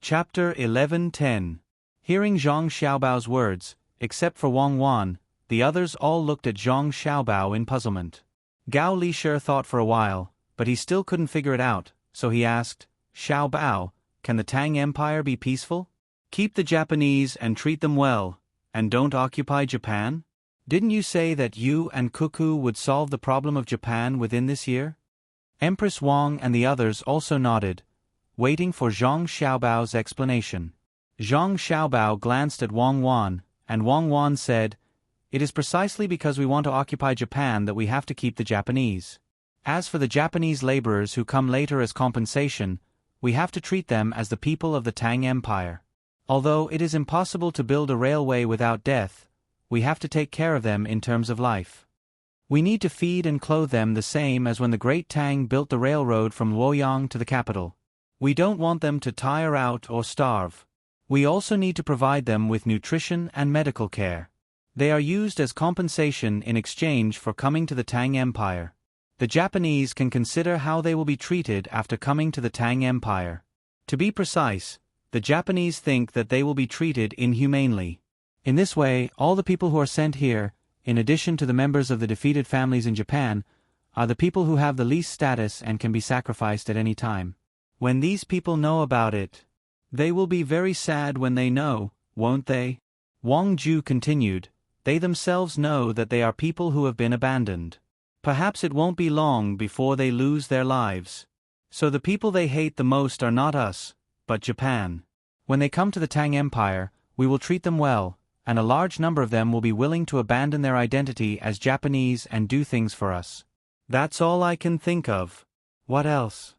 Chapter 11:10. Hearing Zhang Xiaobao's words, except for Wang Wan, the others all looked at Zhang Xiaobao in puzzlement. Gao Lisher thought for a while, but he still couldn't figure it out, so he asked, Xiaobao, can the Tang Empire be peaceful? Keep the Japanese and treat them well, and don't occupy Japan? Didn't you say that you and Cuckoo would solve the problem of Japan within this year? Empress Wang and the others also nodded, waiting for Zhang Xiaobao's explanation. Zhang Xiaobao glanced at Wang Wan, and Wang Wan said, "It is precisely because we want to occupy Japan that we have to keep the Japanese. As for the Japanese laborers who come later as compensation, we have to treat them as the people of the Tang Empire. Although it is impossible to build a railway without death, we have to take care of them in terms of life. We need to feed and clothe them the same as when the great Tang built the railroad from Luoyang to the capital. We don't want them to tire out or starve. We also need to provide them with nutrition and medical care. They are used as compensation in exchange for coming to the Tang Empire. The Japanese can consider how they will be treated after coming to the Tang Empire. To be precise, the Japanese think that they will be treated inhumanely. In this way, all the people who are sent here, in addition to the members of the defeated families in Japan, are the people who have the least status and can be sacrificed at any time. When these people know about it, they will be very sad when they know, won't they?" Wang Ju continued, "They themselves know that they are people who have been abandoned. Perhaps it won't be long before they lose their lives. So the people they hate the most are not us, but Japan. When they come to the Tang Empire, we will treat them well, and a large number of them will be willing to abandon their identity as Japanese and do things for us. That's all I can think of. What else?"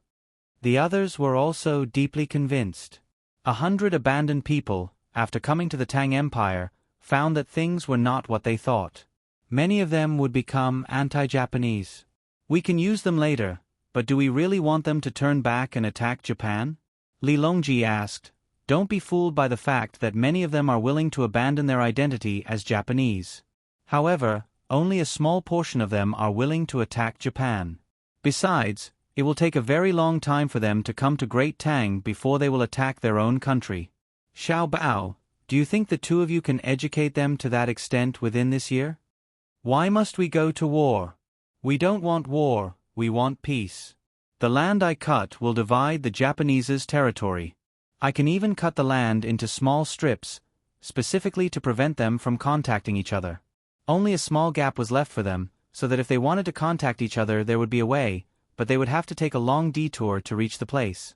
The others were also deeply convinced. 100 abandoned people, after coming to the Tang Empire, found that things were not what they thought. Many of them would become anti-Japanese. "We can use them later, but do we really want them to turn back and attack Japan?" Li Longji asked. "Don't be fooled by the fact that many of them are willing to abandon their identity as Japanese. However, only a small portion of them are willing to attack Japan. Besides, it will take a very long time for them to come to Great Tang before they will attack their own country. Xiaobao, do you think the two of you can educate them to that extent within this year? Why must we go to war? We don't want war, we want peace. The land I cut will divide the Japanese's territory. I can even cut the land into small strips, specifically to prevent them from contacting each other. Only a small gap was left for them, so that if they wanted to contact each other there would be a way, but they would have to take a long detour to reach the place.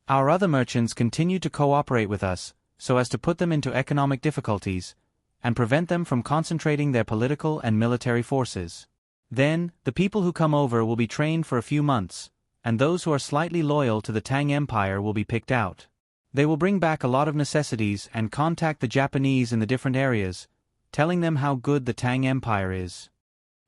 Our other merchants continued to cooperate with us, so as to put them into economic difficulties, and prevent them from concentrating their political and military forces. Then, the people who come over will be trained for a few months, and those who are slightly loyal to the Tang Empire will be picked out. They will bring back a lot of necessities and contact the Japanese in the different areas, telling them how good the Tang Empire is.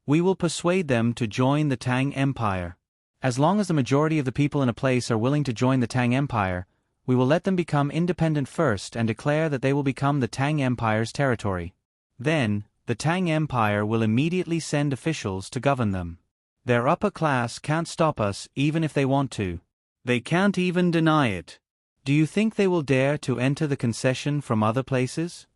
We will persuade them to join the Tang Empire. As long as the majority of the people in a place are willing to join the Tang Empire, we will let them become independent first and declare that they will become the Tang Empire's territory. Then, the Tang Empire will immediately send officials to govern them. Their upper class can't stop us even if they want to. They can't even deny it. Do you think they will dare to enter the concession from other places?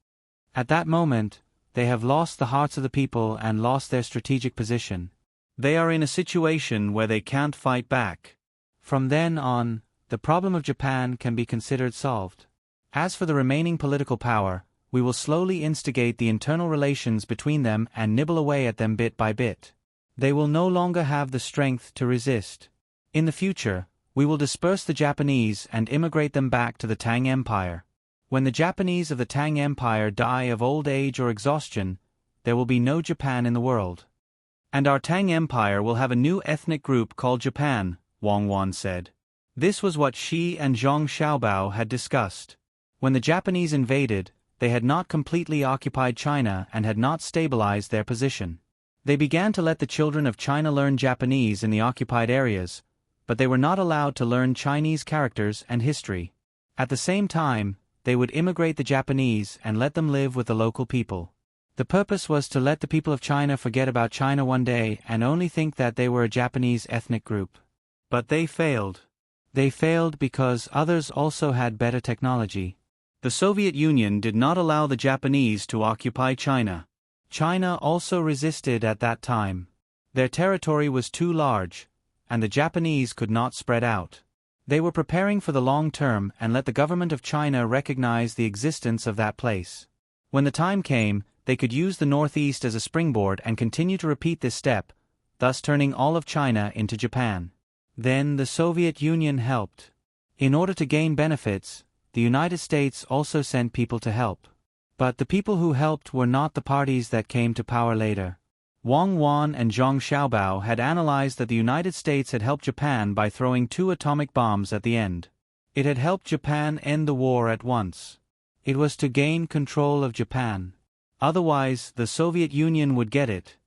At that moment, they have lost the hearts of the people and lost their strategic position. They are in a situation where they can't fight back. From then on, the problem of Japan can be considered solved. As for the remaining political power, we will slowly instigate the internal relations between them and nibble away at them bit by bit. They will no longer have the strength to resist. In the future, we will disperse the Japanese and immigrate them back to the Tang Empire. When the Japanese of the Tang Empire die of old age or exhaustion, there will be no Japan in the world. And our Tang Empire will have a new ethnic group called Japan, Wang Wan said. This was what she and Zhang Xiaobao had discussed. When the Japanese invaded, they had not completely occupied China and had not stabilized their position. They began to let the children of China learn Japanese in the occupied areas, but they were not allowed to learn Chinese characters and history. At the same time, they would immigrate the Japanese and let them live with the local people. The purpose was to let the people of China forget about China one day and only think that they were a Japanese ethnic group. But they failed. They failed because others also had better technology. The Soviet Union did not allow the Japanese to occupy China. China also resisted at that time. Their territory was too large, and the Japanese could not spread out. They were preparing for the long term and let the government of China recognize the existence of that place. When the time came, they could use the Northeast as a springboard and continue to repeat this step, thus turning all of China into Japan. Then the Soviet Union helped. In order to gain benefits, the United States also sent people to help. But the people who helped were not the parties that came to power later. Wang Wan and Zhang Xiaobao had analyzed that the United States had helped Japan by throwing 2 atomic bombs at the end. It had helped Japan end the war at once. It was to gain control of Japan. Otherwise, the Soviet Union would get it.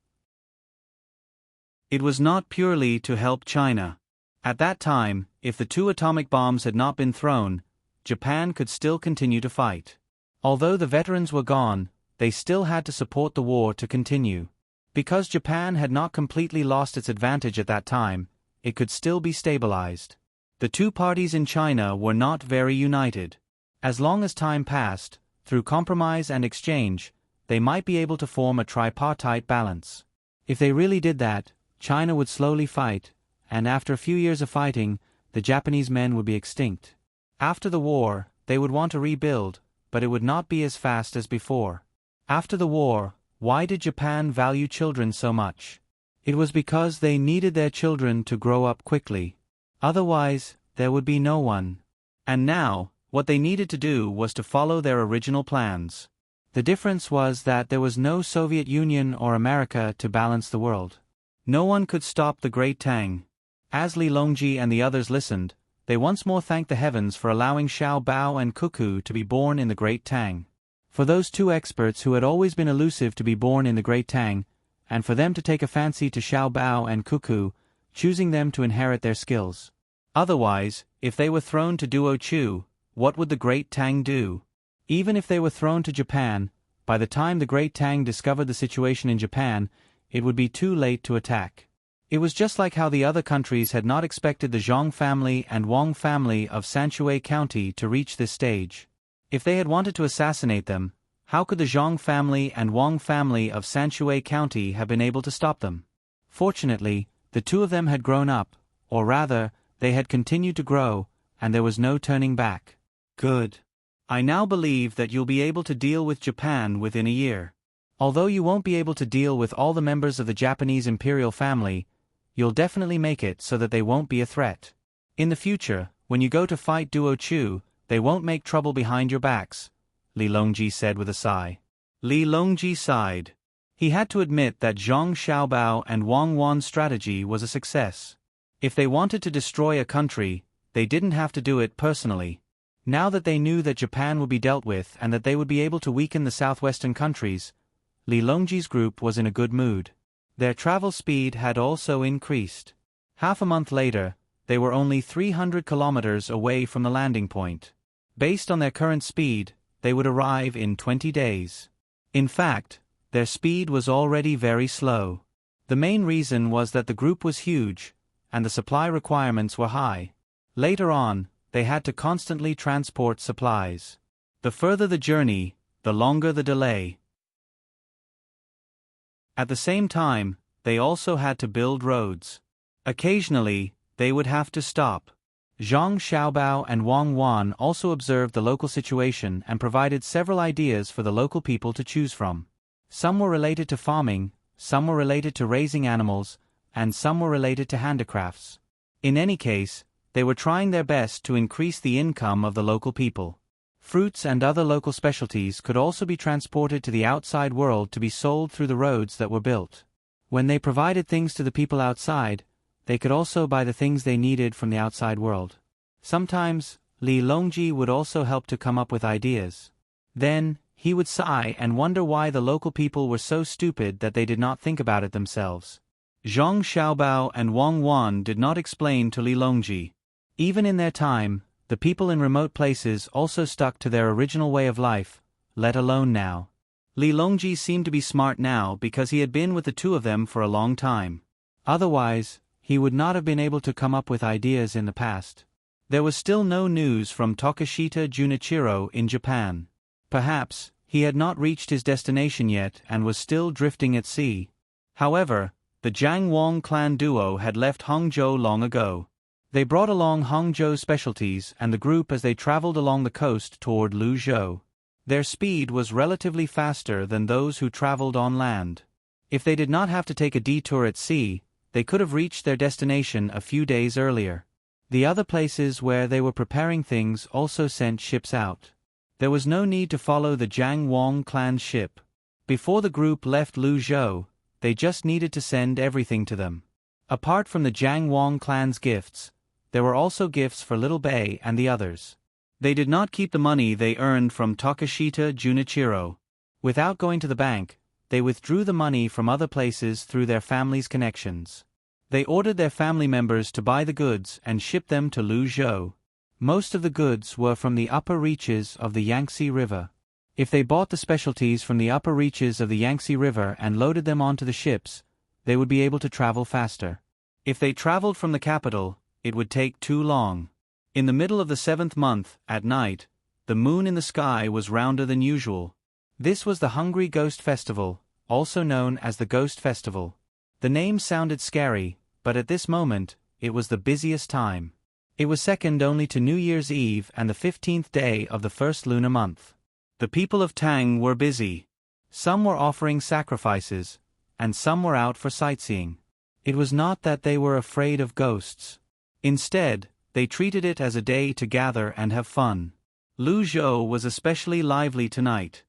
It was not purely to help China. At that time, if the 2 atomic bombs had not been thrown, Japan could still continue to fight. Although the veterans were gone, they still had to support the war to continue. Because Japan had not completely lost its advantage at that time, it could still be stabilized. The 2 parties in China were not very united. As long as time passed, through compromise and exchange, they might be able to form a tripartite balance. If they really did that, China would slowly fight, and after a few years of fighting, the Japanese men would be extinct. After the war, they would want to rebuild, but it would not be as fast as before. After the war, why did Japan value children so much? It was because they needed their children to grow up quickly. Otherwise, there would be no one. And now, what they needed to do was to follow their original plans. The difference was that there was no Soviet Union or America to balance the world. No one could stop the great Tang. As Li Longji and the others listened, they once more thanked the heavens for allowing Xiao Bao and Cuckoo to be born in the great Tang. For those 2 experts who had always been elusive to be born in the great Tang, and for them to take a fancy to Xiao Bao and Cuckoo, choosing them to inherit their skills. Otherwise, if they were thrown to Duo Chu, what would the great Tang do? Even if they were thrown to Japan, by the time the great Tang discovered the situation in Japan, it would be too late to attack. It was just like how the other countries had not expected the Zhang family and Wang family of Sanshui County to reach this stage. If they had wanted to assassinate them, how could the Zhang family and Wang family of Sanshui County have been able to stop them? Fortunately, the 2 of them had grown up, or rather, they had continued to grow, and there was no turning back. Good. I now believe that you'll be able to deal with Japan within a year. Although you won't be able to deal with all the members of the Japanese imperial family, you'll definitely make it so that they won't be a threat. In the future, when you go to fight Duo Chu, they won't make trouble behind your backs, Li Longji said with a sigh. Li Longji sighed. He had to admit that Zhang Xiaobao and Wang Wan's strategy was a success. If they wanted to destroy a country, they didn't have to do it personally. Now that they knew that Japan would be dealt with and that they would be able to weaken the southwestern countries, Li Longji's group was in a good mood. Their travel speed had also increased. Half a month later, they were only 300 kilometers away from the landing point. Based on their current speed, they would arrive in 20 days. In fact, their speed was already very slow. The main reason was that the group was huge, and the supply requirements were high. Later on, they had to constantly transport supplies. The further the journey, the longer the delay. At the same time, they also had to build roads. Occasionally, they would have to stop. Zhang Xiaobao and Wang Wan also observed the local situation and provided several ideas for the local people to choose from. Some were related to farming, some were related to raising animals, and some were related to handicrafts. In any case, they were trying their best to increase the income of the local people. Fruits and other local specialties could also be transported to the outside world to be sold through the roads that were built. When they provided things to the people outside, they could also buy the things they needed from the outside world. Sometimes, Li Longji would also help to come up with ideas. Then, he would sigh and wonder why the local people were so stupid that they did not think about it themselves. Zhang Xiaobao and Wang Wan did not explain to Li Longji. Even in their time, the people in remote places also stuck to their original way of life, let alone now. Li Longji seemed to be smart now because he had been with the 2 of them for a long time. Otherwise, he would not have been able to come up with ideas in the past. There was still no news from Tokishita Junichiro in Japan. Perhaps, he had not reached his destination yet and was still drifting at sea. However, the Jiang Wang clan duo had left Hangzhou long ago. They brought along Hangzhou's specialties and the group as they traveled along the coast toward Luzhou. Their speed was relatively faster than those who traveled on land. If they did not have to take a detour at sea, they could have reached their destination a few days earlier. The other places where they were preparing things also sent ships out. There was no need to follow the Jiang Wang clan's ship. Before the group left Luzhou, they just needed to send everything to them. Apart from the Jiang Wang clan's gifts, there were also gifts for Little Bei and the others. They did not keep the money they earned from Tokishita Junichiro. Without going to the bank, they withdrew the money from other places through their family's connections. They ordered their family members to buy the goods and ship them to Luzhou. Most of the goods were from the upper reaches of the Yangtze River. If they bought the specialties from the upper reaches of the Yangtze River and loaded them onto the ships, they would be able to travel faster. If they traveled from the capital, it would take too long. In the middle of the 7th month, at night, the moon in the sky was rounder than usual. This was the Hungry Ghost Festival, also known as the Ghost Festival. The name sounded scary, but at this moment, it was the busiest time. It was second only to New Year's Eve and the 15th day of the first lunar month. The people of Tang were busy. Some were offering sacrifices, and some were out for sightseeing. It was not that they were afraid of ghosts. Instead, they treated it as a day to gather and have fun. Luzhou was especially lively tonight.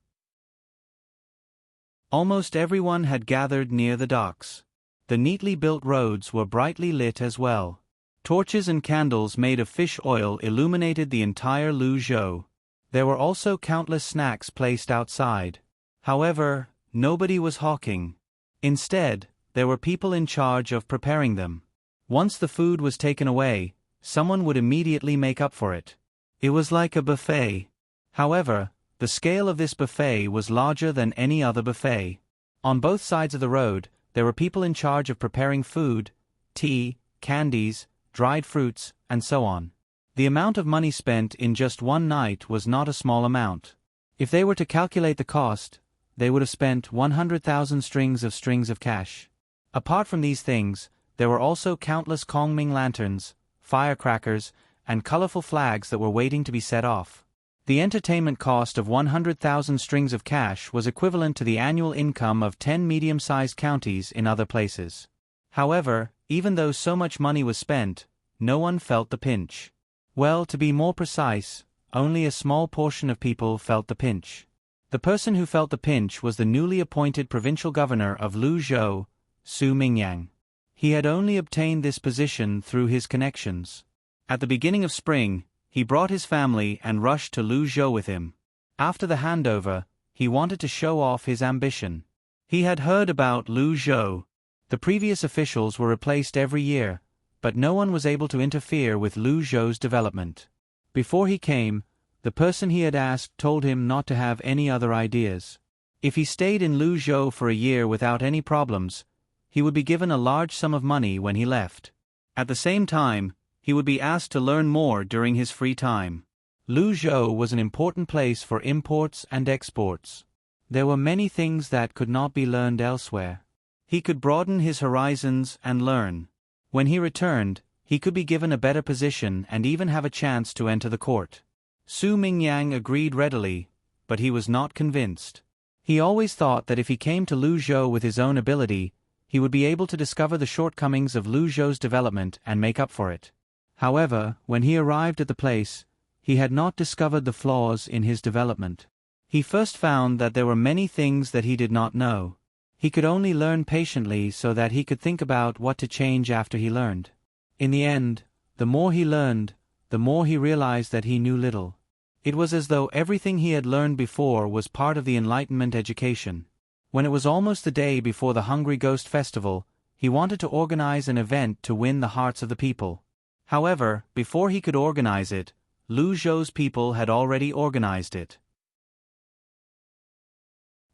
Almost everyone had gathered near the docks. The neatly built roads were brightly lit as well. Torches and candles made of fish oil illuminated the entire Luzhou. There were also countless snacks placed outside. However, nobody was hawking. Instead, there were people in charge of preparing them. Once the food was taken away, someone would immediately make up for it. It was like a buffet. However, the scale of this buffet was larger than any other buffet. On both sides of the road, there were people in charge of preparing food, tea, candies, dried fruits, and so on. The amount of money spent in just one night was not a small amount. If they were to calculate the cost, they would have spent 100,000 strings of cash. Apart from these things, there were also countless Kongming lanterns, firecrackers, and colorful flags that were waiting to be set off. The entertainment cost of 100,000 strings of cash was equivalent to the annual income of 10 medium-sized counties in other places. However, even though so much money was spent, no one felt the pinch. Well, to be more precise, only a small portion of people felt the pinch. The person who felt the pinch was the newly appointed provincial governor of Luzhou, Su Mingyang. He had only obtained this position through his connections. At the beginning of spring, he brought his family and rushed to Luzhou with him. After the handover, he wanted to show off his ambition. He had heard about Luzhou. The previous officials were replaced every year, but no one was able to interfere with Luzhou's development. Before he came, the person he had asked told him not to have any other ideas. If he stayed in Luzhou for a year without any problems, he would be given a large sum of money when he left. At the same time, he would be asked to learn more during his free time. Luzhou was an important place for imports and exports. There were many things that could not be learned elsewhere. He could broaden his horizons and learn. When he returned, he could be given a better position and even have a chance to enter the court. Su Mingyang agreed readily, but he was not convinced. He always thought that if he came to Luzhou with his own ability, he would be able to discover the shortcomings of Luzhou's development and make up for it. However, when he arrived at the place, he had not discovered the flaws in his development. He first found that there were many things that he did not know. He could only learn patiently so that he could think about what to change after he learned. In the end, the more he learned, the more he realized that he knew little. It was as though everything he had learned before was part of the Enlightenment education. When it was almost the day before the Hungry Ghost Festival, he wanted to organize an event to win the hearts of the people. However, before he could organize it, Luzhou's people had already organized it.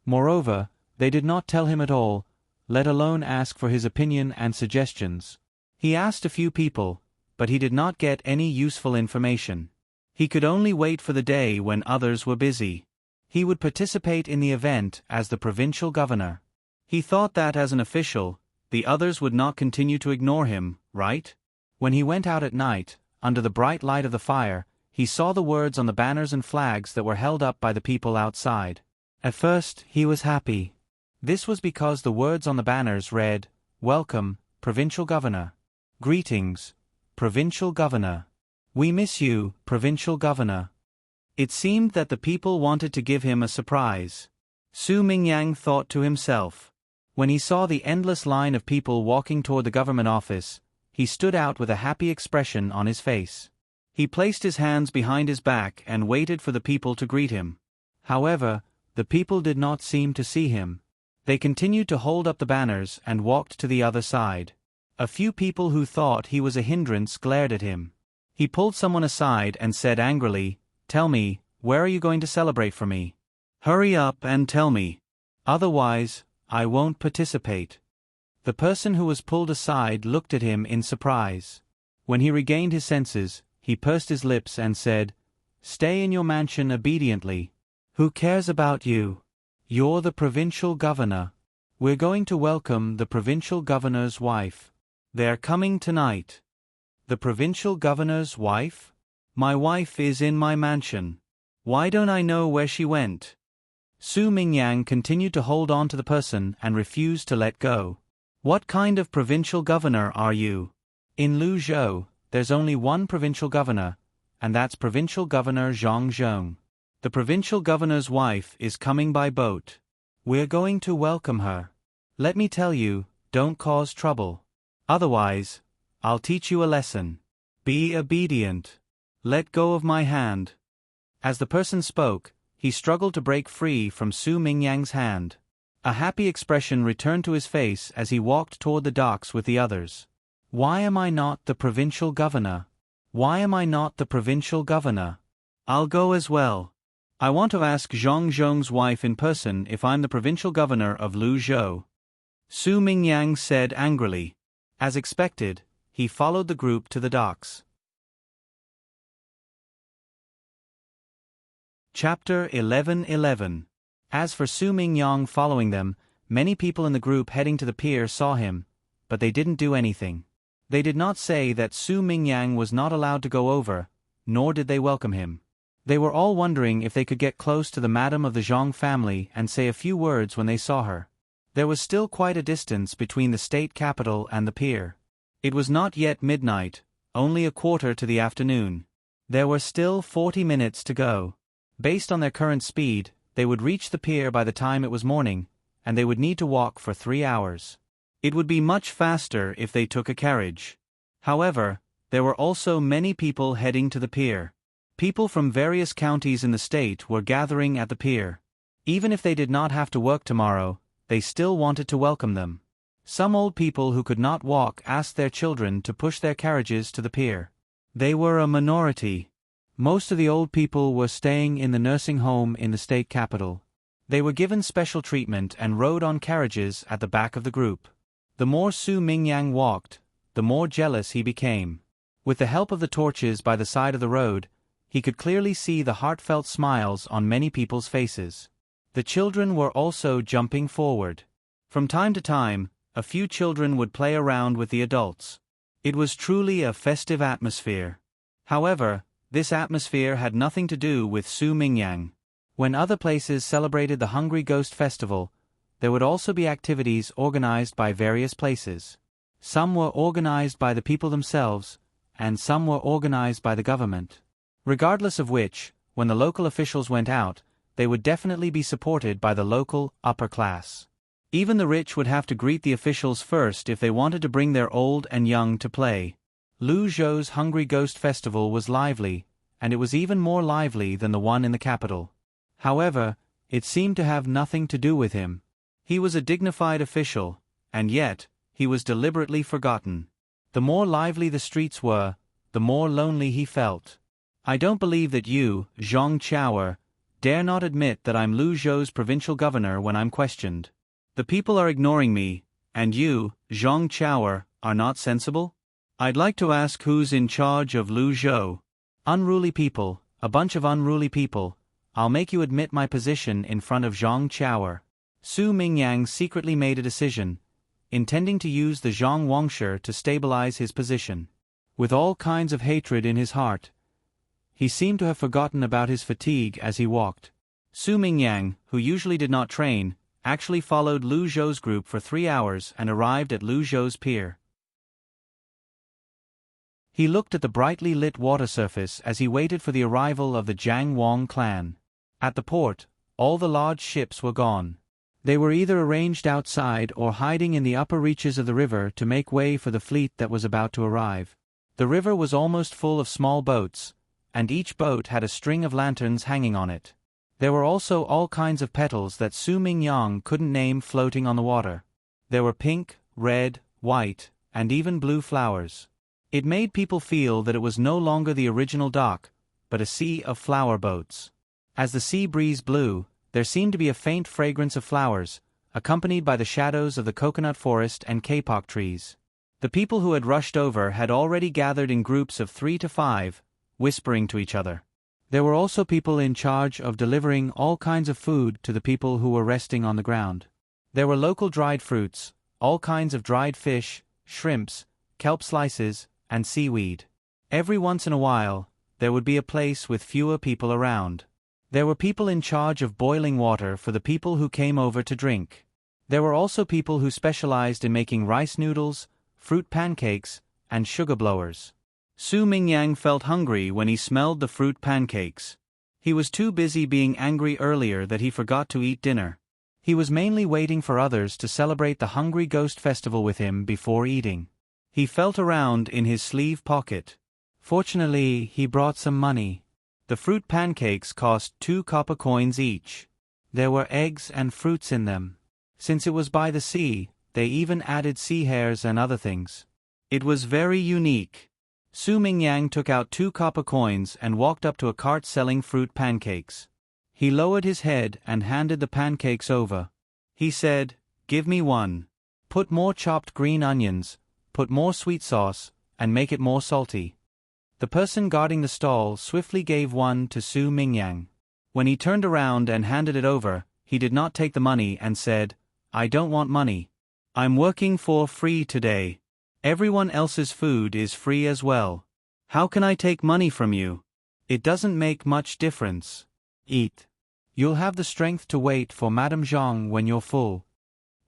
Moreover, they did not tell him at all, let alone ask for his opinion and suggestions. He asked a few people, but he did not get any useful information. He could only wait for the day when others were busy. He would participate in the event as the provincial governor. He thought that as an official, the others would not continue to ignore him, right? When he went out at night, under the bright light of the fire, he saw the words on the banners and flags that were held up by the people outside. At first, he was happy. This was because the words on the banners read, "Welcome, Provincial Governor. Greetings, Provincial Governor. We miss you, Provincial Governor." It seemed that the people wanted to give him a surprise. Su Mingyang thought to himself. When he saw the endless line of people walking toward the government office, he stood out with a happy expression on his face. He placed his hands behind his back and waited for the people to greet him. However, the people did not seem to see him. They continued to hold up the banners and walked to the other side. A few people who thought he was a hindrance glared at him. He pulled someone aside and said angrily, "Tell me, where are you going to celebrate for me? Hurry up and tell me. Otherwise, I won't participate." The person who was pulled aside looked at him in surprise. When he regained his senses, he pursed his lips and said, "Stay in your mansion obediently. Who cares about you? You're the provincial governor. We're going to welcome the provincial governor's wife. They're coming tonight." "The provincial governor's wife? My wife is in my mansion. Why don't I know where she went?" Su Mingyang continued to hold on to the person and refused to let go. "What kind of provincial governor are you? In Luzhou, there's only one provincial governor, and that's Provincial Governor Zhang Zhong. The provincial governor's wife is coming by boat. We're going to welcome her. Let me tell you, don't cause trouble. Otherwise, I'll teach you a lesson. Be obedient. Let go of my hand." As the person spoke, he struggled to break free from Su Mingyang's hand. A happy expression returned to his face as he walked toward the docks with the others. "Why am I not the provincial governor? Why am I not the provincial governor? I'll go as well. I want to ask Zhang Zhong's wife in person if I'm the provincial governor of Luzhou," Su Mingyang said angrily. As expected, he followed the group to the docks. Chapter 11:11. As for Su Mingyang following them, many people in the group heading to the pier saw him, but they didn't do anything. They did not say that Su Mingyang was not allowed to go over, nor did they welcome him. They were all wondering if they could get close to the madam of the Zhang family and say a few words when they saw her. There was still quite a distance between the state capital and the pier. It was not yet midnight, only a quarter to the afternoon. There were still 40 minutes to go. Based on their current speed, they would reach the pier by the time it was morning, and they would need to walk for 3 hours. It would be much faster if they took a carriage. However, there were also many people heading to the pier. People from various counties in the state were gathering at the pier. Even if they did not have to work tomorrow, they still wanted to welcome them. Some old people who could not walk asked their children to push their carriages to the pier. They were a minority. Most of the old people were staying in the nursing home in the state capital. They were given special treatment and rode on carriages at the back of the group. The more Su Mingyang walked, the more jealous he became. With the help of the torches by the side of the road, he could clearly see the heartfelt smiles on many people's faces. The children were also jumping forward. From time to time, a few children would play around with the adults. It was truly a festive atmosphere. However, this atmosphere had nothing to do with Su Mingyang. When other places celebrated the Hungry Ghost Festival, there would also be activities organized by various places. Some were organized by the people themselves, and some were organized by the government. Regardless of which, when the local officials went out, they would definitely be supported by the local upper class. Even the rich would have to greet the officials first if they wanted to bring their old and young to play. Luzhou's Hungry Ghost Festival was lively, and it was even more lively than the one in the capital. However, it seemed to have nothing to do with him. He was a dignified official, and yet, he was deliberately forgotten. The more lively the streets were, the more lonely he felt. "I don't believe that you, Zhang Chaoer, dare not admit that I'm Luzhou's provincial governor when I'm questioned. The people are ignoring me, and you, Zhang Chaoer, are not sensible? I'd like to ask who's in charge of Luzhou. Unruly people, a bunch of unruly people. I'll make you admit my position in front of Zhang Chaoer. Su Mingyang secretly made a decision, intending to use the Zhang Wangshi to stabilize his position. With all kinds of hatred in his heart, he seemed to have forgotten about his fatigue as he walked. Su Mingyang, who usually did not train, actually followed Lu Zhou's group for 3 hours and arrived at Lu Zhou's pier. He looked at the brightly lit water surface as he waited for the arrival of the Jiang Wang clan. At the port, all the large ships were gone. They were either arranged outside or hiding in the upper reaches of the river to make way for the fleet that was about to arrive. The river was almost full of small boats, and each boat had a string of lanterns hanging on it. There were also all kinds of petals that Su Mingyang couldn't name floating on the water. There were pink, red, white, and even blue flowers. It made people feel that it was no longer the original dock, but a sea of flower boats. As the sea breeze blew, there seemed to be a faint fragrance of flowers, accompanied by the shadows of the coconut forest and kapok trees. The people who had rushed over had already gathered in groups of 3 to 5, whispering to each other. There were also people in charge of delivering all kinds of food to the people who were resting on the ground. There were local dried fruits, all kinds of dried fish, shrimps, kelp slices, and seaweed. Every once in a while, there would be a place with fewer people around. There were people in charge of boiling water for the people who came over to drink. There were also people who specialized in making rice noodles, fruit pancakes, and sugar blowers. Su Mingyang felt hungry when he smelled the fruit pancakes. He was too busy being angry earlier that he forgot to eat dinner. He was mainly waiting for others to celebrate the Hungry Ghost Festival with him before eating. He felt around in his sleeve pocket. Fortunately, he brought some money. The fruit pancakes cost 2 copper coins each. There were eggs and fruits in them. Since it was by the sea, they even added sea hares and other things. It was very unique. Su Mingyang took out 2 copper coins and walked up to a cart selling fruit pancakes. He lowered his head and handed the pancakes over. He said, "Give me one. Put more chopped green onions, put more sweet sauce, and make it more salty." The person guarding the stall swiftly gave one to Su Mingyang. When he turned around and handed it over, he did not take the money and said, "I don't want money. I'm working for free today. Everyone else's food is free as well. How can I take money from you? It doesn't make much difference. Eat. You'll have the strength to wait for Madame Zhang when you're full."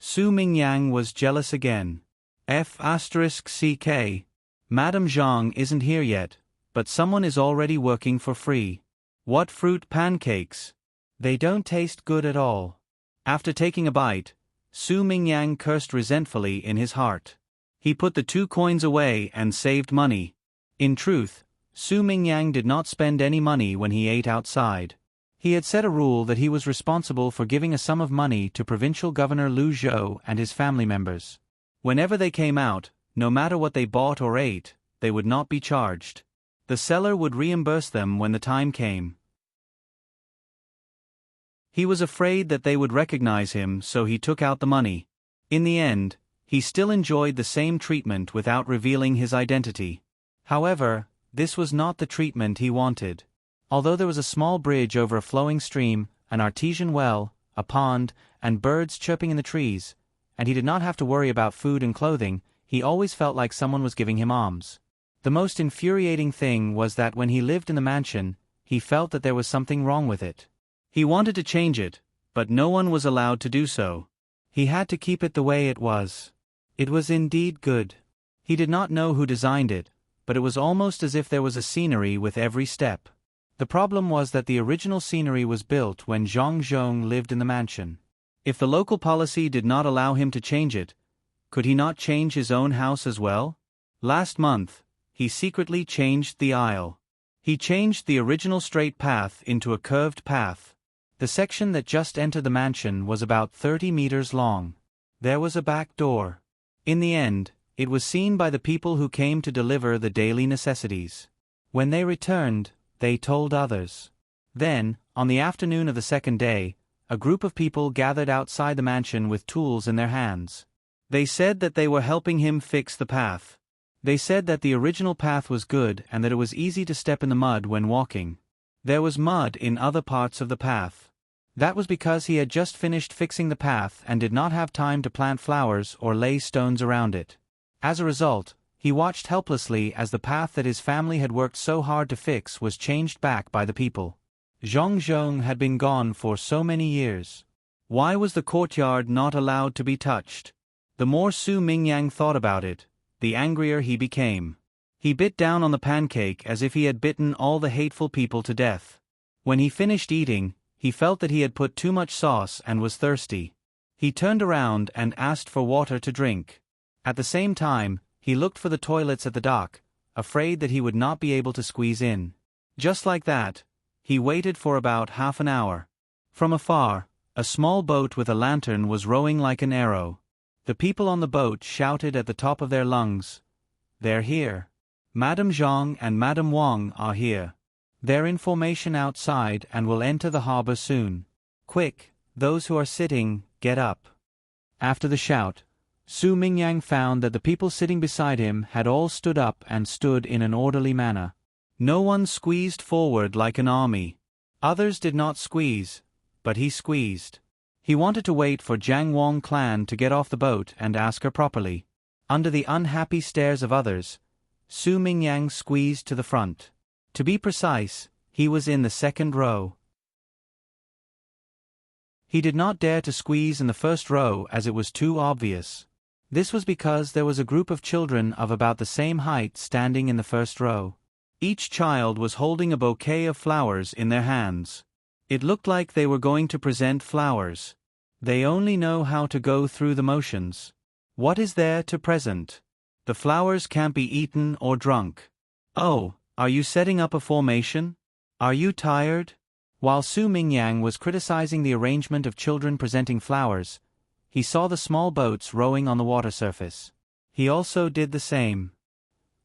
Su Mingyang was jealous again. F***ck. Madame Zhang isn't here yet, but someone is already working for free. What fruit pancakes? They don't taste good at all. After taking a bite, Su Mingyang cursed resentfully in his heart. He put the 2 coins away and saved money. In truth, Su Mingyang did not spend any money when he ate outside. He had set a rule that he was responsible for giving a sum of money to Provincial Governor Lu Zhou and his family members. Whenever they came out, no matter what they bought or ate, they would not be charged. The seller would reimburse them when the time came. He was afraid that they would recognize him, so he took out the money. In the end, he still enjoyed the same treatment without revealing his identity. However, this was not the treatment he wanted. Although there was a small bridge over a flowing stream, an artesian well, a pond, and birds chirping in the trees, and he did not have to worry about food and clothing, he always felt like someone was giving him alms. The most infuriating thing was that when he lived in the mansion, he felt that there was something wrong with it. He wanted to change it, but no one was allowed to do so. He had to keep it the way it was. It was indeed good. He did not know who designed it, but it was almost as if there was a scenery with every step. The problem was that the original scenery was built when Zhang Zhong lived in the mansion. If the local policy did not allow him to change it, could he not change his own house as well? Last month, he secretly changed the aisle. He changed the original straight path into a curved path. The section that just entered the mansion was about 30 meters long. There was a back door. In the end, it was seen by the people who came to deliver the daily necessities. When they returned, they told others. Then, on the afternoon of the second day, a group of people gathered outside the mansion with tools in their hands. They said that they were helping him fix the path. They said that the original path was good and that it was easy to step in the mud when walking. There was mud in other parts of the path. That was because he had just finished fixing the path and did not have time to plant flowers or lay stones around it. As a result, he watched helplessly as the path that his family had worked so hard to fix was changed back by the people. Zhong had been gone for so many years. Why was the courtyard not allowed to be touched? The more Su Mingyang thought about it, the angrier he became. He bit down on the pancake as if he had bitten all the hateful people to death. When he finished eating, he felt that he had put too much sauce and was thirsty. He turned around and asked for water to drink. At the same time, he looked for the toilets at the dock, afraid that he would not be able to squeeze in. Just like that, he waited for about half an hour. From afar, a small boat with a lantern was rowing like an arrow. The people on the boat shouted at the top of their lungs, "They're here. Madame Zhang and Madame Wang are here. They're in formation outside and will enter the harbor soon. Quick, those who are sitting, get up." After the shout, Su Mingyang found that the people sitting beside him had all stood up and stood in an orderly manner. No one squeezed forward like an army. Others did not squeeze, but he squeezed. He wanted to wait for Jiang Wang clan to get off the boat and ask her properly. Under the unhappy stares of others, Su Mingyang squeezed to the front. To be precise, he was in the second row. He did not dare to squeeze in the first row as it was too obvious. This was because there was a group of children of about the same height standing in the first row. Each child was holding a bouquet of flowers in their hands. It looked like they were going to present flowers. They only know how to go through the motions. What is there to present? The flowers can't be eaten or drunk. Oh, are you setting up a formation? Are you tired? While Su Mingyang was criticizing the arrangement of children presenting flowers, he saw the small boats rowing on the water surface. He also did the same.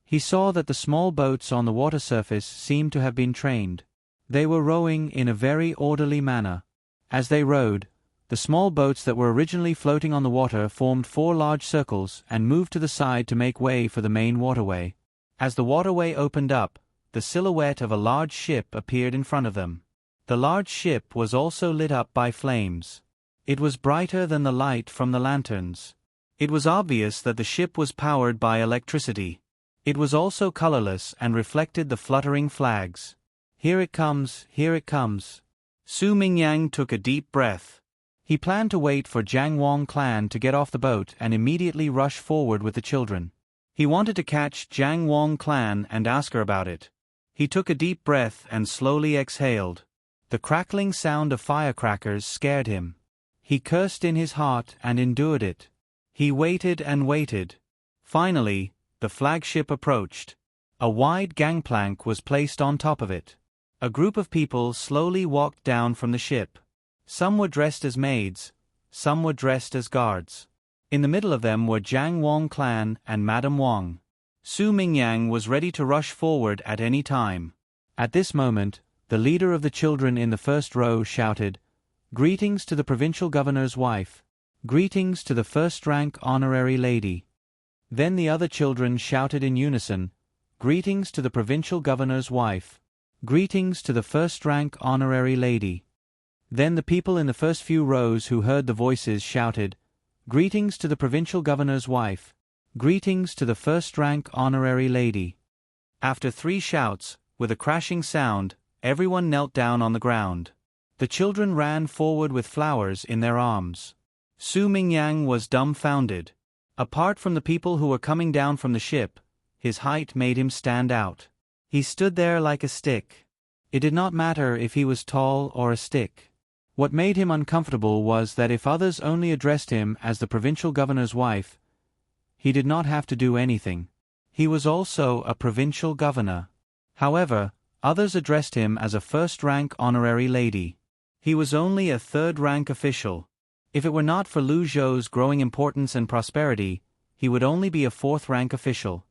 He saw that the small boats on the water surface seemed to have been trained. They were rowing in a very orderly manner. As they rowed, the small boats that were originally floating on the water formed 4 large circles and moved to the side to make way for the main waterway. As the waterway opened up, the silhouette of a large ship appeared in front of them. The large ship was also lit up by flames. It was brighter than the light from the lanterns. It was obvious that the ship was powered by electricity. It was also colorless and reflected the fluttering flags. Here it comes, here it comes. Su Mingyang took a deep breath. He planned to wait for Jiang Wang clan to get off the boat and immediately rush forward with the children. He wanted to catch Jiang Wang clan and ask her about it. He took a deep breath and slowly exhaled. The crackling sound of firecrackers scared him. He cursed in his heart and endured it. He waited and waited. Finally, the flagship approached. A wide gangplank was placed on top of it. A group of people slowly walked down from the ship. Some were dressed as maids, some were dressed as guards. In the middle of them were Jiang Wang clan and Madame Wang. Su Mingyang was ready to rush forward at any time. At this moment, the leader of the children in the first row shouted, "Greetings to the provincial governor's wife. Greetings to the first-rank honorary lady." Then the other children shouted in unison, "Greetings to the provincial governor's wife. Greetings to the first-rank honorary lady." Then the people in the first few rows who heard the voices shouted, "Greetings to the provincial governor's wife. Greetings to the first-rank honorary lady." After 3 shouts, with a crashing sound, everyone knelt down on the ground. The children ran forward with flowers in their arms. Su Mingyang was dumbfounded. Apart from the people who were coming down from the ship, his height made him stand out. He stood there like a stick. It did not matter if he was tall or a stick. What made him uncomfortable was that if others only addressed him as the provincial governor's wife, he did not have to do anything. He was also a provincial governor. However, others addressed him as a first-rank honorary lady. He was only a third-rank official. If it were not for Lu Zhou's growing importance and prosperity, he would only be a 4th-rank official.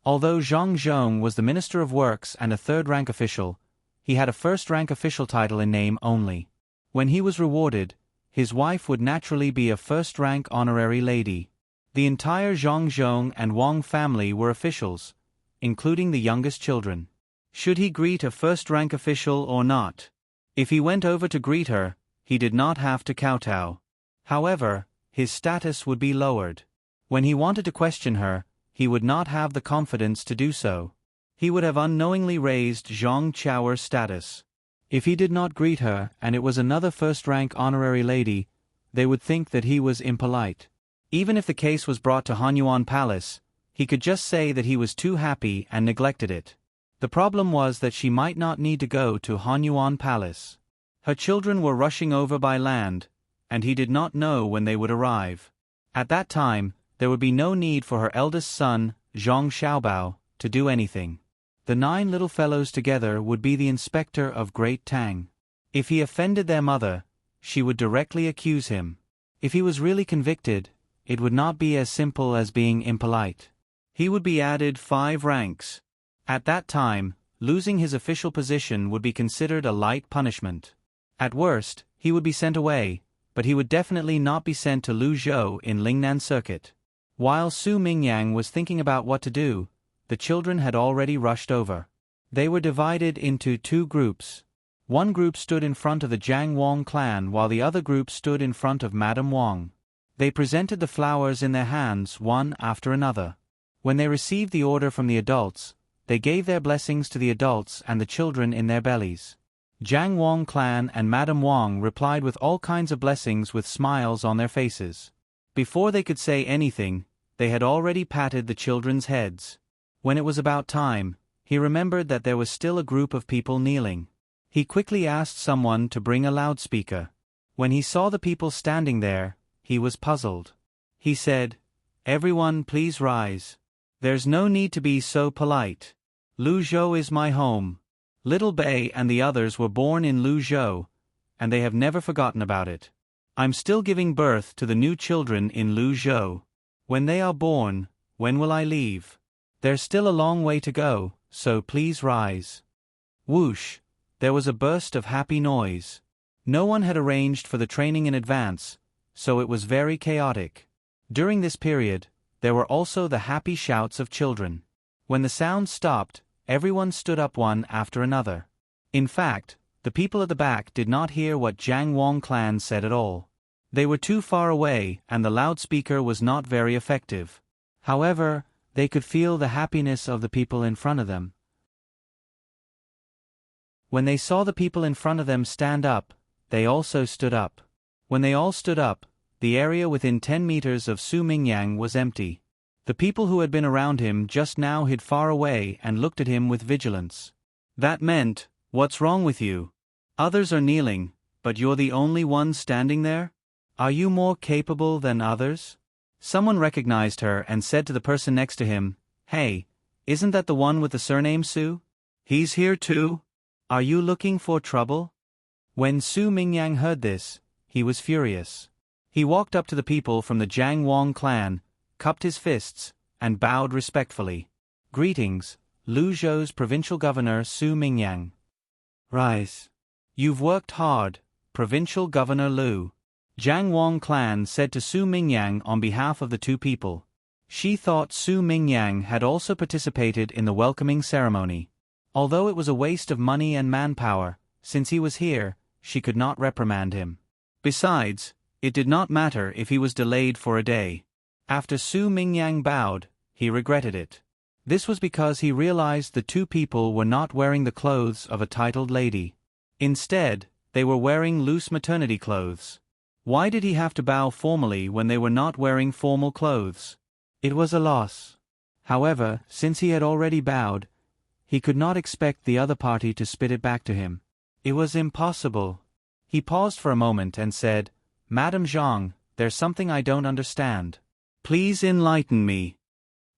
Although Zhang Zhong was the Minister of Works and a 3rd-rank official, he had a 1st-rank official title in name only. When he was rewarded, his wife would naturally be a 1st-rank honorary lady. The entire Zhongzhong and Wang family were officials, including the youngest children. Should he greet a first-rank official or not? If he went over to greet her, he did not have to kowtow. However, his status would be lowered. When he wanted to question her, he would not have the confidence to do so. He would have unknowingly raised Zhang Chao's status. If he did not greet her and it was another first-rank honorary lady, they would think that he was impolite. Even if the case was brought to Hanyuan Palace, he could just say that he was too happy and neglected it. The problem was that she might not need to go to Hanyuan Palace. Her children were rushing over by land, and he did not know when they would arrive. At that time, there would be no need for her eldest son, Zhang Xiaobao, to do anything. The 9 little fellows together would be the inspector of Great Tang. If he offended their mother, she would directly accuse him. If he was really convicted, it would not be as simple as being impolite. He would be added 5 ranks. At that time, losing his official position would be considered a light punishment. At worst, he would be sent away, but he would definitely not be sent to Luzhou in Lingnan Circuit. While Su Mingyang was thinking about what to do, the children had already rushed over. They were divided into 2 groups. One group stood in front of the Jiang Wang clan while the other group stood in front of Madame Wang. They presented the flowers in their hands one after another. When they received the order from the adults, they gave their blessings to the adults and the children in their bellies. Jiang Wang clan and Madame Wang replied with all kinds of blessings with smiles on their faces. Before they could say anything, they had already patted the children's heads. When it was about time, he remembered that there was still a group of people kneeling. He quickly asked someone to bring a loudspeaker. When he saw the people standing there, he was puzzled. He said, "Everyone please rise. There's no need to be so polite. Luzhou is my home. Little Bei and the others were born in Luzhou, and they have never forgotten about it. I'm still giving birth to the new children in Luzhou. When they are born, when will I leave? There's still a long way to go, so please rise." Whoosh! There was a burst of happy noise. No one had arranged for the training in advance, so it was very chaotic. During this period, there were also the happy shouts of children. When the sound stopped, everyone stood up one after another. In fact, the people at the back did not hear what Jiang Wang clan said at all. They were too far away and the loudspeaker was not very effective. However, they could feel the happiness of the people in front of them. When they saw the people in front of them stand up, they also stood up. When they all stood up, the area within 10 meters of Su Mingyang was empty. The people who had been around him just now hid far away and looked at him with vigilance. That meant, "What's wrong with you? Others are kneeling, but you're the only one standing there? Are you more capable than others?" Someone recognized her and said to the person next to him, "Hey, isn't that the one with the surname Su? He's here too? Are you looking for trouble?" When Su Mingyang heard this, he was furious. He walked up to the people from the Jiang Wang clan, cupped his fists, and bowed respectfully. "Greetings, Luzhou's provincial governor Su Mingyang." "Rise. You've worked hard, Provincial Governor Lu," Jiang Wang clan said to Su Mingyang on behalf of the 2 people. She thought Su Mingyang had also participated in the welcoming ceremony. Although it was a waste of money and manpower, since he was here, she could not reprimand him. Besides, it did not matter if he was delayed for a day. After Su Mingyang bowed, he regretted it. This was because he realized the 2 people were not wearing the clothes of a titled lady. Instead, they were wearing loose maternity clothes. Why did he have to bow formally when they were not wearing formal clothes? It was a loss. However, since he had already bowed, he could not expect the other party to spit it back to him. It was impossible. He paused for a moment and said, "Madame Zhang, there's something I don't understand. Please enlighten me.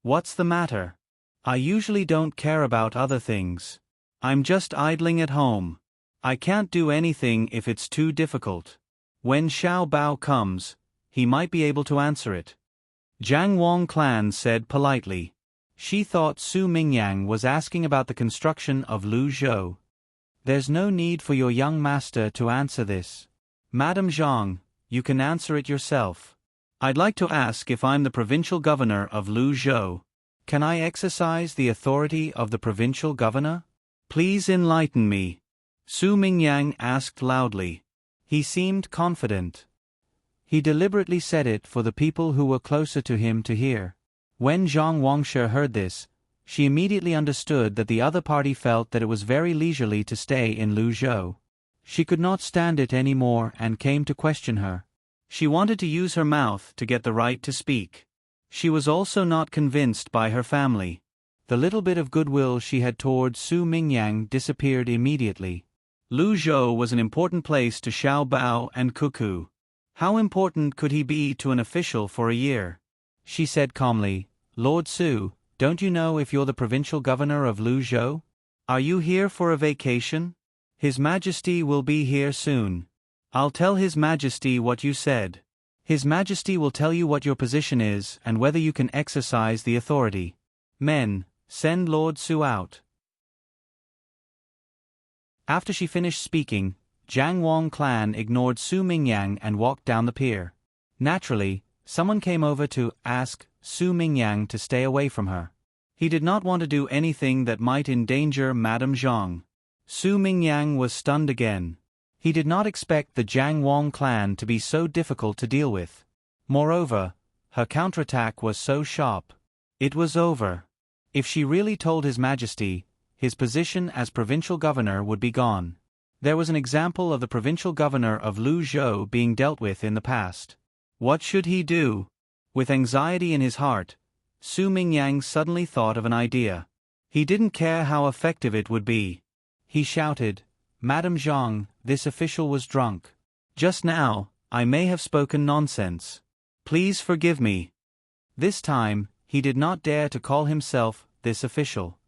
What's the matter? I usually don't care about other things. I'm just idling at home. I can't do anything if it's too difficult. When Xiao Bao comes, he might be able to answer it." Jiang Wang clan said politely. She thought Su Mingyang was asking about the construction of Luzhou. "There's no need for your young master to answer this. Madame Zhang, you can answer it yourself. I'd like to ask if I'm the provincial governor of Luzhou. Can I exercise the authority of the provincial governor? Please enlighten me. Su Mingyang asked loudly. He seemed confident. He deliberately said it for the people who were closer to him to hear. When Zhang Wangshe heard this, she immediately understood that the other party felt that it was very leisurely to stay in Luzhou. She could not stand it any more and came to question her. She wanted to use her mouth to get the right to speak. She was also not convinced by her family. The little bit of goodwill she had toward Su Mingyang disappeared immediately. Luzhou was an important place to Xiao Bao and Cuckoo. How important could he be to an official for a year? She said calmly, Lord Su, don't you know if you're the provincial governor of Luzhou? Are you here for a vacation? His Majesty will be here soon. I'll tell His Majesty what you said. His Majesty will tell you what your position is and whether you can exercise the authority. Men, send Lord Su out. After she finished speaking, Jiang Wang clan ignored Su Mingyang and walked down the pier. Naturally, someone came over to ask Su Mingyang to stay away from her. He did not want to do anything that might endanger Madame Zhang. Su Mingyang was stunned again. He did not expect the Jiang Wang clan to be so difficult to deal with. Moreover, her counterattack was so sharp. It was over. If she really told His Majesty, his position as provincial governor would be gone. There was an example of the provincial governor of Luzhou being dealt with in the past. What should he do? With anxiety in his heart, Su Mingyang suddenly thought of an idea. He didn't care how effective it would be. He shouted, Madame Zhang, this official was drunk. Just now, I may have spoken nonsense. Please forgive me. This time, he did not dare to call himself this official.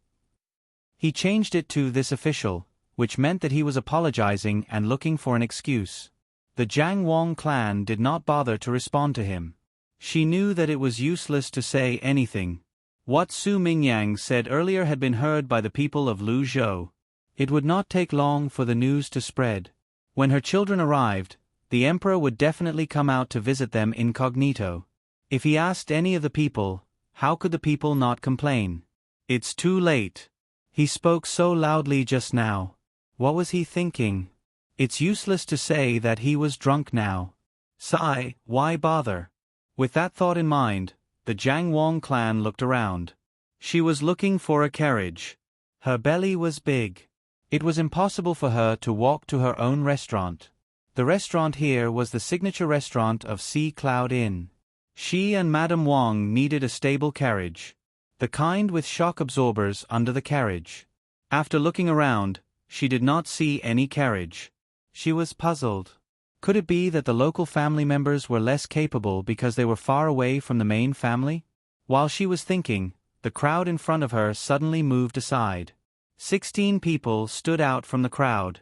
He changed it to this official, which meant that he was apologizing and looking for an excuse. The Jiang Wang clan did not bother to respond to him. She knew that it was useless to say anything. What Su Mingyang said earlier had been heard by the people of Luzhou. It would not take long for the news to spread. When her children arrived, the emperor would definitely come out to visit them incognito. If he asked any of the people, how could the people not complain? It's too late. He spoke so loudly just now. What was he thinking? It's useless to say that he was drunk now. Sigh, why bother? With that thought in mind, the Jiang Wang clan looked around. She was looking for a carriage. Her belly was big. It was impossible for her to walk to her own restaurant. The restaurant here was the signature restaurant of Sea Cloud Inn. She and Madame Wang needed a stable carriage. The kind with shock absorbers under the carriage. After looking around, she did not see any carriage. She was puzzled. Could it be that the local family members were less capable because they were far away from the main family? While she was thinking, the crowd in front of her suddenly moved aside. 16 people stood out from the crowd.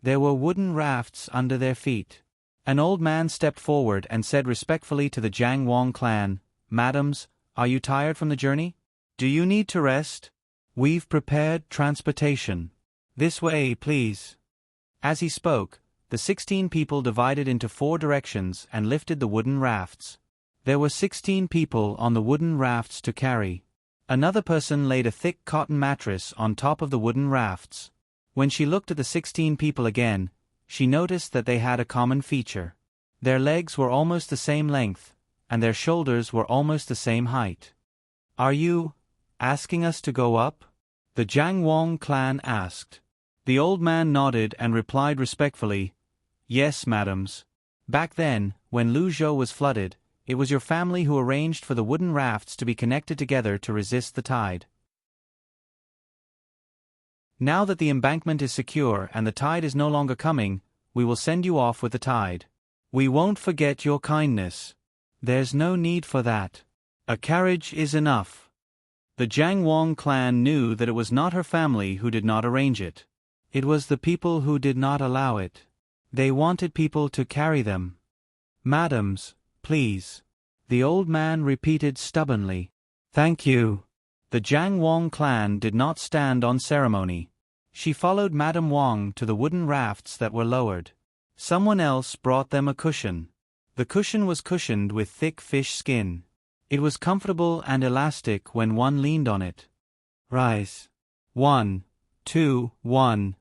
There were wooden rafts under their feet. An old man stepped forward and said respectfully to the Jiang Wang clan, Madams, are you tired from the journey? Do you need to rest? We've prepared transportation. This way, please. As he spoke, the 16 people divided into 4 directions and lifted the wooden rafts. There were 16 people on the wooden rafts to carry. Another person laid a thick cotton mattress on top of the wooden rafts. When she looked at the 16 people again, she noticed that they had a common feature. Their legs were almost the same length, and their shoulders were almost the same height. Are you asking us to go up? The Jiang Wang clan asked. The old man nodded and replied respectfully, Yes, madams. Back then, when Luzhou was flooded, it was your family who arranged for the wooden rafts to be connected together to resist the tide. Now that the embankment is secure and the tide is no longer coming, we will send you off with the tide. We won't forget your kindness. There's no need for that. A carriage is enough. The Jiang Wang clan knew that it was not her family who did not arrange it. It was the people who did not allow it. They wanted people to carry them. Madams, please. The old man repeated stubbornly. Thank you. The Jiang Wang clan did not stand on ceremony. She followed Madame Wang to the wooden rafts that were lowered. Someone else brought them a cushion. The cushion was cushioned with thick fish skin. It was comfortable and elastic when one leaned on it. Rise. 1, 2, 1,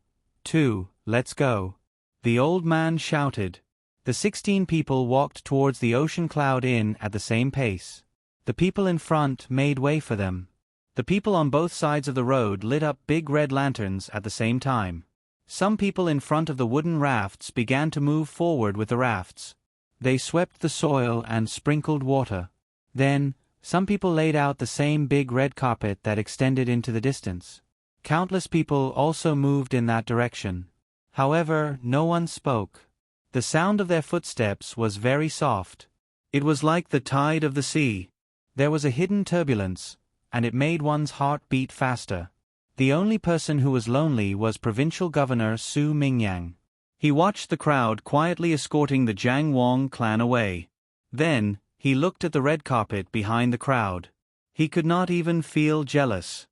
2, let's go. The old man shouted. The 16 people walked towards the Ocean Cloud Inn at the same pace. The people in front made way for them. The people on both sides of the road lit up big red lanterns at the same time. Some people in front of the wooden rafts began to move forward with the rafts. They swept the soil and sprinkled water. Then, some people laid out the same big red carpet that extended into the distance. Countless people also moved in that direction. However, no one spoke. The sound of their footsteps was very soft. It was like the tide of the sea. There was a hidden turbulence, and it made one's heart beat faster. The only person who was lonely was Provincial Governor Su Mingyang. He watched the crowd quietly escorting the Jiang Wang clan away. Then, he looked at the red carpet behind the crowd. He could not even feel jealous.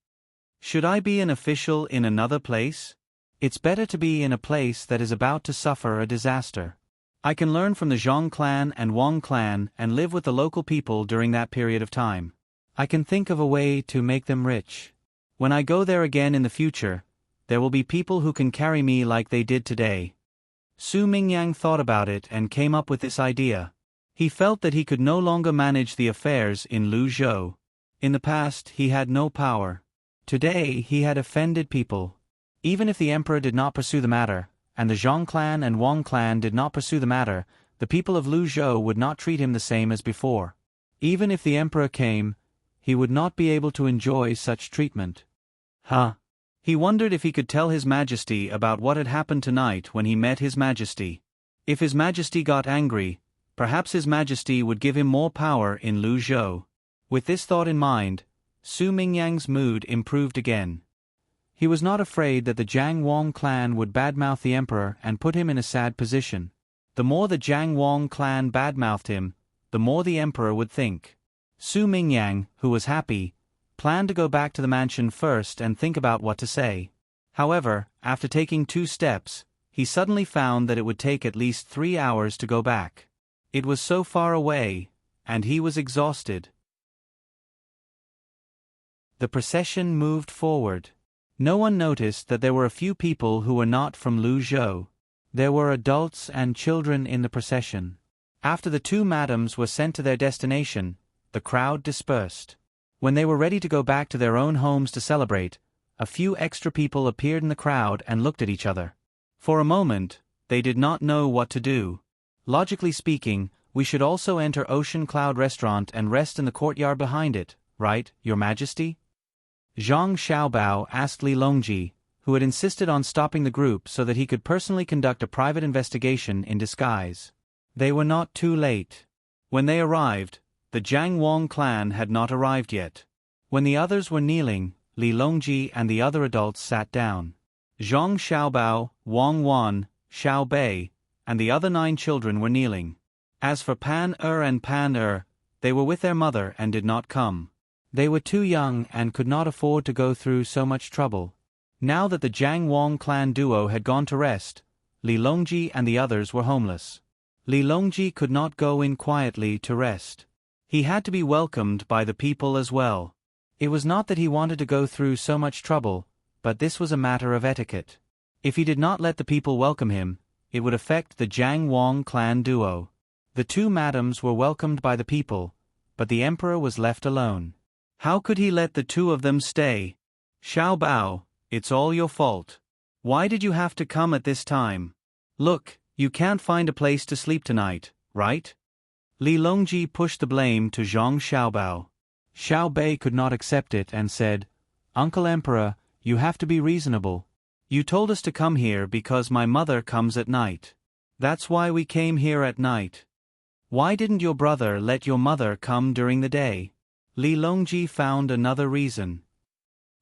Should I be an official in another place? It's better to be in a place that is about to suffer a disaster. I can learn from the Zhang clan and Wang clan and live with the local people during that period of time. I can think of a way to make them rich. When I go there again in the future, there will be people who can carry me like they did today. Su Mingyang thought about it and came up with this idea. He felt that he could no longer manage the affairs in Luzhou. In the past, he had no power. Today, he had offended people. Even if the emperor did not pursue the matter, and the Zhang clan and Wang clan did not pursue the matter, the people of Luzhou would not treat him the same as before. Even if the emperor came, he would not be able to enjoy such treatment. He wondered if he could tell His Majesty about what had happened tonight when he met His Majesty. If His Majesty got angry, perhaps His Majesty would give him more power in Luzhou. With this thought in mind, Su Mingyang's mood improved again. He was not afraid that the Jiang Wang clan would badmouth the emperor and put him in a sad position. The more the Jiang Wang clan badmouthed him, the more the emperor would think. Su Mingyang, who was happy, planned to go back to the mansion first and think about what to say. However, after taking 2 steps, he suddenly found that it would take at least 3 hours to go back. It was so far away, and he was exhausted. The procession moved forward. No one noticed that there were a few people who were not from Luzhou. There were adults and children in the procession. After the 2 madams were sent to their destination, the crowd dispersed. When they were ready to go back to their own homes to celebrate, a few extra people appeared in the crowd and looked at each other. For a moment, they did not know what to do. Logically speaking, we should also enter Ocean Cloud Restaurant and rest in the courtyard behind it, right, Your Majesty? Zhang Xiaobao asked Li Longji, who had insisted on stopping the group so that he could personally conduct a private investigation in disguise. They were not too late. When they arrived, the Jiang Wang clan had not arrived yet. When the others were kneeling, Li Longji and the other adults sat down. Zhang Xiaobao, Wang Wan, Xiao Bei, and the other 9 children were kneeling. As for Pan and Pan they were with their mother and did not come. They were too young and could not afford to go through so much trouble. Now that the Jiang Wang clan duo had gone to rest, Li Longji and the others were homeless. Li Longji could not go in quietly to rest. He had to be welcomed by the people as well. It was not that he wanted to go through so much trouble, but this was a matter of etiquette. If he did not let the people welcome him, it would affect the Jiang Wang clan duo. The 2 madams were welcomed by the people, but the emperor was left alone. How could he let the 2 of them stay? Xiao Bao, it's all your fault. Why did you have to come at this time? Look, you can't find a place to sleep tonight, right? Li Longji pushed the blame to Zhang Xiaobao. Xiao Bei could not accept it and said, Uncle Emperor, you have to be reasonable. You told us to come here because my mother comes at night. That's why we came here at night. Why didn't your brother let your mother come during the day? Li Longji found another reason.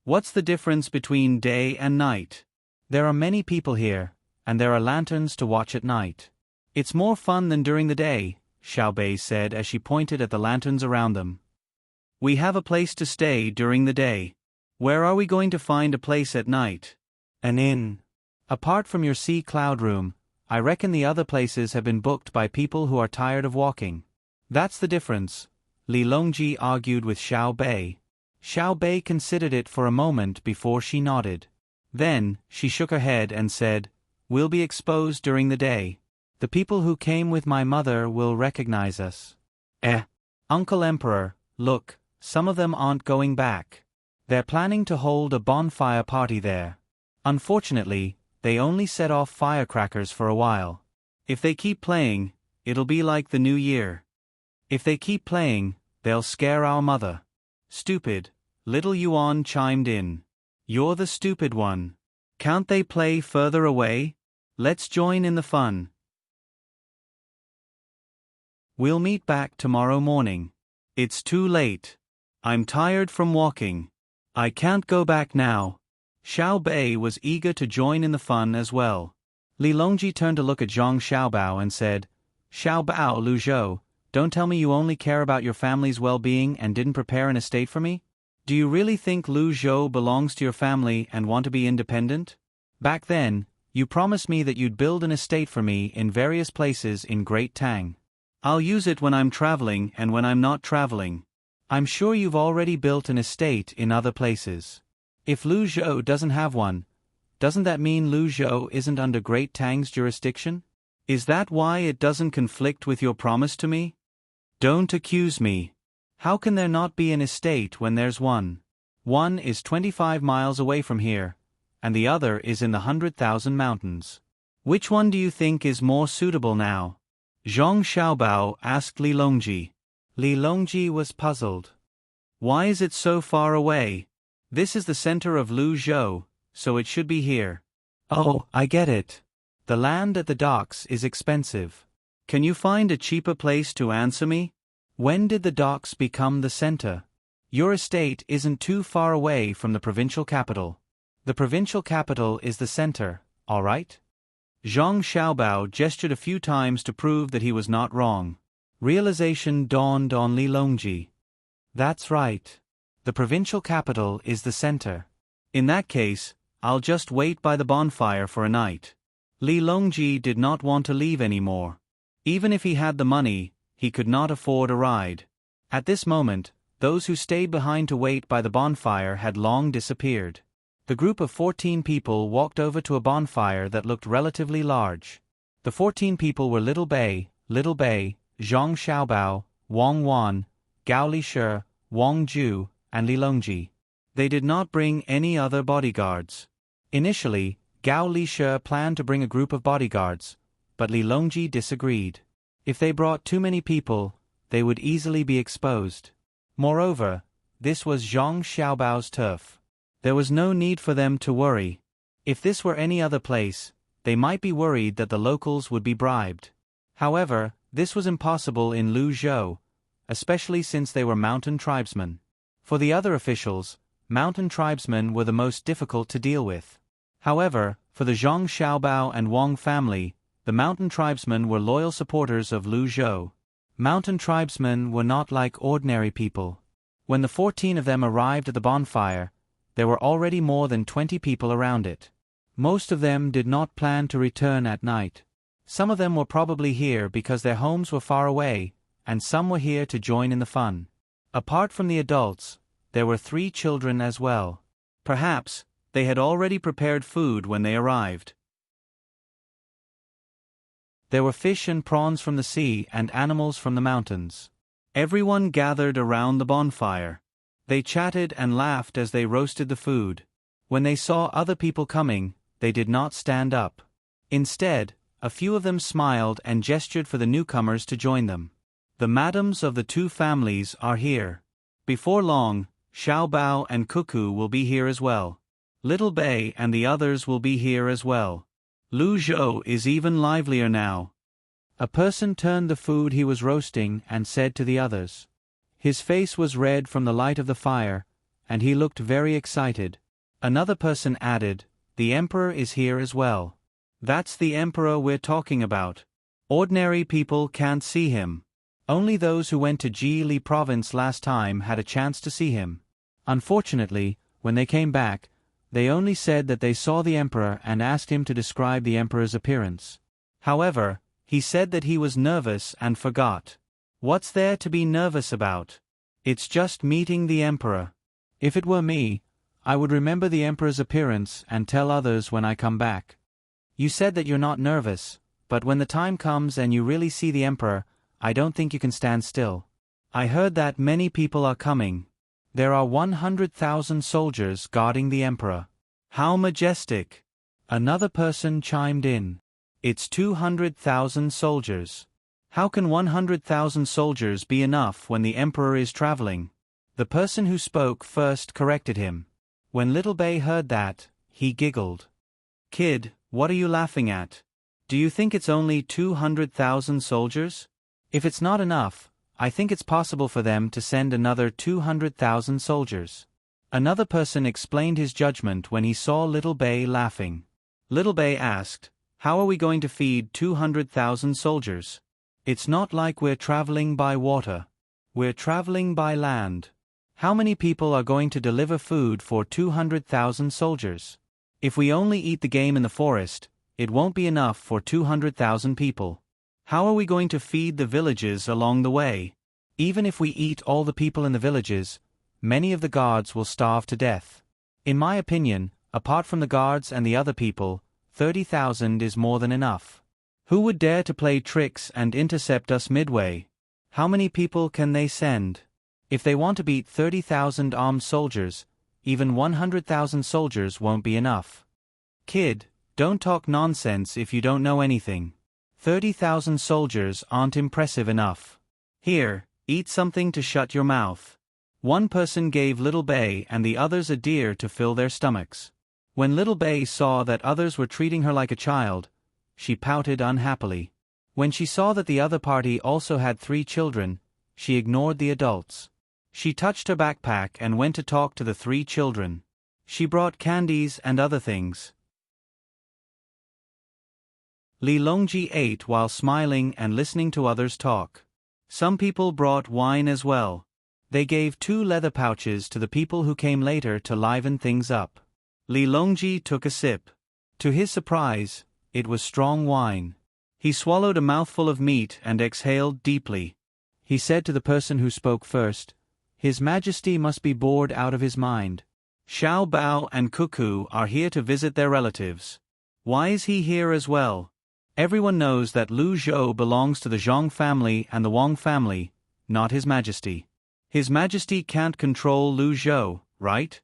What's the difference between day and night? There are many people here, and there are lanterns to watch at night. It's more fun than during the day, Xiao Bei said as she pointed at the lanterns around them. We have a place to stay during the day. Where are we going to find a place at night? An inn. Apart from your sea cloud room, I reckon the other places have been booked by people who are tired of walking. That's the difference, Li Longji argued with Xiao Bei. Xiao Bei considered it for a moment before she nodded. Then, she shook her head and said, "We'll be exposed during the day. The people who came with my mother will recognize us." Uncle Emperor, look, some of them aren't going back. They're planning to hold a bonfire party there. Unfortunately, they only set off firecrackers for a while. If they keep playing, it'll be like the New Year. If they keep playing, they'll scare our mother. Stupid, little Yuan chimed in. You're the stupid one. Can't they play further away? Let's join in the fun. We'll meet back tomorrow morning. It's too late. I'm tired from walking. I can't go back now. Xiao Bei was eager to join in the fun as well. Li Longji turned to look at Zhang Xiaobao and said, "Xiaobao Lu Zhou, don't tell me you only care about your family's well-being and didn't prepare an estate for me? Do you really think Lu Zhou belongs to your family and want to be independent? Back then, you promised me that you'd build an estate for me in various places in Great Tang. I'll use it when I'm traveling and when I'm not traveling. I'm sure you've already built an estate in other places. If Lu Zhou doesn't have one, doesn't that mean Lu Zhou isn't under Great Tang's jurisdiction? Is that why it doesn't conflict with your promise to me? Don't accuse me. How can there not be an estate when there's one? One is 25 miles away from here, and the other is in the 100,000 mountains. Which one do you think is more suitable now?" Zhang Xiaobao asked Li Longji. Li Longji was puzzled. "Why is it so far away? This is the center of Lu Zhou, so it should be here." "Oh, I get it. The land at the docks is expensive. Can you find a cheaper place to answer me? When did the docks become the center? Your estate isn't too far away from the provincial capital. The provincial capital is the center, all right?" Zhang Xiaobao gestured a few times to prove that he was not wrong. Realization dawned on Li Longji. That's right. The provincial capital is the center. In that case, I'll just wait by the bonfire for a night. Li Longji did not want to leave anymore. Even if he had the money, he could not afford a ride. At this moment, those who stayed behind to wait by the bonfire had long disappeared. The group of 14 people walked over to a bonfire that looked relatively large. The 14 people were Little Bei, Zhang Xiaobao, Wang Wan, Gao Lishir, Wang Ju, and Li Longji. They did not bring any other bodyguards. Initially, Gao Lishir planned to bring a group of bodyguards, but Li Longji disagreed. If they brought too many people, they would easily be exposed. Moreover, this was Zhang Xiaobao's turf. There was no need for them to worry. If this were any other place, they might be worried that the locals would be bribed. However, this was impossible in Lu Zhou, especially since they were mountain tribesmen. For the other officials, mountain tribesmen were the most difficult to deal with. However, for the Zhang Xiaobao and Wang family, the mountain tribesmen were loyal supporters of Lu Zhou. Mountain tribesmen were not like ordinary people. When the 14 of them arrived at the bonfire, there were already more than 20 people around it. Most of them did not plan to return at night. Some of them were probably here because their homes were far away, and some were here to join in the fun. Apart from the adults, there were 3 children as well. Perhaps, they had already prepared food when they arrived. There were fish and prawns from the sea and animals from the mountains. Everyone gathered around the bonfire. They chatted and laughed as they roasted the food. When they saw other people coming, they did not stand up. Instead, a few of them smiled and gestured for the newcomers to join them. The madams of the 2 families are here. Before long, Xiaobao and Cuckoo will be here as well. Little Bei and the others will be here as well. Lu Zhou is even livelier now. A person turned the food he was roasting and said to the others. His face was red from the light of the fire, and he looked very excited. Another person added, "The Emperor is here as well." "That's the Emperor we're talking about. Ordinary people can't see him. Only those who went to Jili province last time had a chance to see him. Unfortunately, when they came back, they only said that they saw the Emperor and asked him to describe the Emperor's appearance. However, he said that he was nervous and forgot. What's there to be nervous about? It's just meeting the emperor. If it were me, I would remember the emperor's appearance and tell others when I come back. You said that you're not nervous, but when the time comes and you really see the emperor, I don't think you can stand still. I heard that many people are coming. There are 100,000 soldiers guarding the emperor. How majestic! Another person chimed in. It's 200,000 soldiers. How can 100,000 soldiers be enough when the emperor is traveling? The person who spoke first corrected him. When Little Bay heard that, he giggled. Kid, what are you laughing at? Do you think it's only 200,000 soldiers? If it's not enough, I think it's possible for them to send another 200,000 soldiers. Another person explained his judgment when he saw Little Bay laughing. Little Bay asked, how are we going to feed 200,000 soldiers? It's not like we're traveling by water. We're traveling by land. How many people are going to deliver food for 200,000 soldiers? If we only eat the game in the forest, it won't be enough for 200,000 people. How are we going to feed the villages along the way? Even if we eat all the people in the villages, many of the guards will starve to death. In my opinion, apart from the guards and the other people, 30,000 is more than enough. Who would dare to play tricks and intercept us midway? How many people can they send? If they want to beat 30,000 armed soldiers, even 100,000 soldiers won't be enough. Kid, don't talk nonsense if you don't know anything. 30,000 soldiers aren't impressive enough. Here, eat something to shut your mouth. One person gave Little Bay and the others a deer to fill their stomachs. When Little Bay saw that others were treating her like a child, she pouted unhappily. When she saw that the other party also had 3 children, she ignored the adults. She touched her backpack and went to talk to the 3 children. She brought candies and other things. Li Longji ate while smiling and listening to others talk. Some people brought wine as well. They gave 2 leather pouches to the people who came later to liven things up. Li Longji took a sip. To his surprise, it was strong wine. He swallowed a mouthful of meat and exhaled deeply. He said to the person who spoke first, His Majesty must be bored out of his mind. Xiao Bao and Cuckoo are here to visit their relatives. Why is he here as well? Everyone knows that Lu Zhou belongs to the Zhong family and the Wang family, not His Majesty. His Majesty can't control Lu Zhou, right?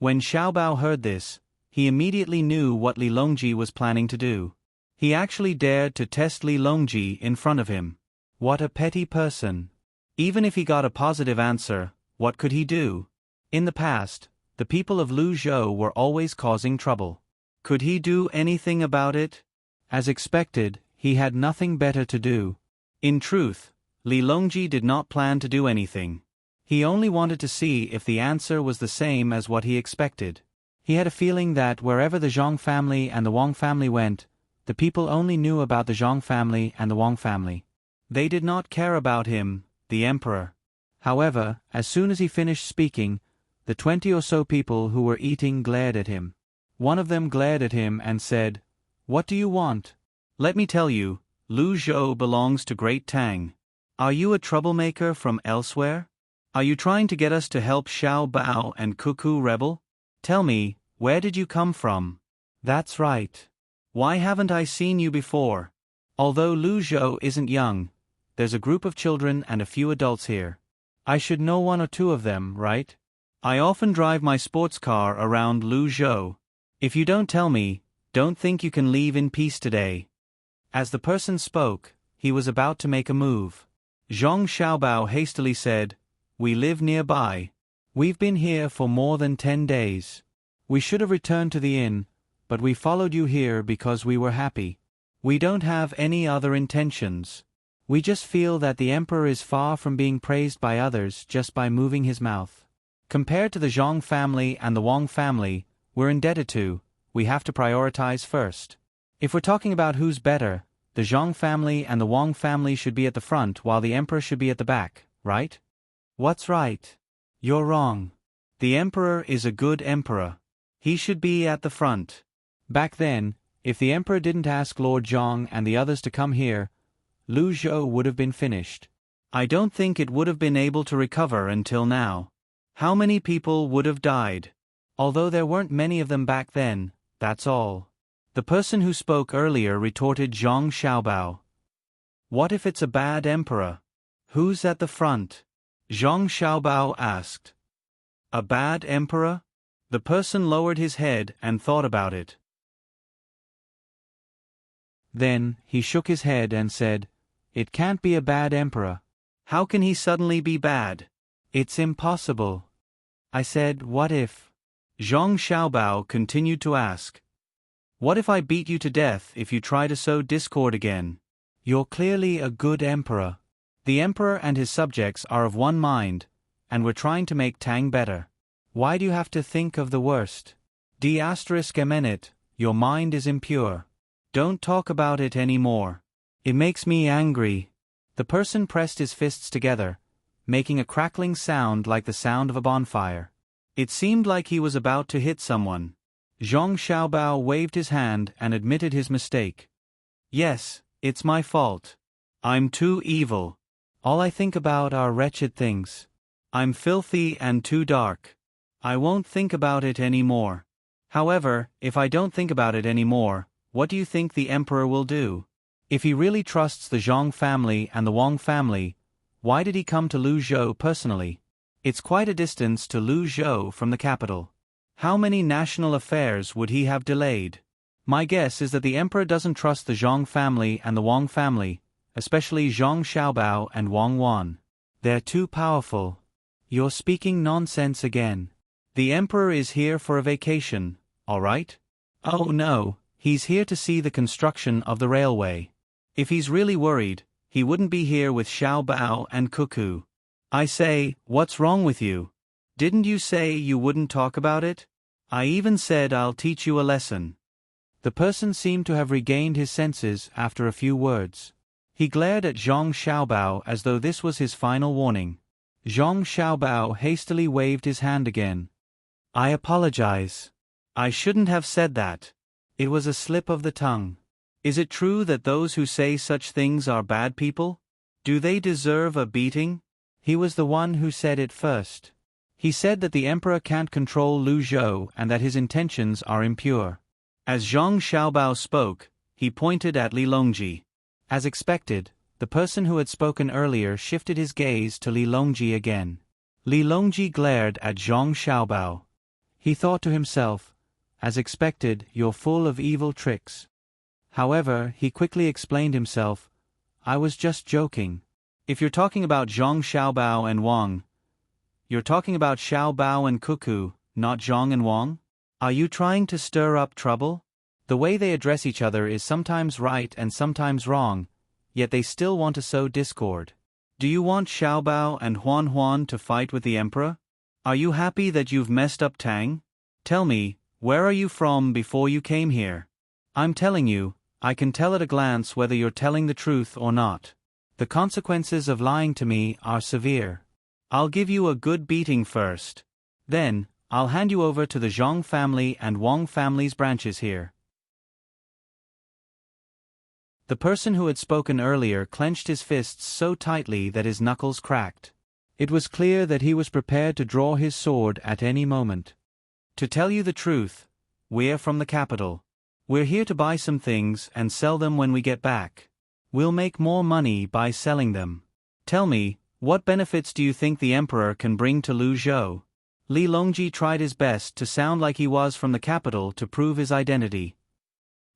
When Xiao Bao heard this, he immediately knew what Li Longji was planning to do. He actually dared to test Li Longji in front of him. What a petty person. Even if he got a positive answer, what could he do? In the past, the people of Lu Zhou were always causing trouble. Could he do anything about it? As expected, he had nothing better to do. In truth, Li Longji did not plan to do anything. He only wanted to see if the answer was the same as what he expected. He had a feeling that wherever the Zhong family and the Wang family went, the people only knew about the Zhong family and the Wang family. They did not care about him, the emperor. However, as soon as he finished speaking, the 20 or so people who were eating glared at him. One of them glared at him and said, What do you want? Let me tell you, Lu Zhou belongs to Great Tang. Are you a troublemaker from elsewhere? Are you trying to get us to help Xiao Bao and Cuckoo rebel? Tell me, where did you come from? That's right. Why haven't I seen you before? Although Lu Zhou isn't young, there's a group of children and a few adults here. I should know 1 or 2 of them, right? I often drive my sports car around Lu Zhou. If you don't tell me, don't think you can leave in peace today. As the person spoke, he was about to make a move. Zhong Xiaobao hastily said, We live nearby. We've been here for more than 10 days. We should have returned to the inn, but we followed you here because we were happy. We don't have any other intentions. We just feel that the emperor is far from being praised by others just by moving his mouth. Compared to the Zhong family and the Wang family, we're indebted to, we have to prioritize first. If we're talking about who's better, the Zhong family and the Wang family should be at the front while the emperor should be at the back, right? What's right? You're wrong. The emperor is a good emperor. He should be at the front. Back then, If the emperor didn't ask Lord Zhang and the others to come here, Lu Zhou would have been finished. I don't think it would have been able to recover until now. How many people would have died? Although there weren't many of them back then, that's all. The person who spoke earlier retorted Zhang Xiaobao. What if it's a bad emperor? Who's at the front? Zhang Xiaobao asked. A bad emperor? The person lowered his head and thought about it. Then, he shook his head and said, It can't be a bad emperor. How can he suddenly be bad? It's impossible. I said, what if? Zhang Xiaobao continued to ask. What if I beat you to death if you try to sow discord again? You're clearly a good emperor. The emperor and his subjects are of one mind, and we're trying to make Tang better. Why do you have to think of the worst? D****, your mind is impure. Don't talk about it anymore. It makes me angry. The person pressed his fists together, making a crackling sound like the sound of a bonfire. It seemed like he was about to hit someone. Zhang Xiaobao waved his hand and admitted his mistake. Yes, it's my fault. I'm too evil. All I think about are wretched things. I'm filthy and too dark. I won't think about it anymore. However, if I don't think about it anymore, what do you think the emperor will do? If he really trusts the Zhang family and the Wang family, why did he come to Lu Zhou personally? It's quite a distance to Lu Zhou from the capital. How many national affairs would he have delayed? My guess is that the emperor doesn't trust the Zhang family and the Wang family, especially Zhang Xiaobao and Wang Wan. They're too powerful. You're speaking nonsense again. The emperor is here for a vacation, all right? Oh no, he's here to see the construction of the railway. If he's really worried, he wouldn't be here with Xiaobao and Cuckoo. I say, what's wrong with you? Didn't you say you wouldn't talk about it? I even said I'll teach you a lesson. The person seemed to have regained his senses after a few words. He glared at Zhang Xiaobao as though this was his final warning. Zhang Xiaobao hastily waved his hand again. I apologize. I shouldn't have said that. It was a slip of the tongue. Is it true that those who say such things are bad people? Do they deserve a beating? He was the one who said it first. He said that the emperor can't control Lu Zhou and that his intentions are impure. As Zhang Xiaobao spoke, he pointed at Li Longji. As expected, the person who had spoken earlier shifted his gaze to Li Longji again. Li Longji glared at Zhang Xiaobao. He thought to himself, as expected, you're full of evil tricks. However, he quickly explained himself, I was just joking. If you're talking about Zhang Xiaobao and Wang, you're talking about Xiaobao and Cuckoo, not Zhang and Wang? Are you trying to stir up trouble? The way they address each other is sometimes right and sometimes wrong, yet they still want to sow discord. Do you want Xiaobao and Huan to fight with the emperor? Are you happy that you've messed up Tang? Tell me, where are you from before you came here? I'm telling you, I can tell at a glance whether you're telling the truth or not. The consequences of lying to me are severe. I'll give you a good beating first. Then, I'll hand you over to the Zhang family and Wang family's branches here. The person who had spoken earlier clenched his fists so tightly that his knuckles cracked. It was clear that he was prepared to draw his sword at any moment. To tell you the truth, we're from the capital. We're here to buy some things and sell them when we get back. We'll make more money by selling them. Tell me, what benefits do you think the emperor can bring to Lu Zhou? Li Longji tried his best to sound like he was from the capital to prove his identity.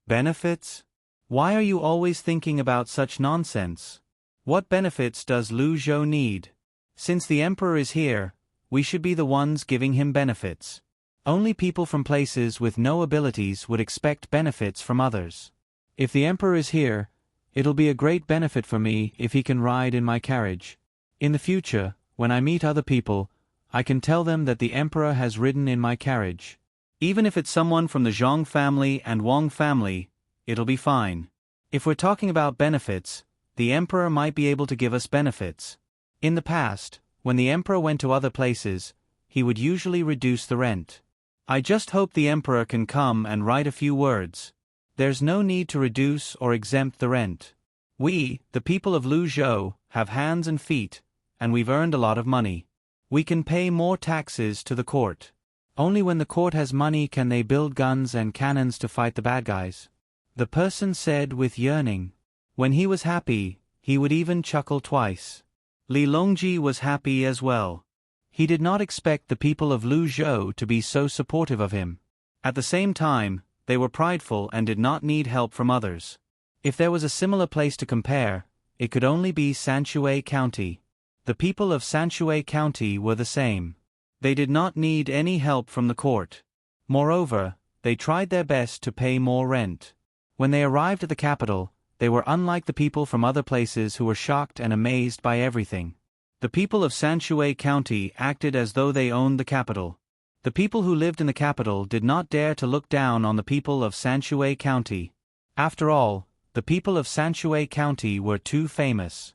Benefits? Why are you always thinking about such nonsense? What benefits does Lu Zhou need? Since the emperor is here, we should be the ones giving him benefits. Only people from places with no abilities would expect benefits from others. If the emperor is here, it'll be a great benefit for me if he can ride in my carriage. In the future, when I meet other people, I can tell them that the emperor has ridden in my carriage. Even if it's someone from the Zhang family and Wang family, it'll be fine. If we're talking about benefits, the emperor might be able to give us benefits. In the past, when the emperor went to other places, he would usually reduce the rent. I just hope the emperor can come and write a few words. There's no need to reduce or exempt the rent. We, the people of Luzhou, have hands and feet, and we've earned a lot of money. We can pay more taxes to the court. Only when the court has money can they build guns and cannons to fight the bad guys. The person said with yearning. When he was happy, he would even chuckle twice. Li Longji was happy as well. He did not expect the people of Luzhou to be so supportive of him. At the same time, they were prideful and did not need help from others. If there was a similar place to compare, it could only be Sanshui County. The people of Sanshui County were the same. They did not need any help from the court. Moreover, they tried their best to pay more rent. When they arrived at the capital, they were unlike the people from other places who were shocked and amazed by everything. The people of Sanshui County acted as though they owned the capital. The people who lived in the capital did not dare to look down on the people of Sanshui County. After all, the people of Sanshui County were too famous.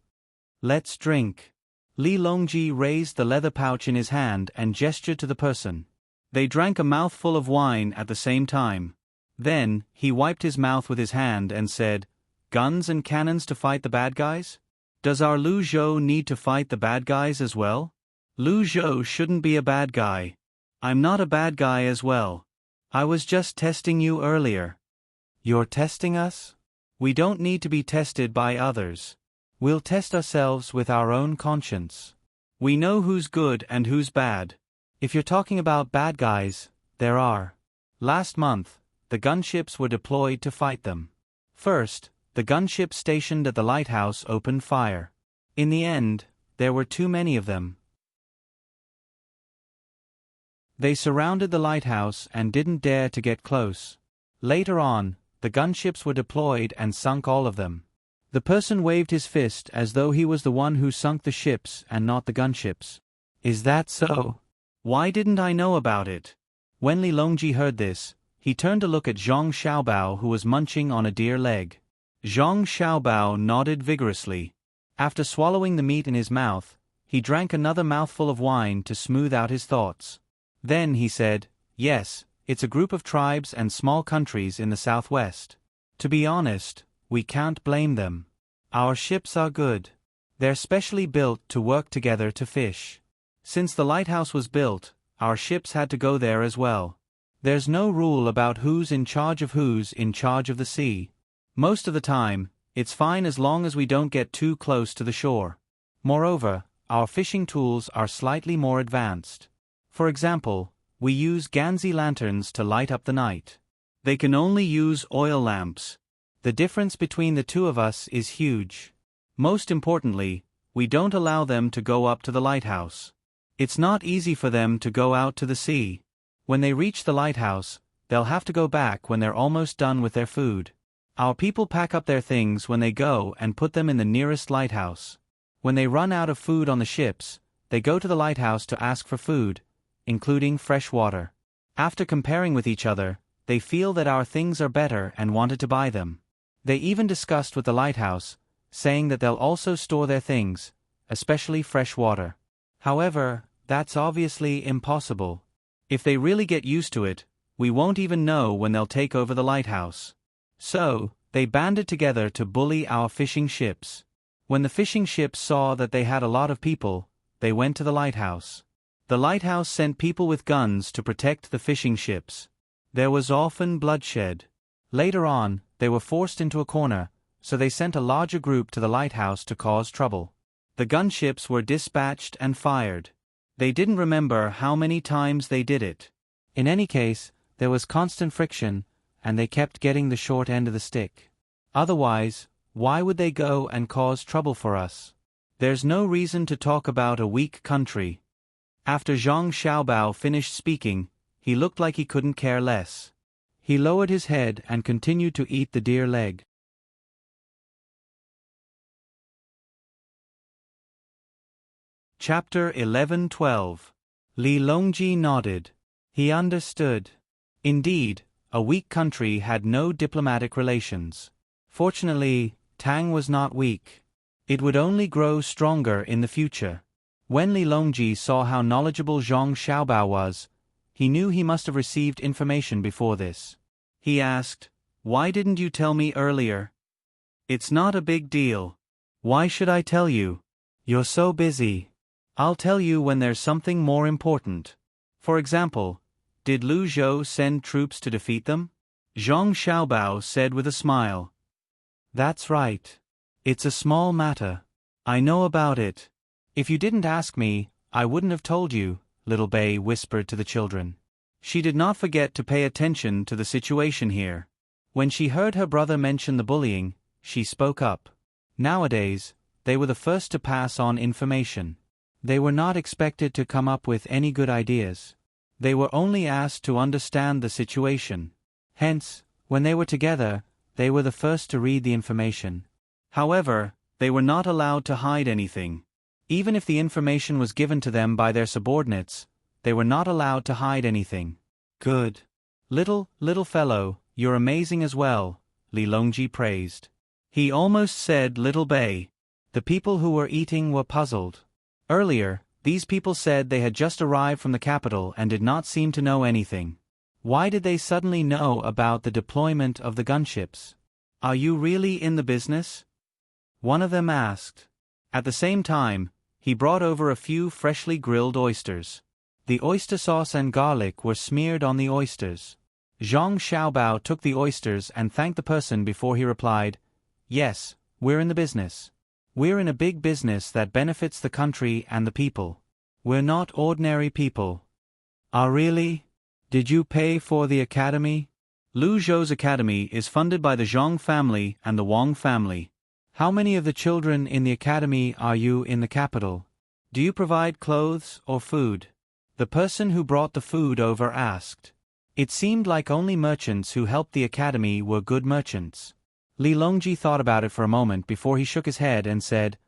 Let's drink. Li Longji raised the leather pouch in his hand and gestured to the person. They drank a mouthful of wine at the same time. Then, he wiped his mouth with his hand and said, "Guns and cannons to fight the bad guys? Does our Luzhou need to fight the bad guys as well? Luzhou shouldn't be a bad guy. I'm not a bad guy as well. I was just testing you earlier." You're testing us? We don't need to be tested by others. We'll test ourselves with our own conscience. We know who's good and who's bad. If you're talking about bad guys, there are. Last month, the gunships were deployed to fight them. First, the gunships stationed at the lighthouse opened fire. In the end, there were too many of them. They surrounded the lighthouse and didn't dare to get close. Later on, the gunships were deployed and sunk all of them. The person waved his fist as though he was the one who sunk the ships and not the gunships. Is that so? Why didn't I know about it? When Li Longji heard this, he turned to look at Zhang Xiaobao who was munching on a deer leg. Zhang Xiaobao nodded vigorously. After swallowing the meat in his mouth, he drank another mouthful of wine to smooth out his thoughts. Then he said, "Yes, it's a group of tribes and small countries in the southwest. To be honest, we can't blame them. Our ships are good. They're specially built to work together to fish. Since the lighthouse was built, our ships had to go there as well. There's no rule about who's in charge of the sea. Most of the time, it's fine as long as we don't get too close to the shore. Moreover, our fishing tools are slightly more advanced. For example, we use Ganzi lanterns to light up the night. They can only use oil lamps. The difference between the two of us is huge. Most importantly, we don't allow them to go up to the lighthouse. It's not easy for them to go out to the sea. When they reach the lighthouse, they'll have to go back when they're almost done with their food. Our people pack up their things when they go and put them in the nearest lighthouse. When they run out of food on the ships, they go to the lighthouse to ask for food, including fresh water. After comparing with each other, they feel that our things are better and wanted to buy them. They even discussed with the lighthouse, saying that they'll also store their things, especially fresh water. However, that's obviously impossible. If they really get used to it, we won't even know when they'll take over the lighthouse. So, they banded together to bully our fishing ships. When the fishing ships saw that they had a lot of people, they went to the lighthouse. The lighthouse sent people with guns to protect the fishing ships. There was often bloodshed. Later on, they were forced into a corner, so they sent a larger group to the lighthouse to cause trouble. The gunships were dispatched and fired. They didn't remember how many times they did it. In any case, there was constant friction, and they kept getting the short end of the stick. Otherwise, why would they go and cause trouble for us? There's no reason to talk about a weak country. After Zhang Xiaobao finished speaking, he looked like he couldn't care less. He lowered his head and continued to eat the deer leg. Chapter 11-12. Li Longji nodded. He understood. Indeed, a weak country had no diplomatic relations. Fortunately, Tang was not weak. It would only grow stronger in the future. When Li Longji saw how knowledgeable Zhang Xiaobao was, he knew he must have received information before this. He asked, Why didn't you tell me earlier? It's not a big deal. Why should I tell you? You're so busy. I'll tell you when there's something more important. For example, did Lu Zhou send troops to defeat them? Zhang Xiaobao said with a smile. That's right. It's a small matter. I know about it. If you didn't ask me, I wouldn't have told you, little Bei whispered to the children. She did not forget to pay attention to the situation here. When she heard her brother mention the bullying, she spoke up. Nowadays, they were the first to pass on information. They were not expected to come up with any good ideas. They were only asked to understand the situation. Hence, when they were together, they were the first to read the information. However, they were not allowed to hide anything. Even if the information was given to them by their subordinates, they were not allowed to hide anything. Good. Little fellow, you're amazing as well, Li Longji praised. He almost said little Bei. The people who were eating were puzzled. Earlier, these people said they had just arrived from the capital and did not seem to know anything. Why did they suddenly know about the deployment of the gunships? Are you really in the business? One of them asked. At the same time, he brought over a few freshly grilled oysters. The oyster sauce and garlic were smeared on the oysters. Zhang Xiaobao took the oysters and thanked the person before he replied, Yes, we're in the business. We're in a big business that benefits the country and the people. We're not ordinary people. Ah, really? Did you pay for the academy? Lu Zhou's academy is funded by the Zhang family and the Wang family. How many of the children in the academy are you in the capital? Do you provide clothes or food? The person who brought the food over asked. It seemed like only merchants who helped the academy were good merchants. Li Longji thought about it for a moment before he shook his head and said,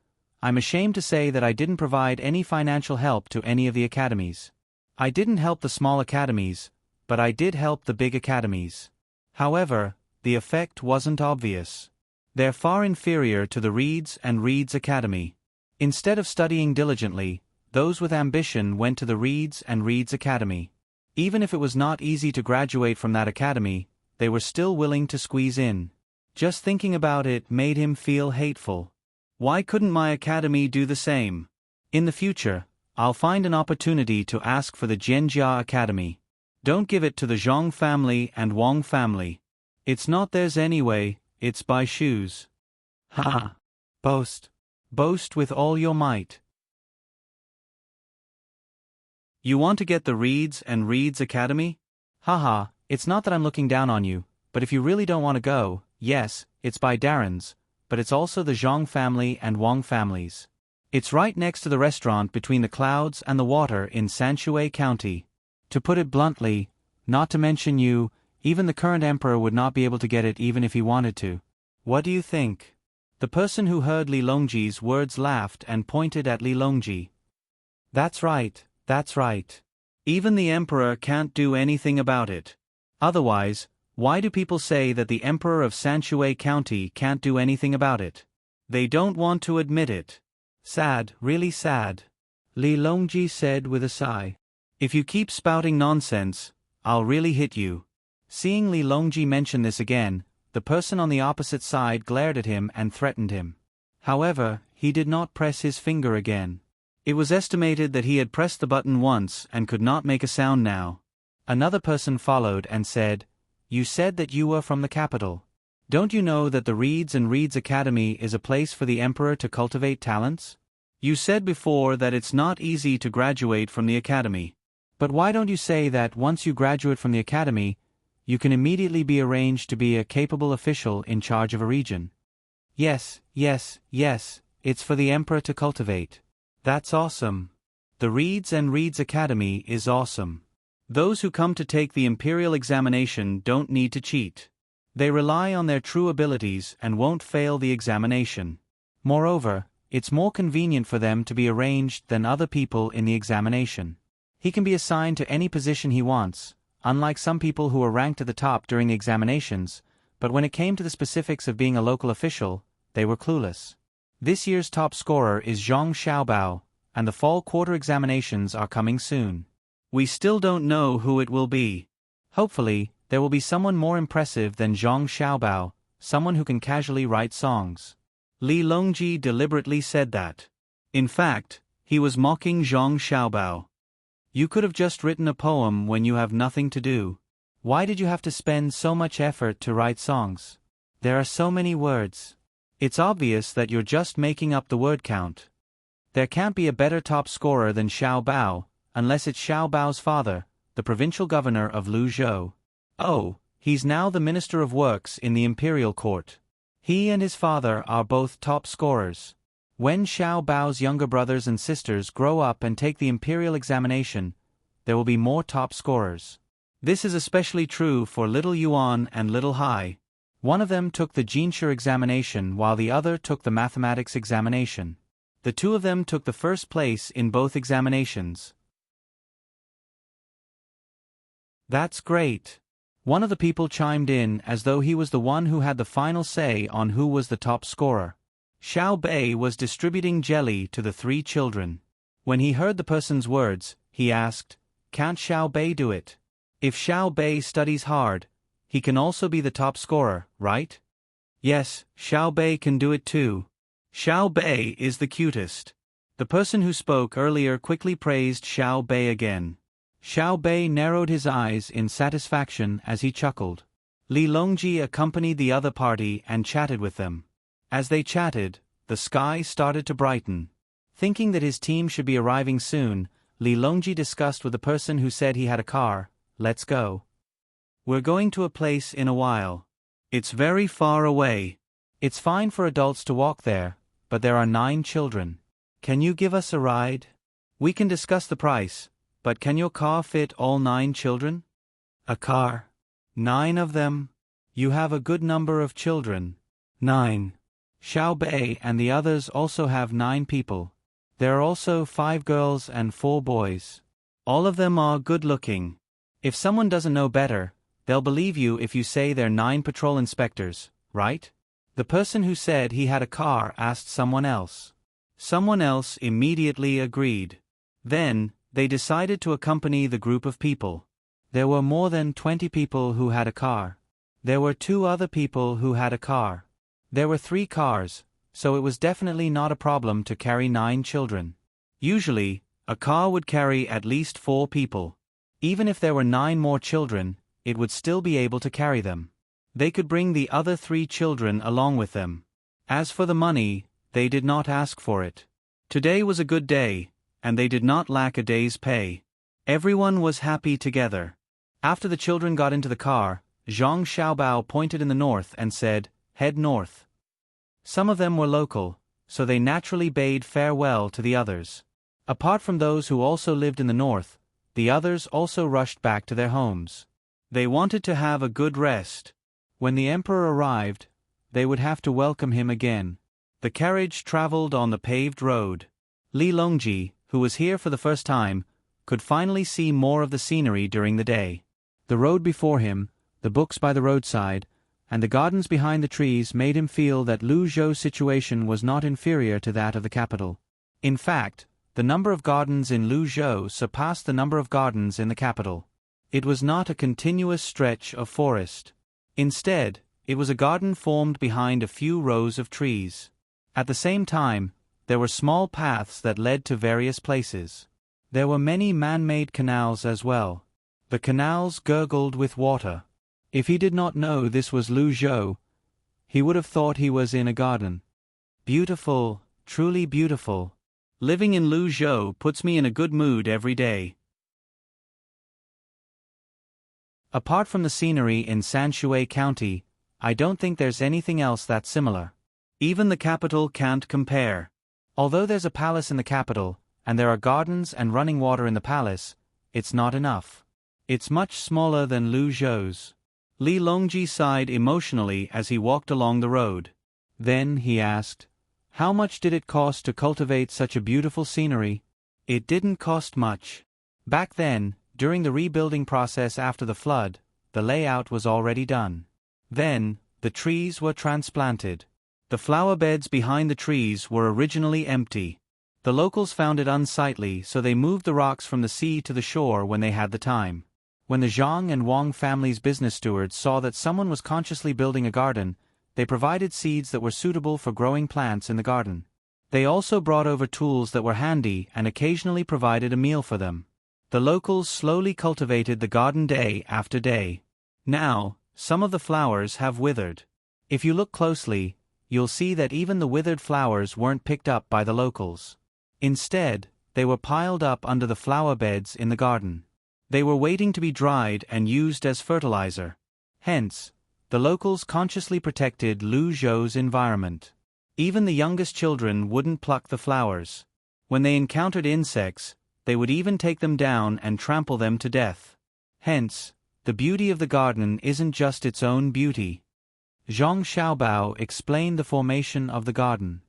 I'm ashamed to say that I didn't provide any financial help to any of the academies. I didn't help the small academies, but I did help the big academies. However, the effect wasn't obvious. They're far inferior to the Reeds and Reeds Academy. Instead of studying diligently, those with ambition went to the Reeds and Reeds Academy. Even if it was not easy to graduate from that academy, they were still willing to squeeze in. Just thinking about it made him feel hateful. Why couldn't my academy do the same? In the future, I'll find an opportunity to ask for the Jianjia Academy. Don't give it to the Zhang family and Wang family. It's not theirs anyway, it's by shoes. Ha! Boast. Boast with all your might. You want to get the Reeds and Reeds Academy? Haha, it's not that I'm looking down on you, but if you really don't want to go, yes, it's by Darren's, but it's also the Zhang family and Wang families. It's right next to the restaurant between the clouds and the water in Sanshui County. To put it bluntly, not to mention you, even the current emperor would not be able to get it even if he wanted to. What do you think? The person who heard Li Longji's words laughed and pointed at Li Longji. That's right, that's right. Even the emperor can't do anything about it. Otherwise, why do people say that the emperor of Sanshui County can't do anything about it? They don't want to admit it. Sad, really sad. Li Longji said with a sigh. If you keep spouting nonsense, I'll really hit you. Seeing Li Longji mention this again, the person on the opposite side glared at him and threatened him. However, he did not press his finger again. It was estimated that he had pressed the button once and could not make a sound now. Another person followed and said, You said that you were from the capital. Don't you know that the Reeds and Reeds Academy is a place for the emperor to cultivate talents? You said before that it's not easy to graduate from the academy. But why don't you say that once you graduate from the academy, you can immediately be arranged to be a capable official in charge of a region? Yes, it's for the emperor to cultivate. That's awesome. The Reeds and Reeds Academy is awesome. Those who come to take the imperial examination don't need to cheat. They rely on their true abilities and won't fail the examination. Moreover, it's more convenient for them to be arranged than other people in the examination. He can be assigned to any position he wants, unlike some people who were ranked at the top during the examinations, but when it came to the specifics of being a local official, they were clueless. This year's top scorer is Zhang Xiaobao, and the fall quarter examinations are coming soon. We still don't know who it will be. Hopefully, There will be someone more impressive than Zhang Xiaobao, someone who can casually write songs. Li Longji deliberately said that. In fact, he was mocking Zhang Xiaobao. You could have just written a poem when you have nothing to do. Why did you have to spend so much effort to write songs? There are so many words. It's obvious that you're just making up the word count. There can't be a better top scorer than Xiao Bao, unless it's Xiao Bao's father, the provincial governor of Luzhou. Oh, he's now the Minister of Works in the imperial court. He and his father are both top scorers. When Xiao Bao's younger brothers and sisters grow up and take the imperial examination, there will be more top scorers. This is especially true for Little Yuan and Little Hai. One of them took the Jinshe examination while the other took the mathematics examination. The two of them took the first place in both examinations. That's great. One of the people chimed in as though he was the one who had the final say on who was the top scorer. Xiao Bei was distributing jelly to the 3 children. When he heard the person's words, he asked, "Can't Xiao Bei do it? If Xiao Bei studies hard, he can also be the top scorer, right?" "Yes, Xiao Bei can do it too. Xiao Bei is the cutest." The person who spoke earlier quickly praised Xiao Bei again. Xiao Bei narrowed his eyes in satisfaction as he chuckled. Li Longji accompanied the other party and chatted with them. As they chatted, the sky started to brighten. Thinking that his team should be arriving soon, Li Longji discussed with the person who said he had a car, "Let's go. We're going to a place in a while. It's very far away. It's fine for adults to walk there, but there are 9 children. Can you give us a ride? We can discuss the price, but can your car fit all 9 children?" "A car? 9 of them? You have a good number of children." "9. Xiao Bei and the others also have 9 people. There are also 5 girls and 4 boys. All of them are good-looking. If someone doesn't know better, they'll believe you if you say they're 9 patrol inspectors, right?" The person who said he had a car asked someone else. Someone else immediately agreed. Then, they decided to accompany the group of people. There were more than 20 people who had a car. There were 2 other people who had a car. There were 3 cars, so it was definitely not a problem to carry 9 children. Usually, a car would carry at least 4 people. Even if there were 9 more children, it would still be able to carry them. They could bring the other 3 children along with them. As for the money, they did not ask for it. Today was a good day, and they did not lack a day's pay. Everyone was happy together. After the children got into the car, Zhang Xiaobao pointed in the north and said, "Head north." Some of them were local, so they naturally bade farewell to the others. Apart from those who also lived in the north, the others also rushed back to their homes. They wanted to have a good rest. When the emperor arrived, they would have to welcome him again. The carriage traveled on the paved road. Li Longji, who was here for the first time, could finally see more of the scenery during the day. The road before him, the books by the roadside, and the gardens behind the trees made him feel that Luzhou's situation was not inferior to that of the capital. In fact, the number of gardens in Luzhou surpassed the number of gardens in the capital. It was not a continuous stretch of forest. Instead, it was a garden formed behind a few rows of trees. At the same time, there were small paths that led to various places. There were many man-made canals as well. The canals gurgled with water. If he did not know this was Luzhou, he would have thought he was in a garden. Beautiful, truly beautiful. Living in Luzhou puts me in a good mood every day. Apart from the scenery in Sanshui County, I don't think there's anything else that's similar. Even the capital can't compare. Although there's a palace in the capital, and there are gardens and running water in the palace, it's not enough. It's much smaller than Luzhou's. Li Longji sighed emotionally as he walked along the road. Then he asked, "How much did it cost to cultivate such a beautiful scenery?" "It didn't cost much. Back then, during the rebuilding process after the flood, the layout was already done. Then, the trees were transplanted. The flower beds behind the trees were originally empty. The locals found it unsightly, so they moved the rocks from the sea to the shore when they had the time. When the Zhang and Wang families' business stewards saw that someone was consciously building a garden, they provided seeds that were suitable for growing plants in the garden. They also brought over tools that were handy and occasionally provided a meal for them. The locals slowly cultivated the garden day after day. Now, some of the flowers have withered. If you look closely, you'll see that even the withered flowers weren't picked up by the locals. Instead, they were piled up under the flower beds in the garden. They were waiting to be dried and used as fertilizer. Hence, the locals consciously protected Lu Zhou's environment. Even the youngest children wouldn't pluck the flowers. When they encountered insects, they would even take them down and trample them to death. Hence, the beauty of the garden isn't just its own beauty. Zhang Xiaobao explained the formation of the garden.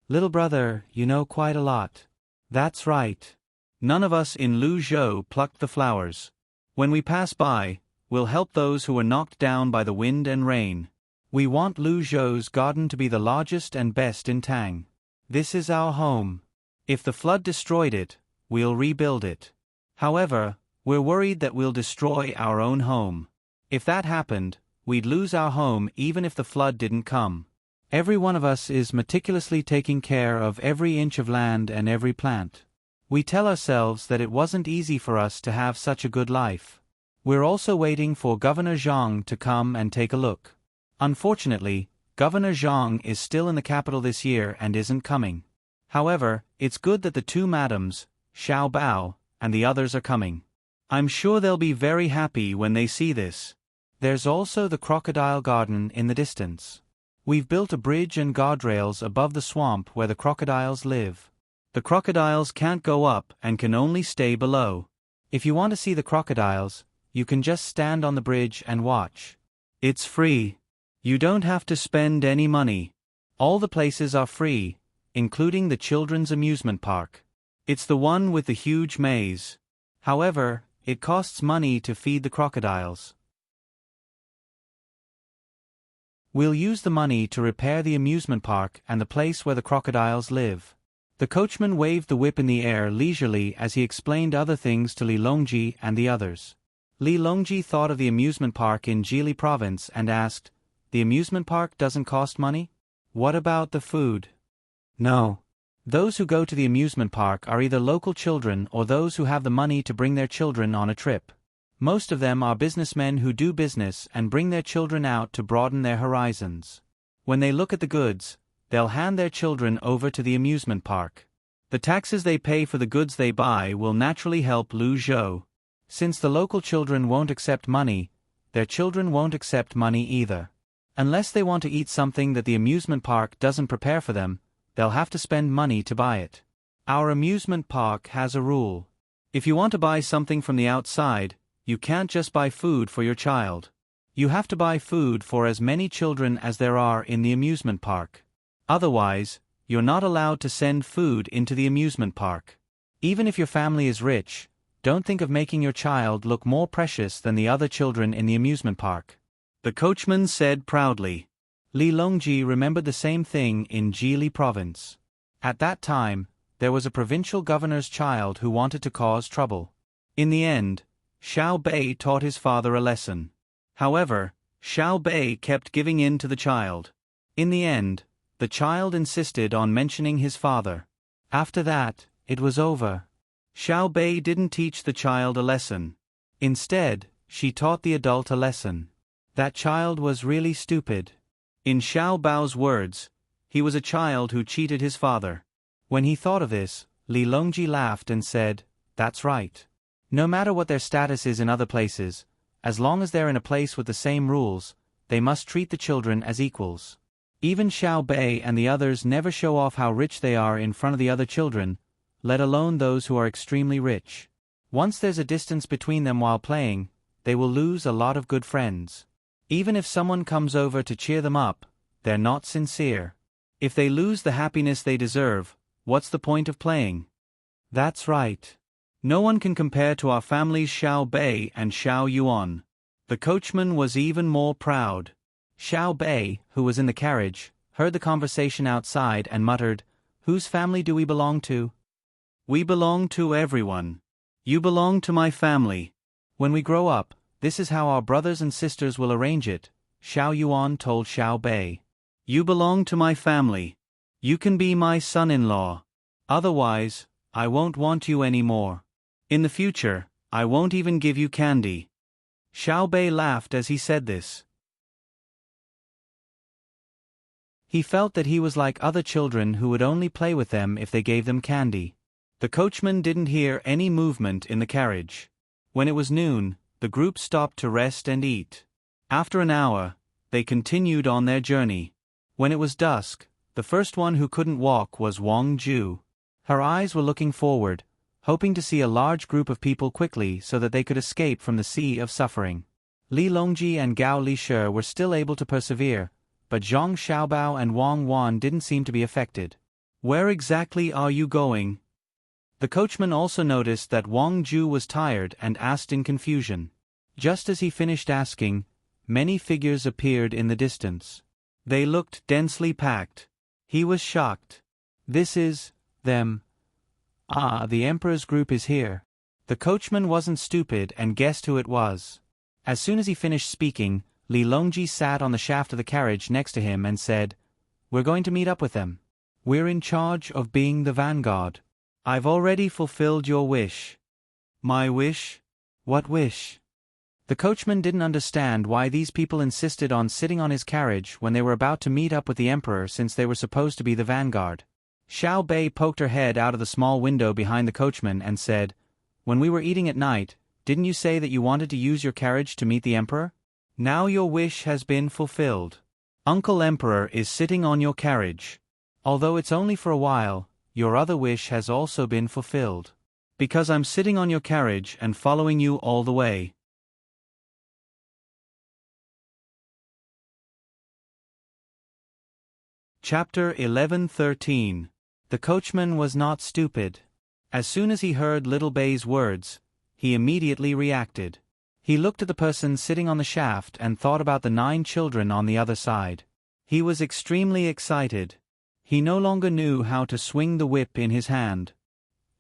Little brother, you know quite a lot. That's right. None of us in Lu Zhou plucked the flowers. When we pass by, we'll help those who were knocked down by the wind and rain. We want Lu Zhou's garden to be the largest and best in Tang. This is our home. If the flood destroyed it, we'll rebuild it. However, we're worried that we'll destroy our own home. If that happened, we'd lose our home even if the flood didn't come. Every one of us is meticulously taking care of every inch of land and every plant. We tell ourselves that it wasn't easy for us to have such a good life. We're also waiting for Governor Zhang to come and take a look. Unfortunately, Governor Zhang is still in the capital this year and isn't coming. However, it's good that the two madams, Xiao Bao, and the others are coming. I'm sure they'll be very happy when they see this. There's also the crocodile garden in the distance. We've built a bridge and guardrails above the swamp where the crocodiles live. The crocodiles can't go up and can only stay below. If you want to see the crocodiles, you can just stand on the bridge and watch. It's free. You don't have to spend any money. All the places are free, including the children's amusement park. It's the one with the huge maze. However, it costs money to feed the crocodiles. We'll use the money to repair the amusement park and the place where the crocodiles live. The coachman waved the whip in the air leisurely as he explained other things to Li Longji and the others. Li Longji thought of the amusement park in Jili province and asked, "The amusement park doesn't cost money? What about the food?" "No. Those who go to the amusement park are either local children or those who have the money to bring their children on a trip. Most of them are businessmen who do business and bring their children out to broaden their horizons. When they look at the goods, they'll hand their children over to the amusement park. The taxes they pay for the goods they buy will naturally help Lu Zhou. Since the local children won't accept money, their children won't accept money either. Unless they want to eat something that the amusement park doesn't prepare for them, they'll have to spend money to buy it. Our amusement park has a rule. If you want to buy something from the outside, you can't just buy food for your child. You have to buy food for as many children as there are in the amusement park. Otherwise, you're not allowed to send food into the amusement park. Even if your family is rich, don't think of making your child look more precious than the other children in the amusement park," the coachman said proudly. Li Longji remembered the same thing in Jili province. At that time, there was a provincial governor's child who wanted to cause trouble. In the end, Xiao Bei taught his father a lesson. However, Xiao Bei kept giving in to the child. In the end, the child insisted on mentioning his father. After that, it was over. Xiao Bei didn't teach the child a lesson. Instead, she taught the adult a lesson. That child was really stupid. In Xiao Bao's words, he was a child who cheated his father. When he thought of this, Li Longji laughed and said, "That's right. No matter what their status is in other places, as long as they're in a place with the same rules, they must treat the children as equals." Even Xiao Bei and the others never show off how rich they are in front of the other children, let alone those who are extremely rich. Once there's a distance between them while playing, they will lose a lot of good friends. Even if someone comes over to cheer them up, they're not sincere. If they lose the happiness they deserve, what's the point of playing? That's right. No one can compare to our families Xiao Bei and Xiao Yuan. The coachman was even more proud. Xiao Bei, who was in the carriage, heard the conversation outside and muttered, "Whose family do we belong to?" "We belong to everyone. You belong to my family. When we grow up, this is how our brothers and sisters will arrange it, Xiao Yuan told Xiao Bei. You belong to my family. You can be my son-in-law. Otherwise, I won't want you anymore. In the future, I won't even give you candy. Xiao Bei laughed as he said this. He felt that he was like other children who would only play with them if they gave them candy. The coachman didn't hear any movement in the carriage. When it was noon, the group stopped to rest and eat. After an hour, they continued on their journey. When it was dusk, the first one who couldn't walk was Wang Ju. Her eyes were looking forward, hoping to see a large group of people quickly so that they could escape from the sea of suffering. Li Longji and Gao Lishe were still able to persevere, but Zhang Xiaobao and Wang Wan didn't seem to be affected. Where exactly are you going? The coachman also noticed that Wang Ju was tired and asked in confusion. Just as he finished asking, many figures appeared in the distance. They looked densely packed. He was shocked. This is them. Ah, the emperor's group is here. The coachman wasn't stupid and guessed who it was. As soon as he finished speaking, Li Longji sat on the shaft of the carriage next to him and said, We're going to meet up with them. We're in charge of being the vanguard. I've already fulfilled your wish. My wish? What wish? The coachman didn't understand why these people insisted on sitting on his carriage when they were about to meet up with the emperor since they were supposed to be the vanguard. Xiao Bei poked her head out of the small window behind the coachman and said, When we were eating at night, didn't you say that you wanted to use your carriage to meet the emperor? Now your wish has been fulfilled. Uncle Emperor is sitting on your carriage. Although it's only for a while, your other wish has also been fulfilled. Because I'm sitting on your carriage and following you all the way. Chapter 11:13. The coachman was not stupid. As soon as he heard Little Bei's words, he immediately reacted. He looked at the person sitting on the shaft and thought about the 9 children on the other side. He was extremely excited. He no longer knew how to swing the whip in his hand.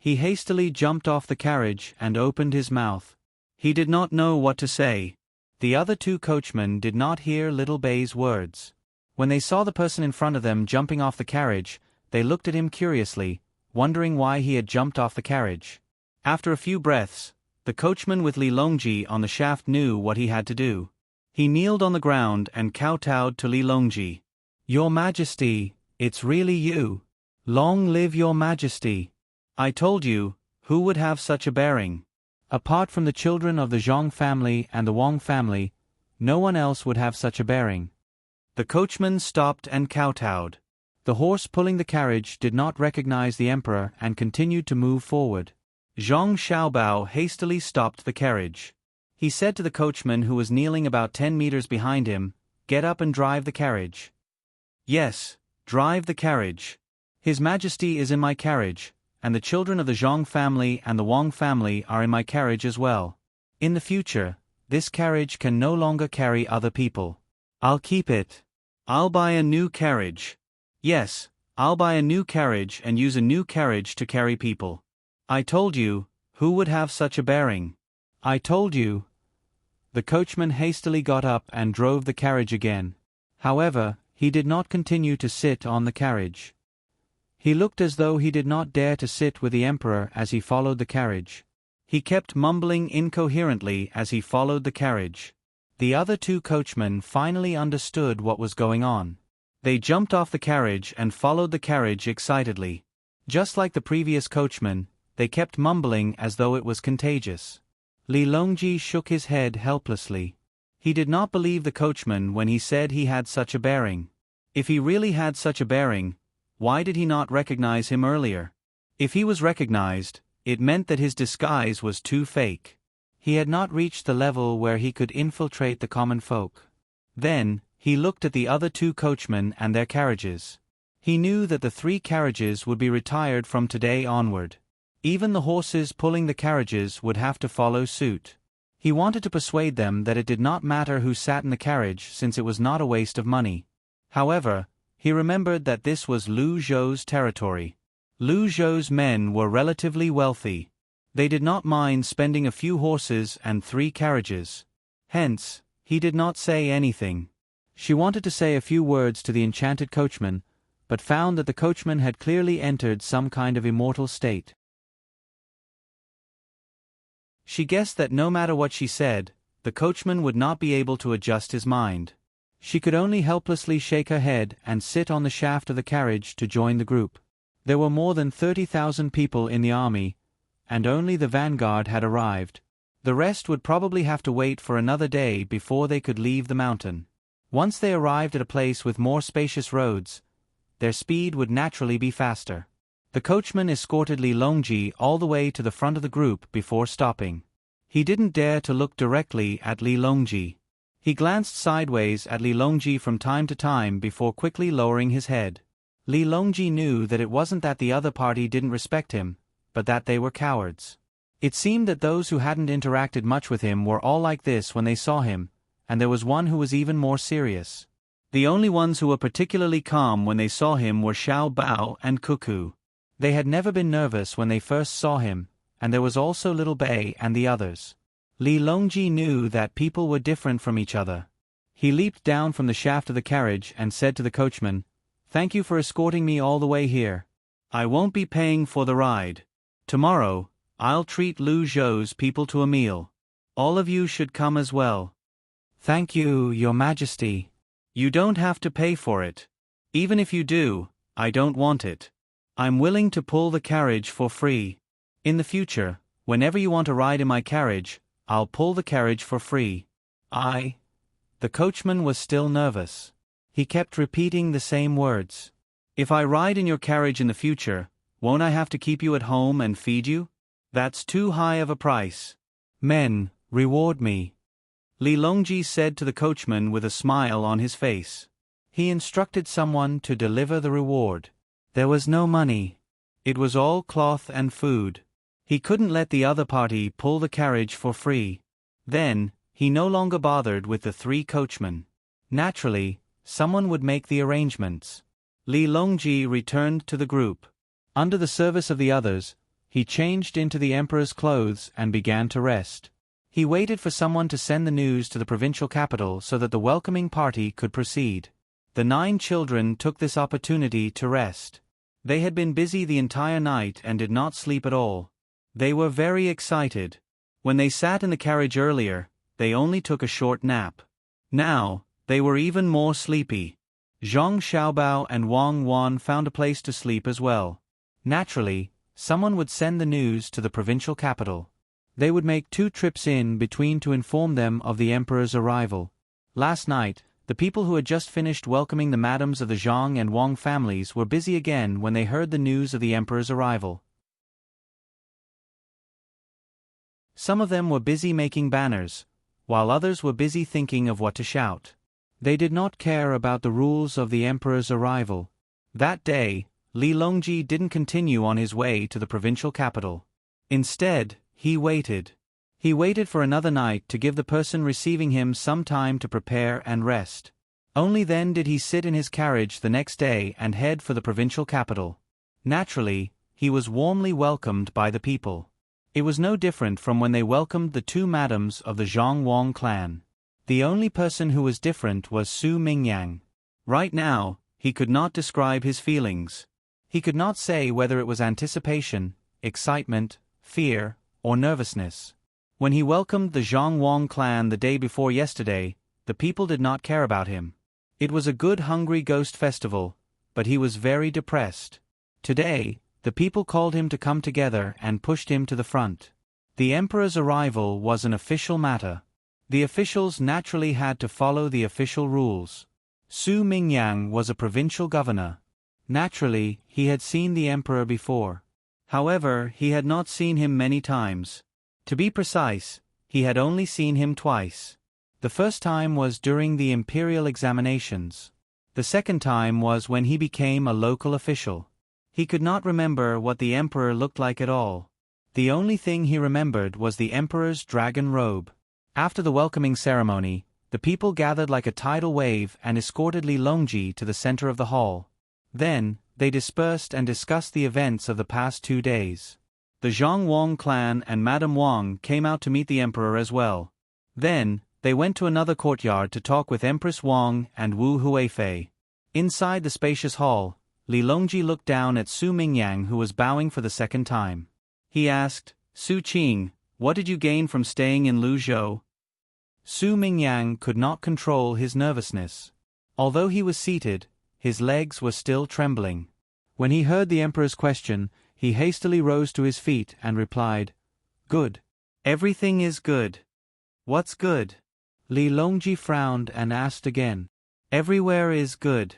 He hastily jumped off the carriage and opened his mouth. He did not know what to say. The other 2 coachmen did not hear Little Bei's words. When they saw the person in front of them jumping off the carriage, they looked at him curiously, wondering why he had jumped off the carriage. After a few breaths, the coachman with Li Longji on the shaft knew what he had to do. He kneeled on the ground and kowtowed to Li Longji. Your Majesty, it's really you. Long live your Majesty. I told you, who would have such a bearing? Apart from the children of the Zhang family and the Wang family, no one else would have such a bearing. The coachman stopped and kowtowed. The horse pulling the carriage did not recognize the emperor and continued to move forward. Zhang Xiaobao hastily stopped the carriage. He said to the coachman who was kneeling about 10 meters behind him, Get up and drive the carriage. Yes, drive the carriage. His Majesty is in my carriage, and the children of the Zhang family and the Wang family are in my carriage as well. In the future, this carriage can no longer carry other people. I'll keep it. I'll buy a new carriage. Yes, I'll buy a new carriage and use a new carriage to carry people. I told you, who would have such a bearing? I told you. The coachman hastily got up and drove the carriage again. However, he did not continue to sit on the carriage. He looked as though he did not dare to sit with the emperor as he followed the carriage. He kept mumbling incoherently as he followed the carriage. The other 2 coachmen finally understood what was going on. They jumped off the carriage and followed the carriage excitedly. Just like the previous coachman, they kept mumbling as though it was contagious. Li Longji shook his head helplessly. He did not believe the coachman when he said he had such a bearing. If he really had such a bearing, why did he not recognize him earlier? If he was recognized, it meant that his disguise was too fake. He had not reached the level where he could infiltrate the common folk. Then, he looked at the other 2 coachmen and their carriages. He knew that the 3 carriages would be retired from today onward. Even the horses pulling the carriages would have to follow suit. He wanted to persuade them that it did not matter who sat in the carriage since it was not a waste of money. However, he remembered that this was Lu Zhou's territory. Lu Zhou's men were relatively wealthy. They did not mind spending a few horses and 3 carriages. Hence, he did not say anything. She wanted to say a few words to the enchanted coachman, but found that the coachman had clearly entered some kind of immortal state. She guessed that no matter what she said, the coachman would not be able to adjust his mind. She could only helplessly shake her head and sit on the shaft of the carriage to join the group. There were more than 30,000 people in the army, and only the vanguard had arrived. The rest would probably have to wait for another day before they could leave the mountain. Once they arrived at a place with more spacious roads, their speed would naturally be faster. The coachman escorted Li Longji all the way to the front of the group before stopping. He didn't dare to look directly at Li Longji. He glanced sideways at Li Longji from time to time before quickly lowering his head. Li Longji knew that it wasn't that the other party didn't respect him, but that they were cowards. It seemed that those who hadn't interacted much with him were all like this when they saw him, and there was one who was even more serious. The only ones who were particularly calm when they saw him were Xiao Bao and Cuckoo. They had never been nervous when they first saw him, and there was also Little Bei and the others. Li Longji knew that people were different from each other. He leaped down from the shaft of the carriage and said to the coachman, "Thank you for escorting me all the way here. I won't be paying for the ride. Tomorrow, I'll treat Lu Zhou's people to a meal. All of you should come as well." "Thank you, Your Majesty." "You don't have to pay for it. Even if you do, I don't want it. I'm willing to pull the carriage for free. In the future, whenever you want to ride in my carriage, I'll pull the carriage for free." The coachman was still nervous. He kept repeating the same words. "If I ride in your carriage in the future, won't I have to keep you at home and feed you? That's too high of a price. Men, reward me." Li Longji said to the coachman with a smile on his face. He instructed someone to deliver the reward. There was no money. It was all cloth and food. He couldn't let the other party pull the carriage for free. Then, he no longer bothered with the 3 coachmen. Naturally, someone would make the arrangements. Li Longji returned to the group. Under the service of the others, he changed into the emperor's clothes and began to rest. He waited for someone to send the news to the provincial capital so that the welcoming party could proceed. The 9 children took this opportunity to rest. They had been busy the entire night and did not sleep at all. They were very excited. When they sat in the carriage earlier, they only took a short nap. Now, they were even more sleepy. Zhang Xiaobao and Wang Wan found a place to sleep as well. Naturally, someone would send the news to the provincial capital. They would make 2 trips in between to inform them of the emperor's arrival. Last night, the people who had just finished welcoming the madams of the Zhang and Wang families were busy again when they heard the news of the emperor's arrival. Some of them were busy making banners, while others were busy thinking of what to shout. They did not care about the rules of the emperor's arrival. That day, Li Longji didn't continue on his way to the provincial capital. Instead, he waited. He waited for another night to give the person receiving him some time to prepare and rest. Only then did he sit in his carriage the next day and head for the provincial capital. Naturally, he was warmly welcomed by the people. It was no different from when they welcomed the 2 madams of the Zhang Wang clan. The only person who was different was Su Mingyang. Right now, he could not describe his feelings. He could not say whether it was anticipation, excitement, fear, or nervousness. When he welcomed the Zhang Wang clan the day before yesterday, the people did not care about him. It was a good hungry ghost festival, but he was very depressed. Today, the people called him to come together and pushed him to the front. The emperor's arrival was an official matter. The officials naturally had to follow the official rules. Su Mingyang was a provincial governor. Naturally, he had seen the emperor before. However, he had not seen him many times. To be precise, he had only seen him twice. The first time was during the imperial examinations. The second time was when he became a local official. He could not remember what the emperor looked like at all. The only thing he remembered was the emperor's dragon robe. After the welcoming ceremony, the people gathered like a tidal wave and escorted Li Longji to the center of the hall. Then, they dispersed and discussed the events of the past 2 days. The Zhang Wang clan and Madame Wang came out to meet the emperor as well. Then, they went to another courtyard to talk with Empress Wang and Wu Huifei. Inside the spacious hall, Li Longji looked down at Su Mingyang, who was bowing for the second time. He asked, "Su Qing, what did you gain from staying in Luzhou?" Su Mingyang could not control his nervousness. Although he was seated, his legs were still trembling. When he heard the emperor's question, he hastily rose to his feet and replied, "Good. Everything is good." "What's good?" Li Longji frowned and asked again. "Everywhere is good.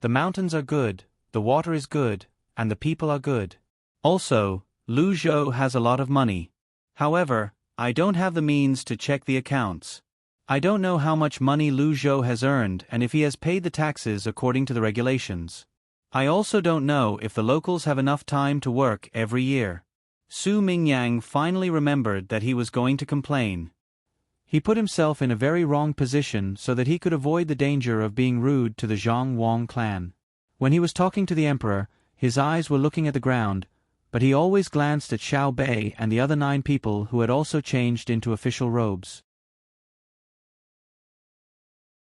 The mountains are good, the water is good, and the people are good. Also, Luzhou has a lot of money. However, I don't have the means to check the accounts. I don't know how much money Luzhou has earned and if he has paid the taxes according to the regulations. I also don't know if the locals have enough time to work every year." Su Mingyang finally remembered that he was going to complain. He put himself in a very wrong position so that he could avoid the danger of being rude to the Zhang Wang clan. When he was talking to the emperor, his eyes were looking at the ground, but he always glanced at Xiao Bei and the other 9 people who had also changed into official robes.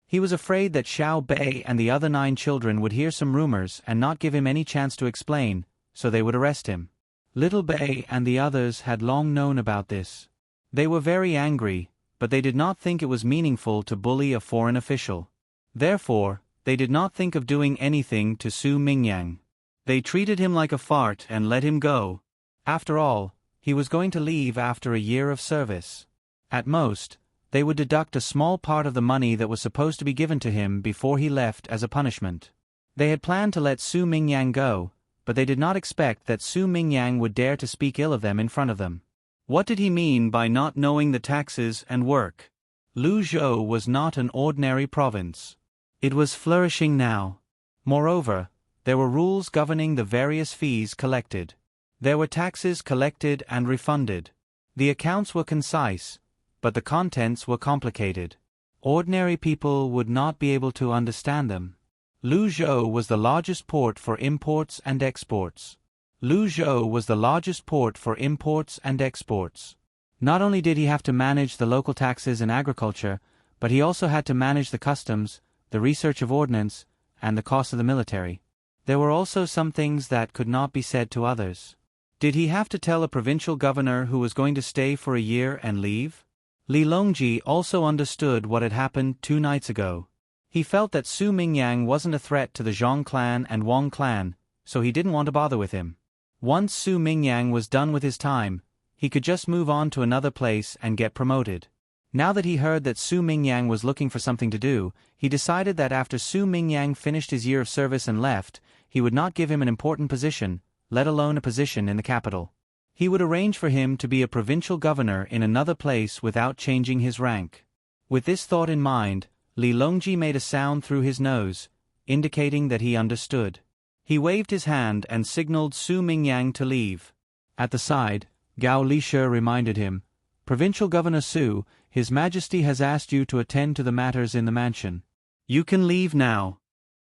He was afraid that Xiao Bei and the other 9 children would hear some rumors and not give him any chance to explain, so they would arrest him. Little Bei and the others had long known about this. They were very angry, but they did not think it was meaningful to bully a foreign official. Therefore, they did not think of doing anything to Su Mingyang. They treated him like a fart and let him go. After all, he was going to leave after a year of service. At most, they would deduct a small part of the money that was supposed to be given to him before he left as a punishment. They had planned to let Su Mingyang go, but they did not expect that Su Mingyang would dare to speak ill of them in front of them. What did he mean by not knowing the taxes and work? Luzhou was not an ordinary province. It was flourishing now. Moreover, there were rules governing the various fees collected. There were taxes collected and refunded. The accounts were concise, but the contents were complicated. Ordinary people would not be able to understand them. Luzhou was the largest port for imports and exports. Luzhou was the largest port for imports and exports. Not only did he have to manage the local taxes and agriculture, but he also had to manage the customs, the research of ordnance, and the cost of the military. There were also some things that could not be said to others. Did he have to tell a provincial governor who was going to stay for a year and leave? Li Longji also understood what had happened 2 nights ago. He felt that Su Mingyang wasn't a threat to the Zhang clan and Wang clan, so he didn't want to bother with him. Once Su Mingyang was done with his time, he could just move on to another place and get promoted. Now that he heard that Su Mingyang was looking for something to do, he decided that after Su Mingyang finished his year of service and left, he would not give him an important position, let alone a position in the capital. He would arrange for him to be a provincial governor in another place without changing his rank. With this thought in mind, Li Longji made a sound through his nose, indicating that he understood. He waved his hand and signaled Su Mingyang to leave. At the side, Gao Lishe reminded him, "Provincial Governor Su, His Majesty has asked you to attend to the matters in the mansion. You can leave now."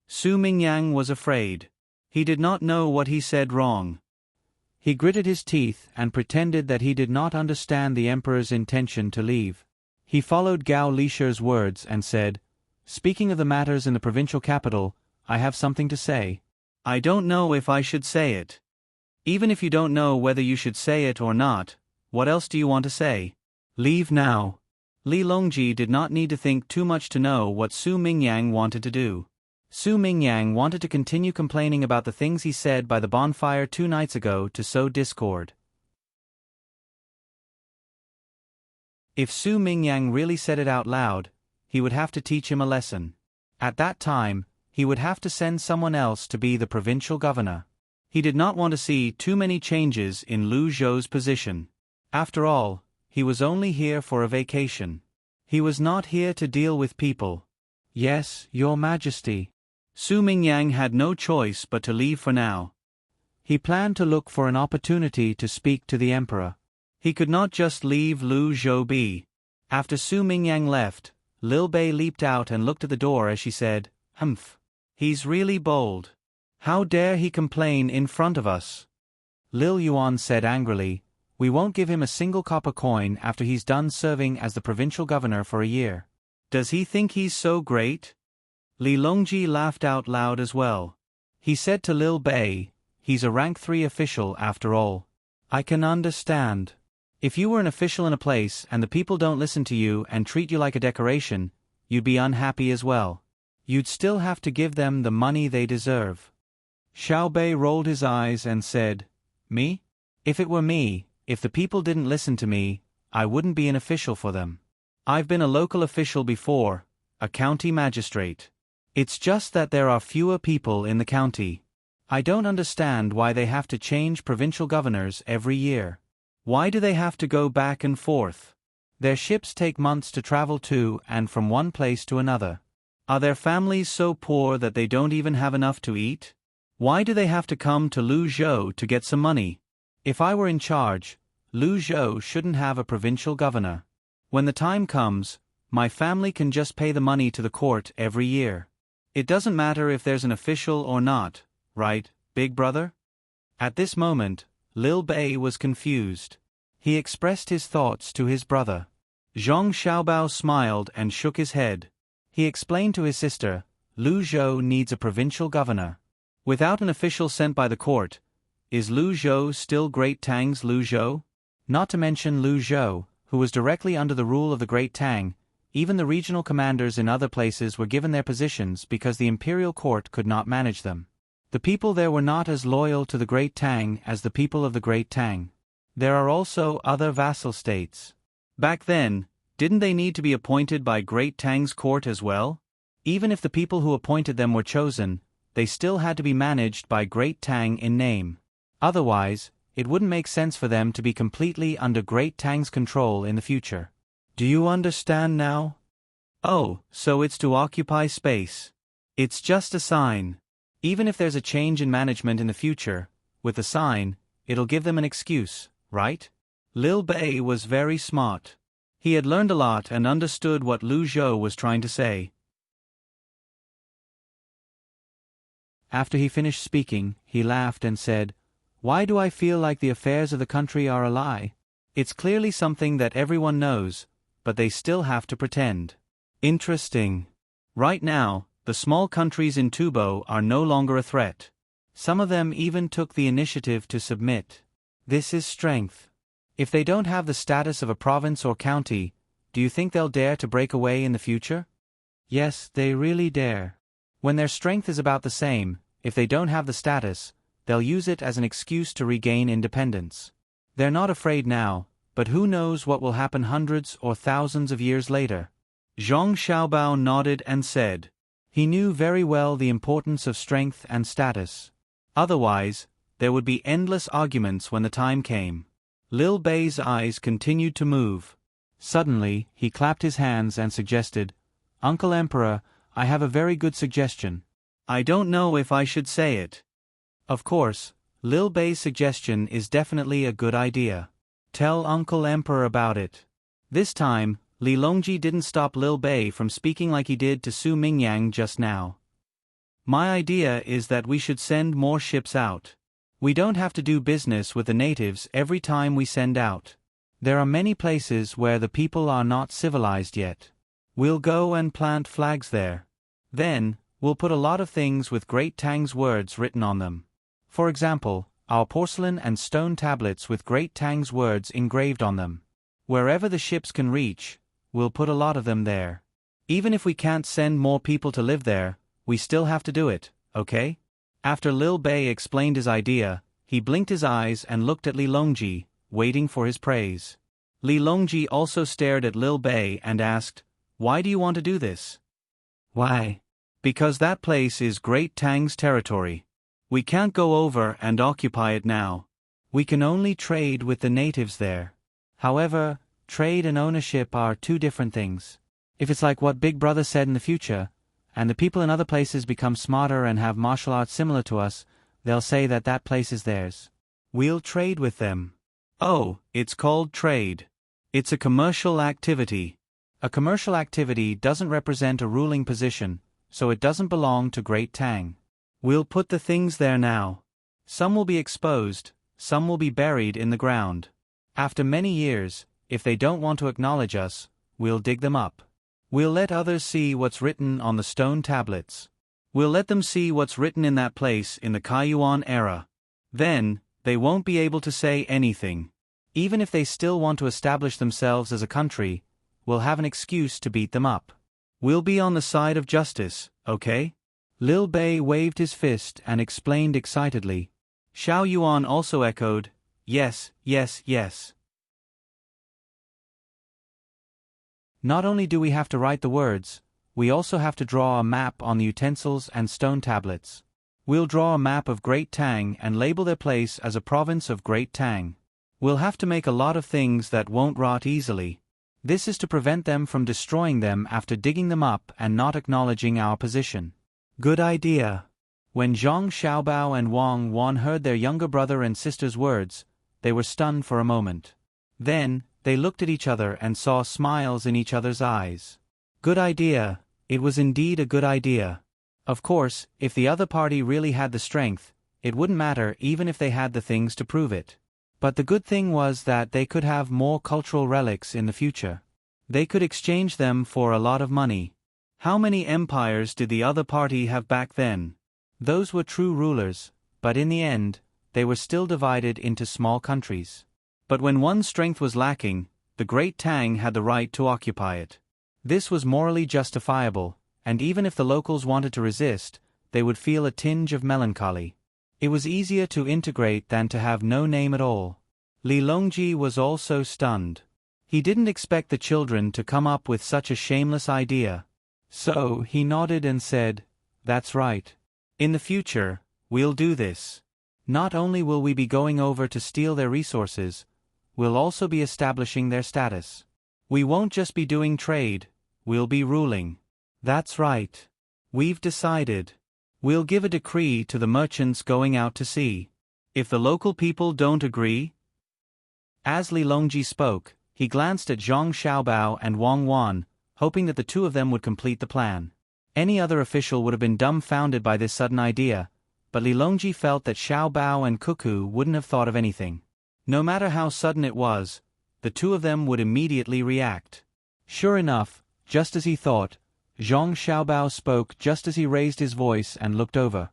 Su Mingyang was afraid. He did not know what he said wrong. He gritted his teeth and pretended that he did not understand the emperor's intention to leave. He followed Gao Lishe's words and said, "Speaking of the matters in the provincial capital, I have something to say." "I don't know if I should say it." "Even if you don't know whether you should say it or not, what else do you want to say?" "Leave now." Li Longji did not need to think too much to know what Su Mingyang wanted to do. Su Mingyang wanted to continue complaining about the things he said by the bonfire 2 nights ago to sow discord. If Su Mingyang really said it out loud, he would have to teach him a lesson. At that time, he would have to send someone else to be the provincial governor. He did not want to see too many changes in Lu Zhou's position. After all, he was only here for a vacation. He was not here to deal with people. "Yes, Your Majesty." Su Mingyang had no choice but to leave for now. He planned to look for an opportunity to speak to the emperor. He could not just leave Lu Zhou be. After Su Mingyang left, Lil Bei leaped out and looked at the door as she said, "Humph. He's really bold. How dare he complain in front of us?" Lil Yuan said angrily. We won't give him a single copper coin after he's done serving as the provincial governor for a year. Does he think he's so great? Li Longji laughed out loud as well. He said to Lil Bei, he's a rank 3 official after all. I can understand. If you were an official in a place and the people don't listen to you and treat you like a decoration, you'd be unhappy as well. You'd still have to give them the money they deserve. Xiao Bei rolled his eyes and said, Me? If it were me, if the people didn't listen to me, I wouldn't be an official for them. I've been a local official before, a county magistrate. It's just that there are fewer people in the county. I don't understand why they have to change provincial governors every year. Why do they have to go back and forth? Their ships take months to travel to and from one place to another. Are their families so poor that they don't even have enough to eat? Why do they have to come to Luzhou to get some money? If I were in charge, Luzhou shouldn't have a provincial governor. When the time comes, my family can just pay the money to the court every year. It doesn't matter if there's an official or not, right, big brother? At this moment, Lil Bei was confused. He expressed his thoughts to his brother. Zhang Xiaobao smiled and shook his head. He explained to his sister, Luzhou needs a provincial governor. Without an official sent by the court, is Luzhou still Great Tang's Luzhou? Not to mention Luzhou, who was directly under the rule of the Great Tang, even the regional commanders in other places were given their positions because the imperial court could not manage them. The people there were not as loyal to the Great Tang as the people of the Great Tang. There are also other vassal states. Back then, didn't they need to be appointed by Great Tang's court as well? Even if the people who appointed them were chosen, they still had to be managed by Great Tang in name. Otherwise, it wouldn't make sense for them to be completely under Great Tang's control in the future. Do you understand now? Oh, so it's to occupy space. It's just a sign. Even if there's a change in management in the future, with the sign, it'll give them an excuse, right? Lil Bei was very smart. He had learned a lot and understood what Luzhou was trying to say. After he finished speaking, he laughed and said, Why do I feel like the affairs of the country are a lie? It's clearly something that everyone knows, but they still have to pretend. Interesting. Right now, the small countries in Tubo are no longer a threat. Some of them even took the initiative to submit. This is strength. If they don't have the status of a province or county, do you think they'll dare to break away in the future? Yes, they really dare. When their strength is about the same, if they don't have the status, they'll use it as an excuse to regain independence. They're not afraid now, but who knows what will happen hundreds or thousands of years later. Zhang Xiaobao nodded and said. He knew very well the importance of strength and status. Otherwise, there would be endless arguments when the time came. Lil Bei's eyes continued to move. Suddenly, he clapped his hands and suggested, Uncle Emperor, I have a very good suggestion. I don't know if I should say it. Of course, Lil Bei's suggestion is definitely a good idea. Tell Uncle Emperor about it. This time, Li Longji didn't stop Lil Bei from speaking like he did to Su Mingyang just now. My idea is that we should send more ships out. We don't have to do business with the natives every time we send out. There are many places where the people are not civilized yet. We'll go and plant flags there. Then, we'll put a lot of things with Great Tang's words written on them. For example, our porcelain and stone tablets with Great Tang's words engraved on them. Wherever the ships can reach, we'll put a lot of them there. Even if we can't send more people to live there, we still have to do it, okay? After Lil Bei explained his idea, he blinked his eyes and looked at Li Longji, waiting for his praise. Li Longji also stared at Lil Bei and asked, Why do you want to do this? Why? Because that place is Great Tang's territory. We can't go over and occupy it now. We can only trade with the natives there. However, trade and ownership are two different things. If it's like what Big Brother said in the future, and the people in other places become smarter and have martial arts similar to us, they'll say that that place is theirs. We'll trade with them. Oh, it's called trade. It's a commercial activity. A commercial activity doesn't represent a ruling position, so it doesn't belong to Great Tang. We'll put the things there now. Some will be exposed, some will be buried in the ground. After many years, if they don't want to acknowledge us, we'll dig them up. We'll let others see what's written on the stone tablets. We'll let them see what's written in that place in the Kaiyuan era. Then, they won't be able to say anything. Even if they still want to establish themselves as a country, we'll have an excuse to beat them up. We'll be on the side of justice, okay? Lil Bei waved his fist and explained excitedly. Xiao Yuan also echoed, yes, yes, yes. Not only do we have to write the words, we also have to draw a map on the utensils and stone tablets. We'll draw a map of Great Tang and label their place as a province of Great Tang. We'll have to make a lot of things that won't rot easily. This is to prevent them from destroying them after digging them up and not acknowledging our position. Good idea. When Zhang Xiaobao and Wang Wan heard their younger brother and sister's words, they were stunned for a moment. Then, they looked at each other and saw smiles in each other's eyes. Good idea, it was indeed a good idea. Of course, if the other party really had the strength, it wouldn't matter even if they had the things to prove it. But the good thing was that they could have more cultural relics in the future. They could exchange them for a lot of money. How many empires did the other party have back then? Those were true rulers, but in the end, they were still divided into small countries. But when one strength was lacking, the Great Tang had the right to occupy it. This was morally justifiable, and even if the locals wanted to resist, they would feel a tinge of melancholy. It was easier to integrate than to have no name at all. Li Longji was also stunned. He didn't expect the children to come up with such a shameless idea. So he nodded and said, "That's right. In the future, we'll do this. Not only will we be going over to steal their resources, we'll also be establishing their status. We won't just be doing trade, we'll be ruling." "That's right. We've decided. We'll give a decree to the merchants going out to sea. If the local people don't agree..." As Li Longji spoke, he glanced at Zhang Xiaobao and Wang Wan, hoping that the two of them would complete the plan. Any other official would have been dumbfounded by this sudden idea, but Li Longji felt that Xiaobao and Cuckoo wouldn't have thought of anything. No matter how sudden it was, the two of them would immediately react. Sure enough, just as he thought, Zhang Xiaobao spoke just as he raised his voice and looked over.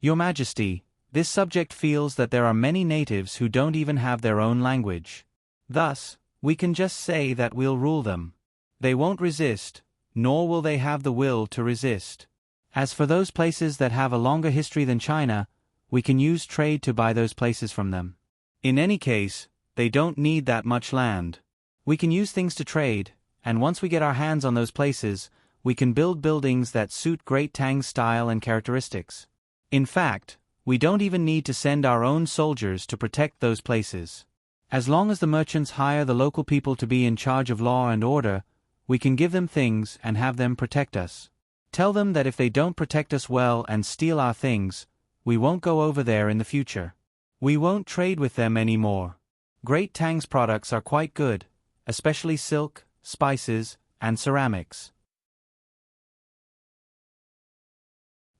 "Your Majesty, this subject feels that there are many natives who don't even have their own language. Thus, we can just say that we'll rule them. They won't resist, nor will they have the will to resist. As for those places that have a longer history than China, we can use trade to buy those places from them. In any case, they don't need that much land. We can use things to trade, and once we get our hands on those places, we can build buildings that suit Great Tang's style and characteristics. In fact, we don't even need to send our own soldiers to protect those places. As long as the merchants hire the local people to be in charge of law and order, we can give them things and have them protect us. Tell them that if they don't protect us well and steal our things, we won't go over there in the future. We won't trade with them anymore. Great Tang's products are quite good, especially silk, spices, and ceramics."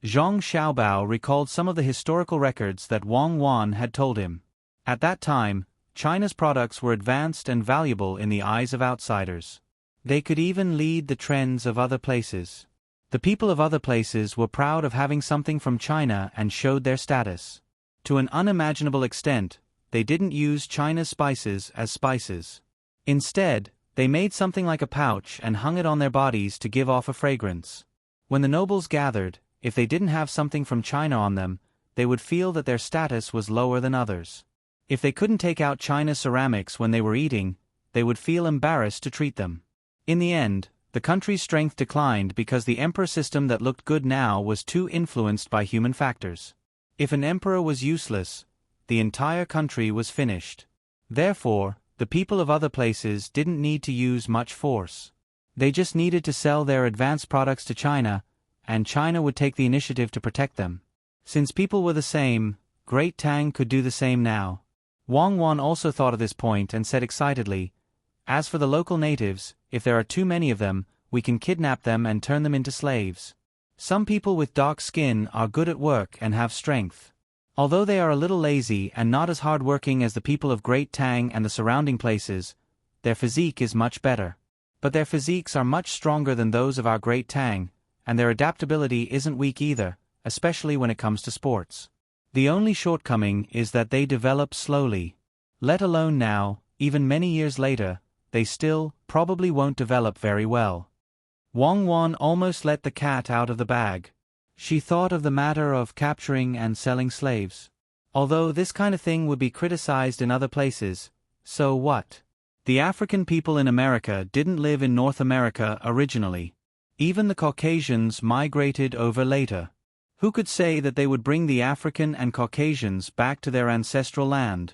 Zhang Xiaobao recalled some of the historical records that Wang Wan had told him. At that time, China's products were advanced and valuable in the eyes of outsiders. They could even lead the trends of other places. The people of other places were proud of having something from China and showed their status. To an unimaginable extent, they didn't use China's spices as spices. Instead, they made something like a pouch and hung it on their bodies to give off a fragrance. When the nobles gathered, if they didn't have something from China on them, they would feel that their status was lower than others. If they couldn't take out China ceramics when they were eating, they would feel embarrassed to treat them. In the end, the country's strength declined because the emperor system that looked good now was too influenced by human factors. If an emperor was useless, the entire country was finished. Therefore, the people of other places didn't need to use much force. They just needed to sell their advanced products to China, and China would take the initiative to protect them. Since people were the same, Great Tang could do the same now. Wang Wan also thought of this point and said excitedly, "As for the local natives, if there are too many of them, we can kidnap them and turn them into slaves. Some people with dark skin are good at work and have strength. Although they are a little lazy and not as hard-working as the people of Great Tang and the surrounding places, their physique is much better. But their physiques are much stronger than those of our Great Tang, and their adaptability isn't weak either, especially when it comes to sports. The only shortcoming is that they develop slowly. Let alone now, even many years later, they still, probably won't develop very well. Wang Wan almost let the cat out of the bag. She thought of the matter of capturing and selling slaves. Although this kind of thing would be criticized in other places, so what? The African people in America didn't live in North America originally. Even the Caucasians migrated over later. Who could say that they would bring the African and Caucasians back to their ancestral land?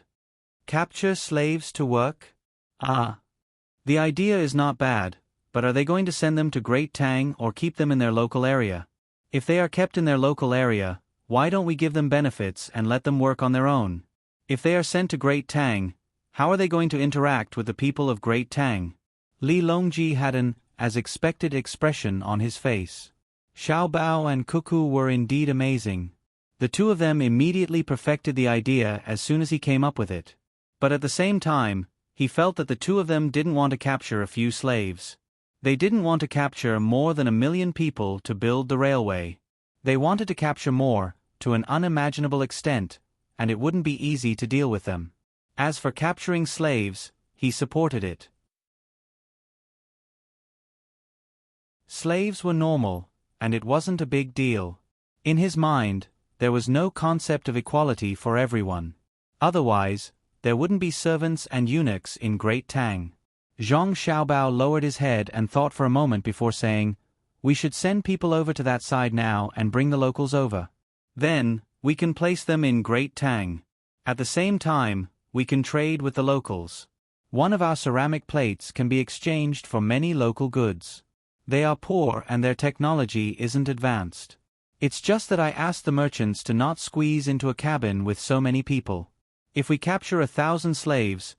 Capture slaves to work? The idea is not bad, but are they going to send them to Great Tang or keep them in their local area? If they are kept in their local area, why don't we give them benefits and let them work on their own? If they are sent to Great Tang, how are they going to interact with the people of Great Tang? Li Longji had an, as expected, expression on his face. Xiao Bao and Cuckoo were indeed amazing. The two of them immediately perfected the idea as soon as he came up with it. But at the same time, he felt that the two of them didn't want to capture a few slaves. They didn't want to capture more than 1 million people to build the railway. They wanted to capture more, to an unimaginable extent, and it wouldn't be easy to deal with them. As for capturing slaves, he supported it. Slaves were normal, and it wasn't a big deal. In his mind, there was no concept of equality for everyone. Otherwise, there wouldn't be servants and eunuchs in Great Tang. Zhang Xiaobao lowered his head and thought for a moment before saying, "We should send people over to that side now and bring the locals over. Then, we can place them in Great Tang. At the same time, we can trade with the locals. One of our ceramic plates can be exchanged for many local goods. They are poor and their technology isn't advanced. It's just that I asked the merchants to not squeeze into a cabin with so many people. If we capture 1,000 slaves,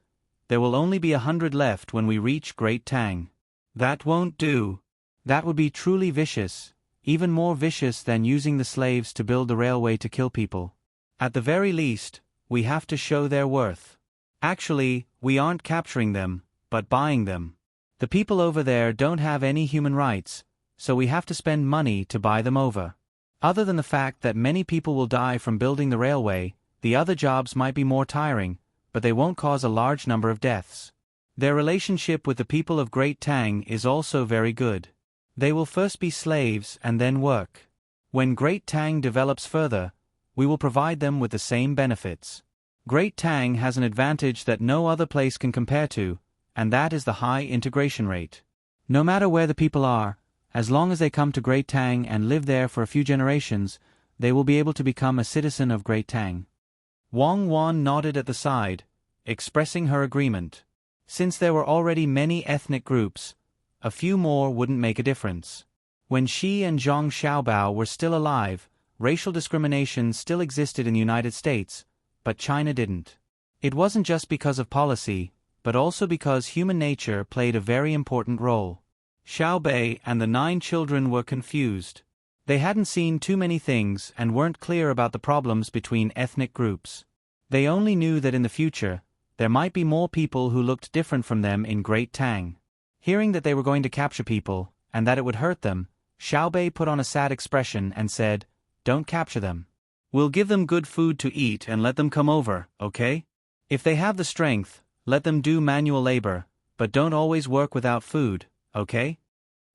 there will only be 100 left when we reach Great Tang. That won't do. That would be truly vicious, even more vicious than using the slaves to build the railway to kill people. At the very least, we have to show their worth. Actually, we aren't capturing them, but buying them. The people over there don't have any human rights, so we have to spend money to buy them over. Other than the fact that many people will die from building the railway, the other jobs might be more tiring, but they won't cause a large number of deaths. Their relationship with the people of Great Tang is also very good. They will first be slaves and then work. When Great Tang develops further, we will provide them with the same benefits. Great Tang has an advantage that no other place can compare to, and that is the high integration rate. No matter where the people are, as long as they come to Great Tang and live there for a few generations, they will be able to become a citizen of Great Tang." Wang Wan nodded at the side, expressing her agreement. Since there were already many ethnic groups, a few more wouldn't make a difference. When she and Zhang Xiaobao were still alive, racial discrimination still existed in the United States, but China didn't. It wasn't just because of policy, but also because human nature played a very important role. Xiao Bei and the 9 children were confused. They hadn't seen too many things and weren't clear about the problems between ethnic groups. They only knew that in the future, there might be more people who looked different from them in Great Tang. Hearing that they were going to capture people, and that it would hurt them, Xiao Bei put on a sad expression and said, "Don't capture them. We'll give them good food to eat and let them come over, okay? If they have the strength, let them do manual labor, but don't always work without food, okay?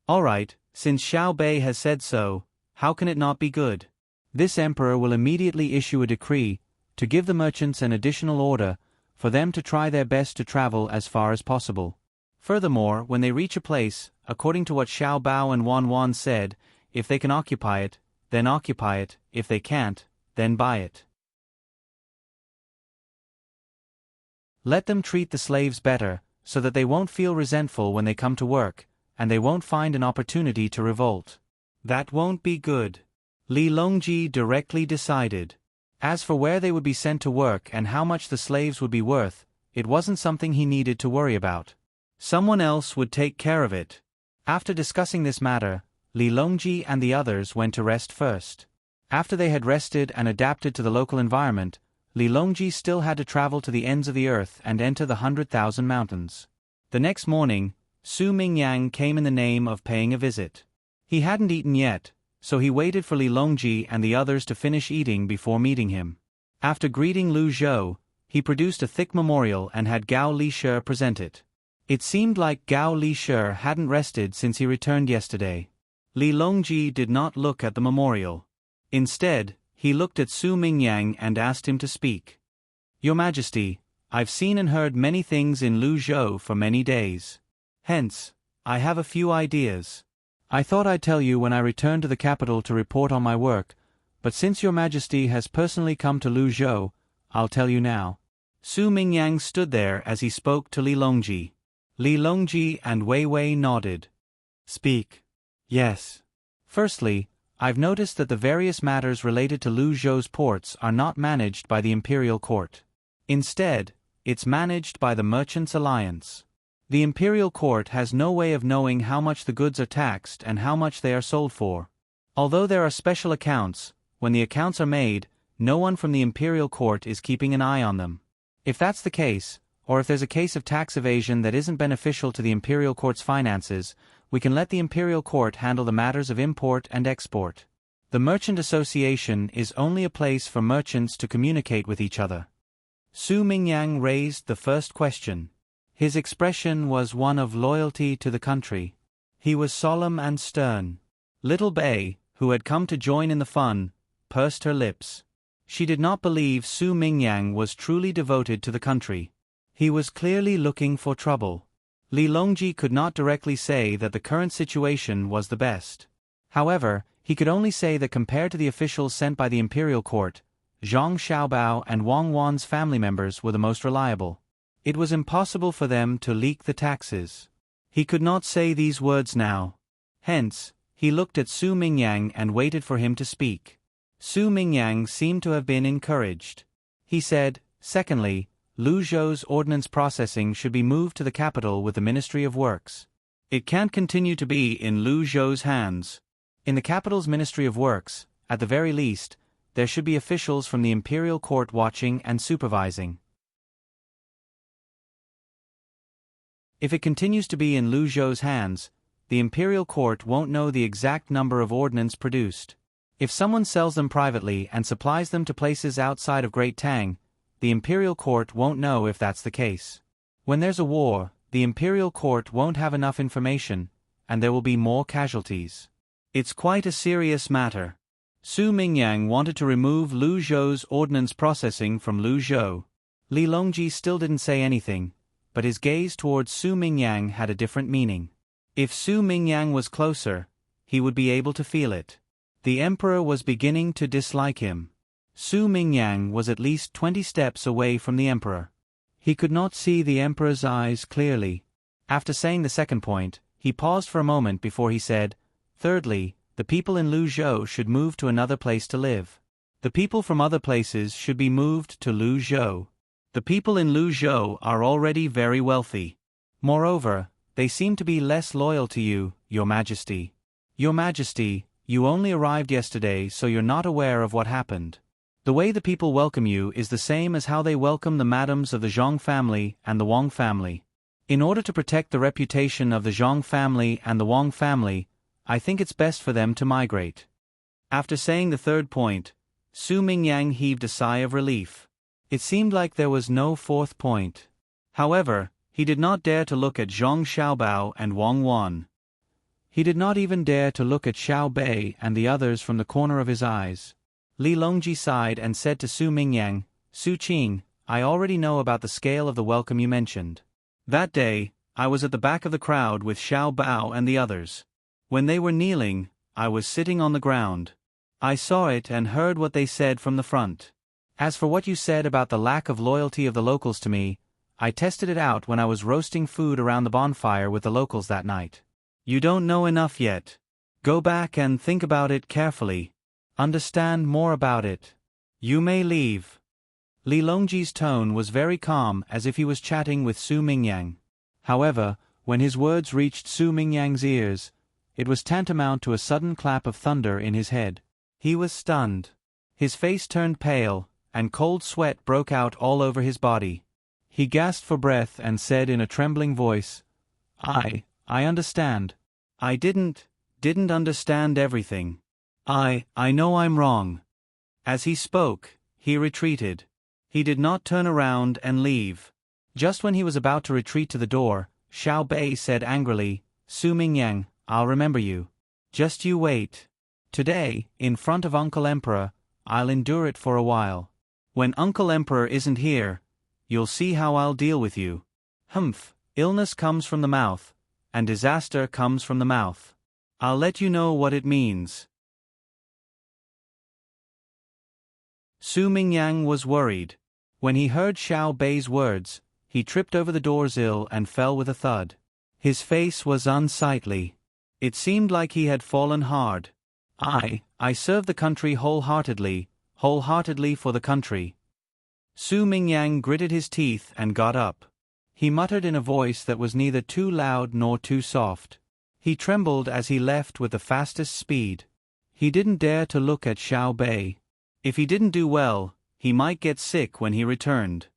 Alright, since Xiao Bei has said so, how can it not be good? This emperor will immediately issue a decree to give the merchants an additional order for them to try their best to travel as far as possible. Furthermore, when they reach a place, according to what Xiao Bao and Wan Wan said, if they can occupy it, then occupy it, if they can't, then buy it. Let them treat the slaves better, so that they won't feel resentful when they come to work, and they won't find an opportunity to revolt. That won't be good. Li Longji directly decided. As for where they would be sent to work and how much the slaves would be worth, it wasn't something he needed to worry about. Someone else would take care of it. After discussing this matter, Li Longji and the others went to rest first. After they had rested and adapted to the local environment, Li Longji still had to travel to the ends of the earth and enter the 100,000 mountains. The next morning, Su Mingyang came in the name of paying a visit. He hadn't eaten yet, so he waited for Li Longji and the others to finish eating before meeting him. After greeting Lu Zhou, he produced a thick memorial and had Gao Lishe present it. It seemed like Gao Lishe hadn't rested since he returned yesterday. Li Longji did not look at the memorial. Instead, he looked at Su Mingyang and asked him to speak. Your Majesty, I've seen and heard many things in Lu Zhou for many days. Hence, I have a few ideas. I thought I'd tell you when I returned to the capital to report on my work, but since Your Majesty has personally come to Lu Zhou, I'll tell you now. Su Mingyang stood there as he spoke to Li Longji. Li Longji and Wei Wei nodded. Speak. Yes. Firstly, I've noticed that the various matters related to Lu Zhou's ports are not managed by the Imperial Court. Instead, it's managed by the Merchants' Alliance. The Imperial Court has no way of knowing how much the goods are taxed and how much they are sold for. Although there are special accounts, when the accounts are made, no one from the Imperial Court is keeping an eye on them. If that's the case, or if there's a case of tax evasion that isn't beneficial to the Imperial Court's finances, we can let the Imperial Court handle the matters of import and export. The Merchant Association is only a place for merchants to communicate with each other. Su Mingyang raised the first question. His expression was one of loyalty to the country. He was solemn and stern. Little Bei, who had come to join in the fun, pursed her lips. She did not believe Su Mingyang was truly devoted to the country. He was clearly looking for trouble. Li Longji could not directly say that the current situation was the best. However, he could only say that compared to the officials sent by the Imperial Court, Zhang Xiaobao and Wang Wan's family members were the most reliable. It was impossible for them to leak the taxes. He could not say these words now. Hence, he looked at Su Mingyang and waited for him to speak. Su Mingyang seemed to have been encouraged. He said, secondly, Lu Zhou's ordnance processing should be moved to the capital with the Ministry of Works. It can't continue to be in Lu Zhou's hands. In the capital's Ministry of Works, at the very least, there should be officials from the Imperial Court watching and supervising. If it continues to be in Lu Zhou's hands, the Imperial Court won't know the exact number of ordnance produced. If someone sells them privately and supplies them to places outside of Great Tang, the Imperial Court won't know if that's the case. When there's a war, the Imperial Court won't have enough information, and there will be more casualties. It's quite a serious matter. Su Mingyang wanted to remove Lu Zhou's ordnance processing from Lu Zhou. Li Longji still didn't say anything, but his gaze towards Su Mingyang had a different meaning. If Su Mingyang was closer, he would be able to feel it. The Emperor was beginning to dislike him. Su Mingyang was at least 20 steps away from the Emperor. He could not see the Emperor's eyes clearly. After saying the second point, he paused for a moment before he said, thirdly, the people in Lu Zhou should move to another place to live. The people from other places should be moved to Lu Zhou. The people in Lu Zhou are already very wealthy. Moreover, they seem to be less loyal to you, Your Majesty. Your Majesty, you only arrived yesterday, so you're not aware of what happened. The way the people welcome you is the same as how they welcome the madams of the Zhang family and the Wang family. In order to protect the reputation of the Zhang family and the Wang family, I think it's best for them to migrate. After saying the third point, Su Mingyang heaved a sigh of relief. It seemed like there was no fourth point. However, he did not dare to look at Zhang Xiaobao and Wang Wan. He did not even dare to look at Xiao Bei and the others from the corner of his eyes. Li Longji sighed and said to Su Mingyang, Su Qing, I already know about the scale of the welcome you mentioned. That day, I was at the back of the crowd with Xiao Bao and the others. When they were kneeling, I was sitting on the ground. I saw it and heard what they said from the front. As for what you said about the lack of loyalty of the locals to me, I tested it out when I was roasting food around the bonfire with the locals that night. You don't know enough yet. Go back and think about it carefully. Understand more about it. You may leave. Li Longji's tone was very calm, as if he was chatting with Su Mingyang. However, when his words reached Su Mingyang's ears, it was tantamount to a sudden clap of thunder in his head. He was stunned. His face turned pale, and cold sweat broke out all over his body. He gasped for breath and said in a trembling voice, I understand. I didn't understand everything. I know I'm wrong. As he spoke, he retreated. He did not turn around and leave. Just when he was about to retreat to the door, Xiao Bei said angrily, Su Mingyang, I'll remember you. Just you wait. Today, in front of Uncle Emperor, I'll endure it for a while. When Uncle Emperor isn't here, you'll see how I'll deal with you. Humph, illness comes from the mouth, and disaster comes from the mouth. I'll let you know what it means. Su Mingyang was worried. When he heard Xiao Bei's words, he tripped over the doorsill and fell with a thud. His face was unsightly. It seemed like he had fallen hard. I serve the country wholeheartedly for the country. Su Mingyang gritted his teeth and got up. He muttered in a voice that was neither too loud nor too soft. He trembled as he left with the fastest speed. He didn't dare to look at Xiao Bei. If he didn't do well, he might get sick when he returned.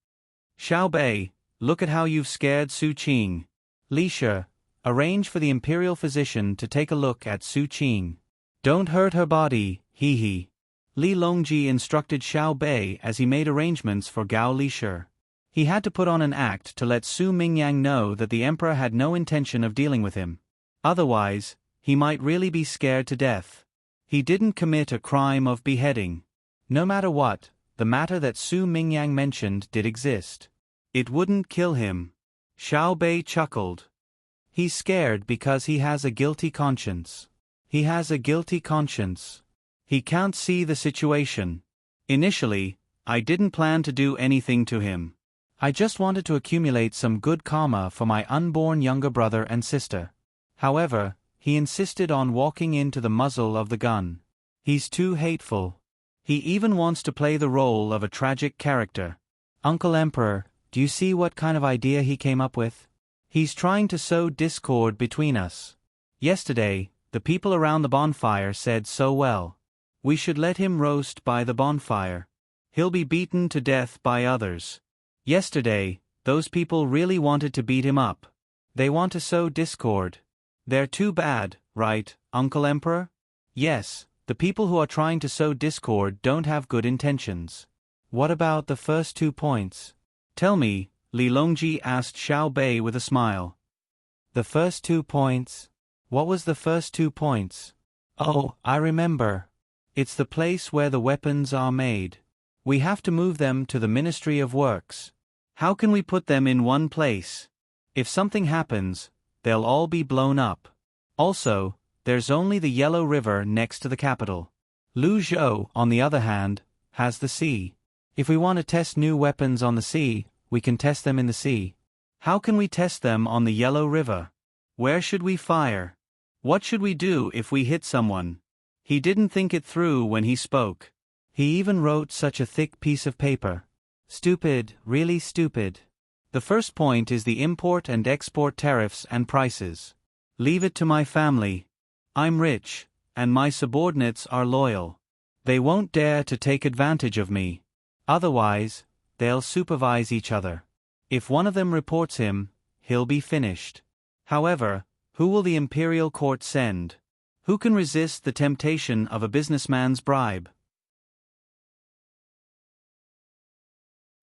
Xiao Bei, look at how you've scared Su Qing. Li Shi, arrange for the imperial physician to take a look at Su Qing. Don't hurt her body, he. Li Longji instructed Xiao Bei as he made arrangements for Gao Li Shi. He had to put on an act to let Su Mingyang know that the emperor had no intention of dealing with him. Otherwise, he might really be scared to death. He didn't commit a crime of beheading. No matter what, the matter that Su Mingyang mentioned did exist. It wouldn't kill him. Xiao Bei chuckled. He's scared because he has a guilty conscience. He has a guilty conscience. He can't see the situation. Initially, I didn't plan to do anything to him. I just wanted to accumulate some good karma for my unborn younger brother and sister. However, he insisted on walking into the muzzle of the gun. He's too hateful. He even wants to play the role of a tragic character. Uncle Emperor, do you see what kind of idea he came up with? He's trying to sow discord between us. Yesterday, the people around the bonfire said so well. We should let him roast by the bonfire. He'll be beaten to death by others. Yesterday, those people really wanted to beat him up. They want to sow discord. They're too bad, right, Uncle Emperor? Yes, the people who are trying to sow discord don't have good intentions. What about the first 2 points? Tell me, Li Longji asked Xiao Bei with a smile. The first 2 points? What was the first 2 points? Oh, I remember. It's the place where the weapons are made. We have to move them to the Ministry of Works. How can we put them in one place? If something happens, they'll all be blown up. Also, there's only the Yellow River next to the capital. Luzhou, on the other hand, has the sea. If we want to test new weapons on the sea, we can test them in the sea. How can we test them on the Yellow River? Where should we fire? What should we do if we hit someone? He didn't think it through when he spoke. He even wrote such a thick piece of paper. Stupid, really stupid. The first point is the import and export tariffs and prices. Leave it to my family. I'm rich, and my subordinates are loyal. They won't dare to take advantage of me. Otherwise, they'll supervise each other. If one of them reports him, he'll be finished. However, who will the imperial court send? Who can resist the temptation of a businessman's bribe?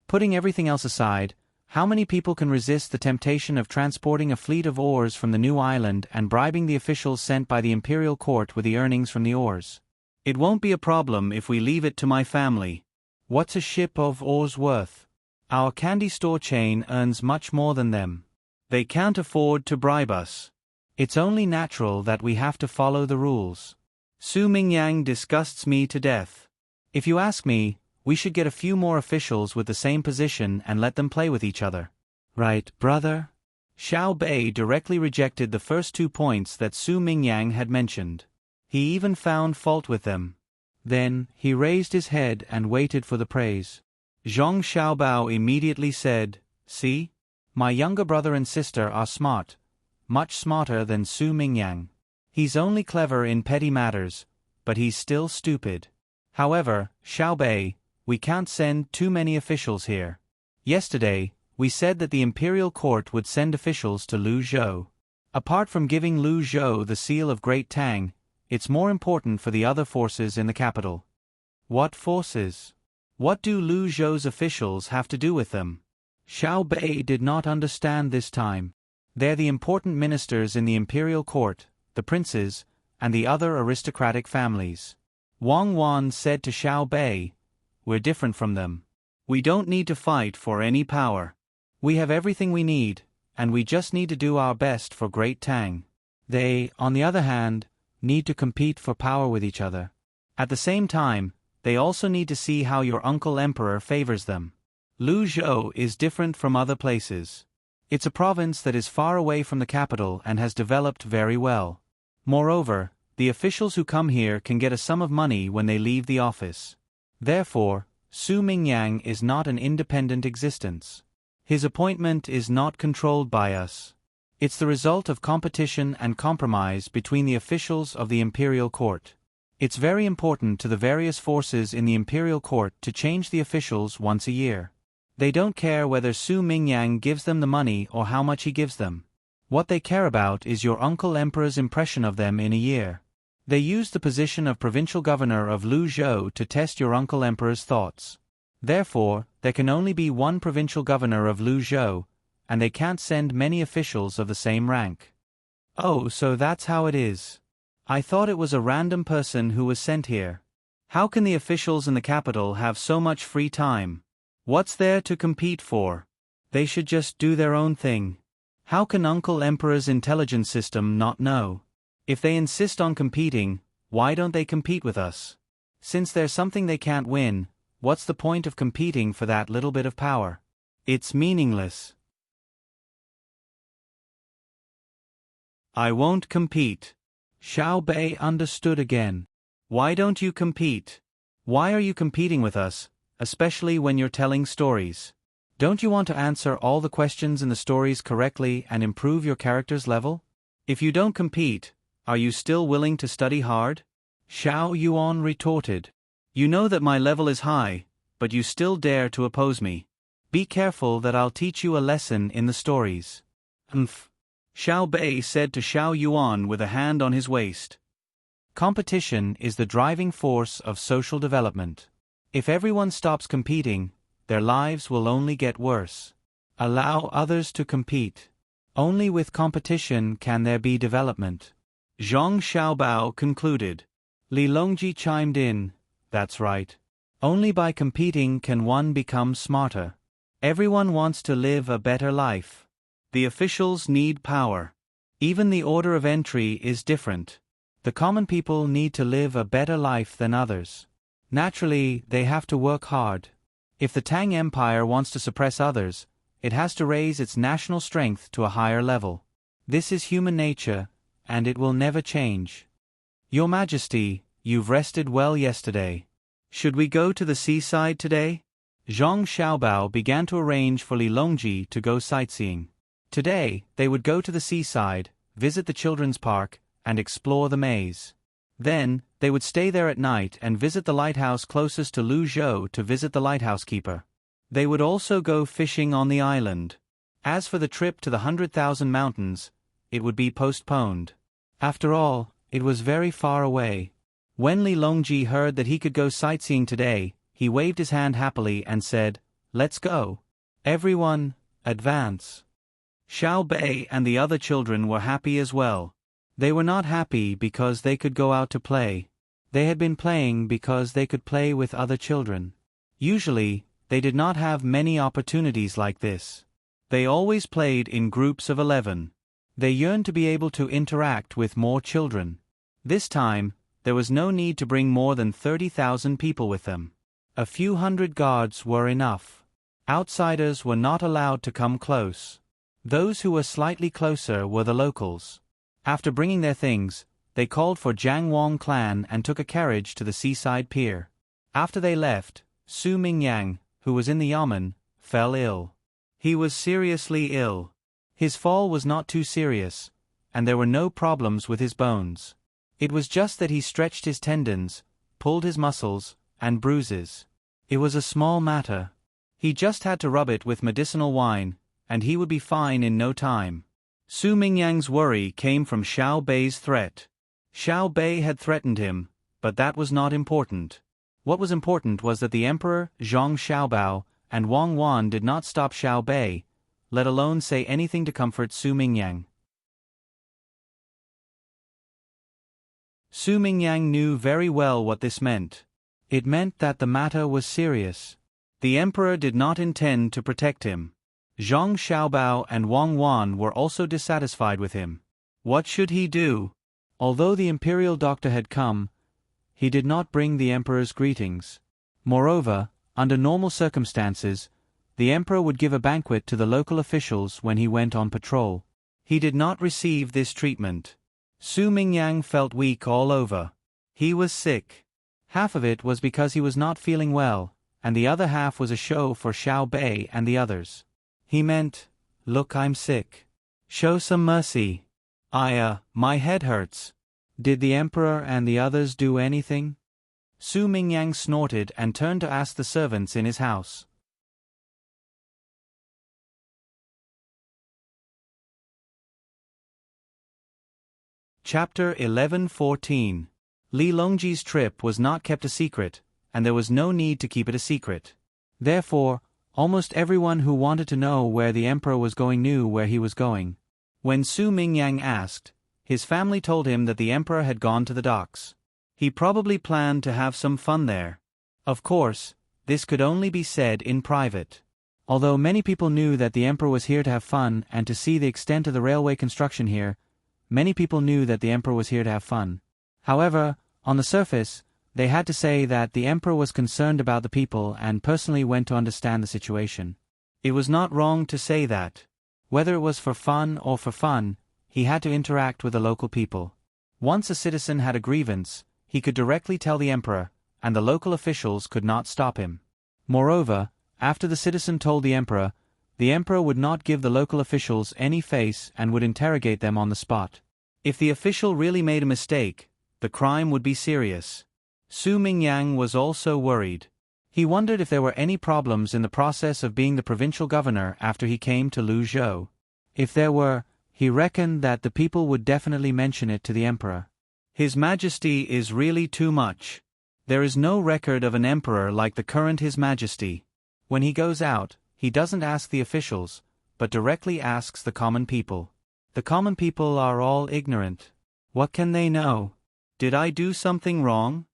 Putting everything else aside, how many people can resist the temptation of transporting a fleet of ores from the new island and bribing the officials sent by the imperial court with the earnings from the ores? It won't be a problem if we leave it to my family. What's a ship of ores worth? Our candy store chain earns much more than them. They can't afford to bribe us. It's only natural that we have to follow the rules. Su Mingyang disgusts me to death. If you ask me, we should get a few more officials with the same position and let them play with each other. Right, brother? Xiao Bei directly rejected the first 2 points that Su Mingyang had mentioned. He even found fault with them. Then, he raised his head and waited for the praise. Zhong Xiaobao immediately said, See? My younger brother and sister are smart. Much smarter than Su Mingyang. He's only clever in petty matters, but he's still stupid. However, Xiaobei, we can't send too many officials here. Yesterday, we said that the imperial court would send officials to Lu Zhou. Apart from giving Lu Zhou the seal of Great Tang, it's more important for the other forces in the capital. What forces? What do Lu Zhou's officials have to do with them? Xiaobei did not understand this time. They're the important ministers in the imperial court, the princes, and the other aristocratic families. Wang Wan said to Xiaobei, "We're different from them. We don't need to fight for any power. We have everything we need, and we just need to do our best for Great Tang. They, on the other hand, need to compete for power with each other. At the same time, they also need to see how your uncle emperor favors them. Lu Zhou is different from other places. It's a province that is far away from the capital and has developed very well. Moreover, the officials who come here can get a sum of money when they leave the office. Therefore, Su Mingyang is not an independent existence. His appointment is not controlled by us. It's the result of competition and compromise between the officials of the imperial court. It's very important to the various forces in the imperial court to change the officials once a year. They don't care whether Su Mingyang gives them the money or how much he gives them. What they care about is your uncle emperor's impression of them in a year. They use the position of provincial governor of Lu Zhou to test your uncle emperor's thoughts. Therefore, there can only be one provincial governor of Lu Zhou, and they can't send many officials of the same rank." "Oh, so that's how it is. I thought it was a random person who was sent here. How can the officials in the capital have so much free time? What's there to compete for? They should just do their own thing. How can Uncle Emperor's intelligence system not know? If they insist on competing, why don't they compete with us? Since there's something they can't win, what's the point of competing for that little bit of power? It's meaningless." "I won't compete." Xiaobei understood again. "Why don't you compete? Why are you competing with us, especially when you're telling stories? Don't you want to answer all the questions in the stories correctly and improve your character's level? If you don't compete, are you still willing to study hard?" Xiao Yuan retorted. "You know that my level is high, but you still dare to oppose me. Be careful that I'll teach you a lesson in the stories." "Humph," Xiaobei said to Xiao Yuan with a hand on his waist. Competition is the driving force of social development. If everyone stops competing, their lives will only get worse. Allow others to compete. Only with competition can there be development. Zhang Xiaobao concluded. Li Longji chimed in, "That's right. Only by competing can one become smarter. Everyone wants to live a better life. The officials need power. Even the order of entry is different. The common people need to live a better life than others. Naturally, they have to work hard. If the Tang Empire wants to suppress others, it has to raise its national strength to a higher level. This is human nature, and it will never change. Your Majesty, you've rested well yesterday. Should we go to the seaside today?" Zhang Xiaobao began to arrange for Li Longji to go sightseeing. Today, they would go to the seaside, visit the children's park, and explore the maze. Then, they would stay there at night and visit the lighthouse closest to Lu Zhou to visit the lighthouse keeper. They would also go fishing on the island. As for the trip to the 100,000 mountains, it would be postponed. After all, it was very far away. When Li Longji heard that he could go sightseeing today, he waved his hand happily and said, "Let's go. Everyone, advance." Xiaobei and the other children were happy as well. They were not happy because they could go out to play. They had been playing because they could play with other children. Usually, they did not have many opportunities like this. They always played in groups of 11. They yearned to be able to interact with more children. This time, there was no need to bring more than 30,000 people with them. A few hundred guards were enough. Outsiders were not allowed to come close. Those who were slightly closer were the locals. After bringing their things, they called for Jiang Wang clan and took a carriage to the seaside pier. After they left, Su Mingyang, who was in the yamen, fell ill. He was seriously ill. His fall was not too serious, and there were no problems with his bones. It was just that he stretched his tendons, pulled his muscles, and bruises. It was a small matter. He just had to rub it with medicinal wine, and he would be fine in no time. Su Mingyang's worry came from Xiao Bei's threat. Xiao Bei had threatened him, but that was not important. What was important was that the Emperor, Zhang Xiaobao, and Wang Wan did not stop Xiao Bei, let alone say anything to comfort Su Mingyang. Su Mingyang knew very well what this meant. It meant that the matter was serious. The Emperor did not intend to protect him. Zhang Xiaobao and Wang Wan were also dissatisfied with him. What should he do? Although the imperial doctor had come, he did not bring the Emperor's greetings. Moreover, under normal circumstances, the Emperor would give a banquet to the local officials when he went on patrol. He did not receive this treatment. Su Mingyang felt weak all over. He was sick. Half of it was because he was not feeling well, and the other half was a show for Xiao Bei and the others. He meant, "Look, I'm sick. Show some mercy. My head hurts." Did the Emperor and the others do anything? Su Mingyang snorted and turned to ask the servants in his house. Chapter 11:14. Li Longji's trip was not kept a secret, and there was no need to keep it a secret. Therefore, almost everyone who wanted to know where the Emperor was going knew where he was going. When Su Mingyang asked, his family told him that the Emperor had gone to the docks. He probably planned to have some fun there. Of course, this could only be said in private. Although many people knew that the Emperor was here to have fun and to see the extent of the railway construction here, many people knew that the Emperor was here to have fun. However, on the surface, they had to say that the Emperor was concerned about the people and personally went to understand the situation. It was not wrong to say that. Whether it was for fun or for fun, he had to interact with the local people. Once a citizen had a grievance, he could directly tell the Emperor, and the local officials could not stop him. Moreover, after the citizen told the Emperor would not give the local officials any face and would interrogate them on the spot. If the official really made a mistake, the crime would be serious. Su Mingyang was also worried. He wondered if there were any problems in the process of being the provincial governor after he came to Luzhou. If there were, he reckoned that the people would definitely mention it to the Emperor. His Majesty is really too much. There is no record of an emperor like the current His Majesty. When he goes out, he doesn't ask the officials, but directly asks the common people. The common people are all ignorant. What can they know? Did I do something wrong?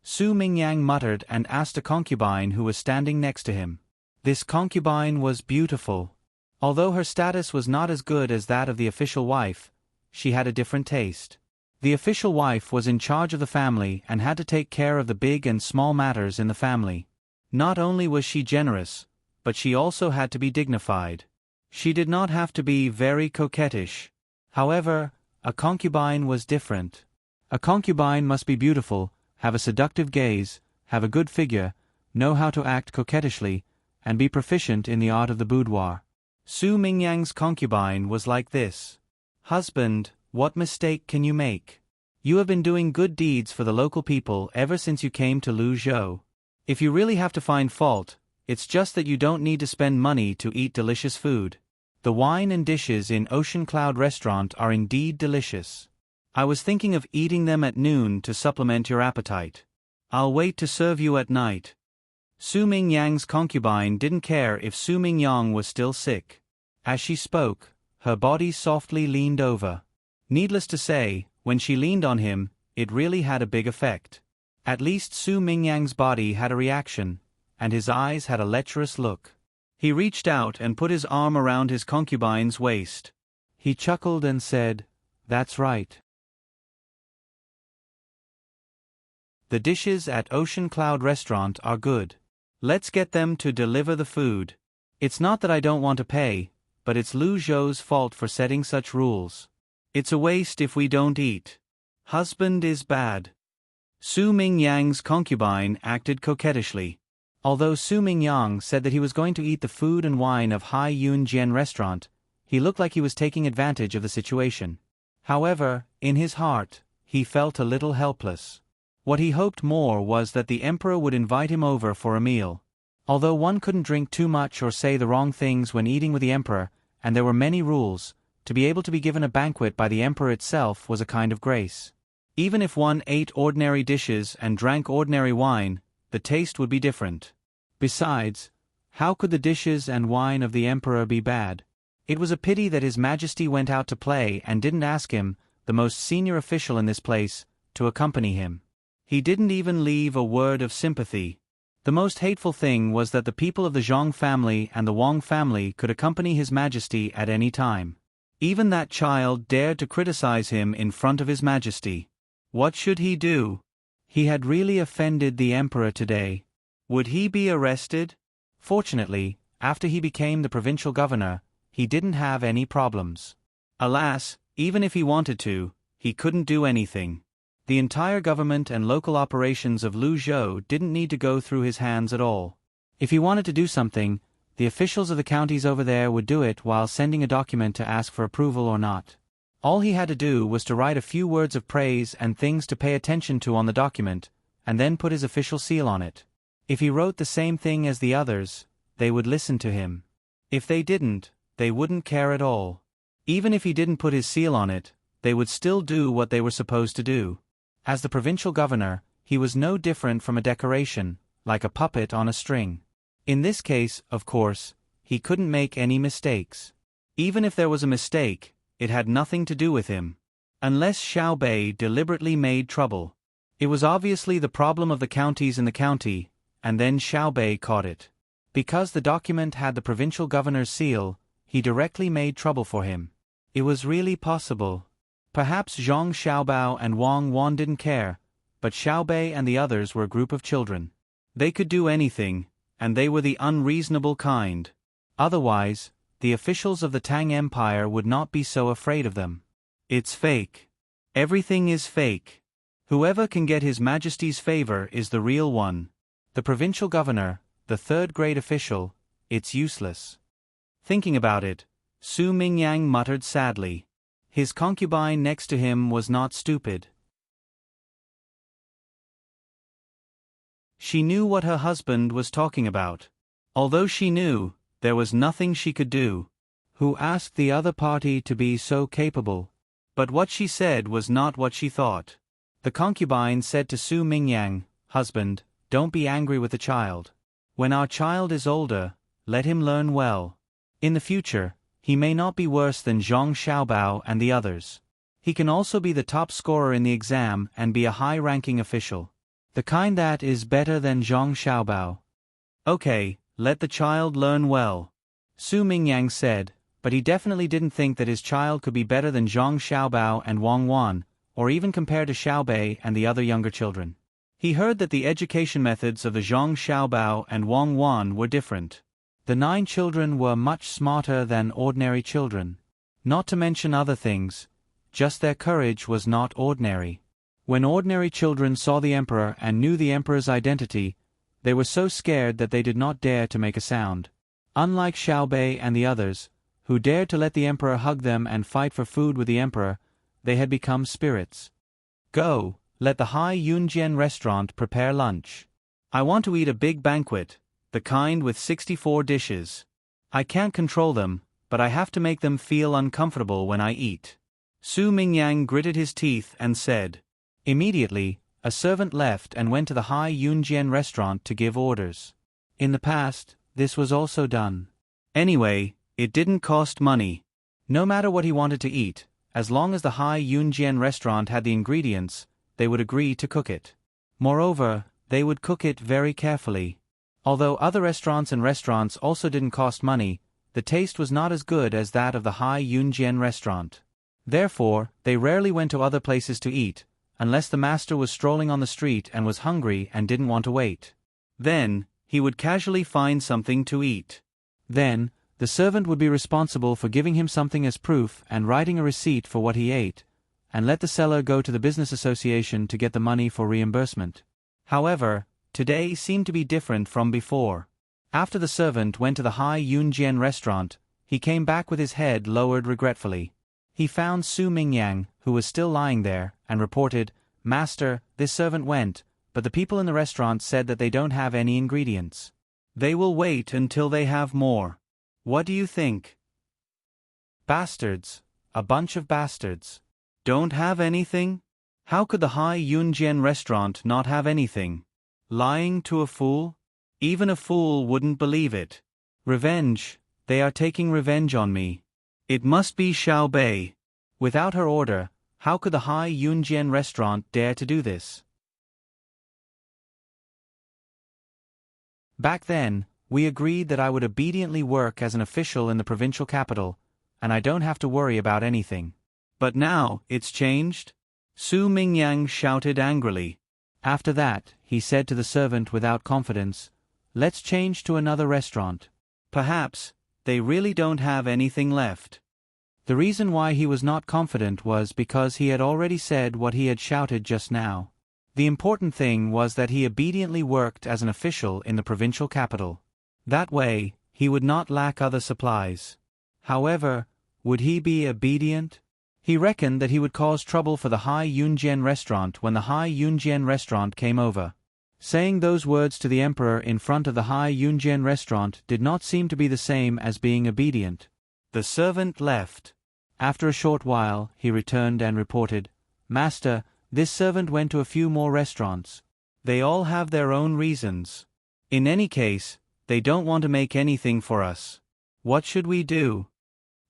Su Mingyang muttered and asked a concubine who was standing next to him. This concubine was beautiful. Although her status was not as good as that of the official wife, she had a different taste. The official wife was in charge of the family and had to take care of the big and small matters in the family. Not only was she generous, but she also had to be dignified. She did not have to be very coquettish. However, a concubine was different. A concubine must be beautiful, have a seductive gaze, have a good figure, know how to act coquettishly, and be proficient in the art of the boudoir. Su Mingyang's concubine was like this. "Husband, what mistake can you make? You have been doing good deeds for the local people ever since you came to Luzhou. If you really have to find fault, it's just that you don't need to spend money to eat delicious food. The wine and dishes in Ocean Cloud Restaurant are indeed delicious. I was thinking of eating them at noon to supplement your appetite. I'll wait to serve you at night." Su Mingyang's concubine didn't care if Su Mingyang was still sick. As she spoke, her body softly leaned over. Needless to say, when she leaned on him, it really had a big effect. At least Su Mingyang's body had a reaction, and his eyes had a lecherous look. He reached out and put his arm around his concubine's waist. He chuckled and said, "That's right. The dishes at Ocean Cloud Restaurant are good. Let's get them to deliver the food. It's not that I don't want to pay, but it's Luzhou's fault for setting such rules. It's a waste if we don't eat. Husband is bad." Su Mingyang's concubine acted coquettishly. Although Su Mingyang said that he was going to eat the food and wine of Hai Yun Jian restaurant, he looked like he was taking advantage of the situation. However, in his heart, he felt a little helpless. What he hoped more was that the emperor would invite him over for a meal. Although one couldn't drink too much or say the wrong things when eating with the emperor, and there were many rules, to be able to be given a banquet by the emperor itself was a kind of grace. Even if one ate ordinary dishes and drank ordinary wine, the taste would be different. Besides, how could the dishes and wine of the emperor be bad? It was a pity that His Majesty went out to play and didn't ask him, the most senior official in this place, to accompany him. He didn't even leave a word of sympathy. The most hateful thing was that the people of the Zhang family and the Wang family could accompany His Majesty at any time. Even that child dared to criticize him in front of His Majesty. What should he do? He had really offended the emperor today. Would he be arrested? Fortunately, after he became the provincial governor, he didn't have any problems. Alas, even if he wanted to, he couldn't do anything. The entire government and local operations of Luzhou didn't need to go through his hands at all. If he wanted to do something, the officials of the counties over there would do it while sending a document to ask for approval or not. All he had to do was to write a few words of praise and things to pay attention to on the document, and then put his official seal on it. If he wrote the same thing as the others, they would listen to him. If they didn't, they wouldn't care at all. Even if he didn't put his seal on it, they would still do what they were supposed to do. As the provincial governor, he was no different from a decoration, like a puppet on a string. In this case, of course, he couldn't make any mistakes. Even if there was a mistake, it had nothing to do with him. Unless Xiao Bei deliberately made trouble. It was obviously the problem of the counties in the county, and then Xiao Bei caught it. Because the document had the provincial governor's seal, he directly made trouble for him. It was really possible. Perhaps Zhang Xiaobao and Wang Wan didn't care, but Xiao Bei and the others were a group of children. They could do anything, and they were the unreasonable kind. Otherwise, the officials of the Tang Empire would not be so afraid of them. It's fake. Everything is fake. Whoever can get His Majesty's favor is the real one. The provincial governor, the third-grade official, it's useless. Thinking about it, Su Mingyang muttered sadly. His concubine next to him was not stupid. She knew what her husband was talking about. Although she knew, there was nothing she could do. Who asked the other party to be so capable? But what she said was not what she thought. The concubine said to Su Mingyang, "Husband, don't be angry with the child. When our child is older, let him learn well. In the future, he may not be worse than Zhang Xiaobao and the others. He can also be the top scorer in the exam and be a high-ranking official. The kind that is better than Zhang Xiaobao." "Okay, let the child learn well," Su Mingyang said, but he definitely didn't think that his child could be better than Zhang Xiaobao and Wang Wan, or even compared to Xiao Bei and the other younger children. He heard that the education methods of the Zhang Xiaobao and Wang Wan were different. The 9 children were much smarter than ordinary children. Not to mention other things, just their courage was not ordinary. When ordinary children saw the emperor and knew the emperor's identity, they were so scared that they did not dare to make a sound. Unlike Xiao Bei and the others, who dared to let the emperor hug them and fight for food with the emperor, they had become spirits. "Go, let the High Yunjian restaurant prepare lunch. I want to eat a big banquet, the kind with 64 dishes. I can't control them, but I have to make them feel uncomfortable when I eat." Su Mingyang gritted his teeth and said. Immediately, a servant left and went to the High Yunjian restaurant to give orders. In the past, this was also done. Anyway, it didn't cost money. No matter what he wanted to eat, as long as the High Yunjian restaurant had the ingredients, they would agree to cook it. Moreover, they would cook it very carefully. Although other restaurants also didn't cost money, the taste was not as good as that of the High Yunjian restaurant. Therefore, they rarely went to other places to eat, unless the master was strolling on the street and was hungry and didn't want to wait. Then, he would casually find something to eat. Then, the servant would be responsible for giving him something as proof and writing a receipt for what he ate, and let the seller go to the business association to get the money for reimbursement. However, today seemed to be different from before. After the servant went to the High Yunjian restaurant, he came back with his head lowered regretfully. He found Su Mingyang, who was still lying there, and reported, "Master, this servant went, but the people in the restaurant said that they don't have any ingredients. They will wait until they have more. What do you think?" Bastards. A bunch of bastards. Don't have anything? How could the Hai Yunjian restaurant not have anything? Lying to a fool? Even a fool wouldn't believe it. Revenge. They are taking revenge on me. It must be Xiao Bei. Without her order, how could the Hai Yunjian restaurant dare to do this? Back then, we agreed that I would obediently work as an official in the provincial capital, and I don't have to worry about anything. But now, it's changed? Su Mingyang shouted angrily. After that, he said to the servant without confidence, "Let's change to another restaurant. Perhaps, they really don't have anything left." The reason why he was not confident was because he had already said what he had shouted just now. The important thing was that he obediently worked as an official in the provincial capital. That way, he would not lack other supplies. However, would he be obedient? He reckoned that he would cause trouble for the Hai Yunjian restaurant when the Hai Yunjian restaurant came over. Saying those words to the emperor in front of the Hai Yunjian restaurant did not seem to be the same as being obedient. The servant left. After a short while, he returned and reported, "Master, this servant went to a few more restaurants. They all have their own reasons. In any case, they don't want to make anything for us. What should we do?"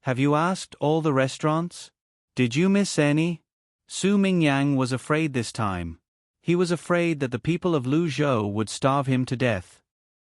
"Have you asked all the restaurants? Did you miss any?" Su Mingyang was afraid this time. He was afraid that the people of Luzhou would starve him to death.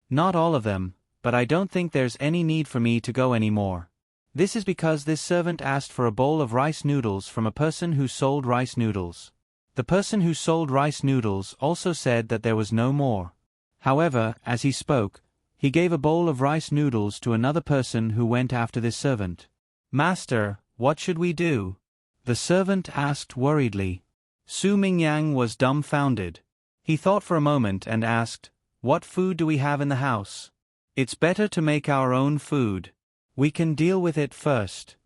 "Not all of them, but I don't think there's any need for me to go anymore. This is because this servant asked for a bowl of rice noodles from a person who sold rice noodles. The person who sold rice noodles also said that there was no more. However, as he spoke, he gave a bowl of rice noodles to another person who went after this servant. "Master, what should we do?" the servant asked worriedly. Su Mingyang was dumbfounded. He thought for a moment and asked, "What food do we have in the house?" "It's better to make our own food. We can deal with it first."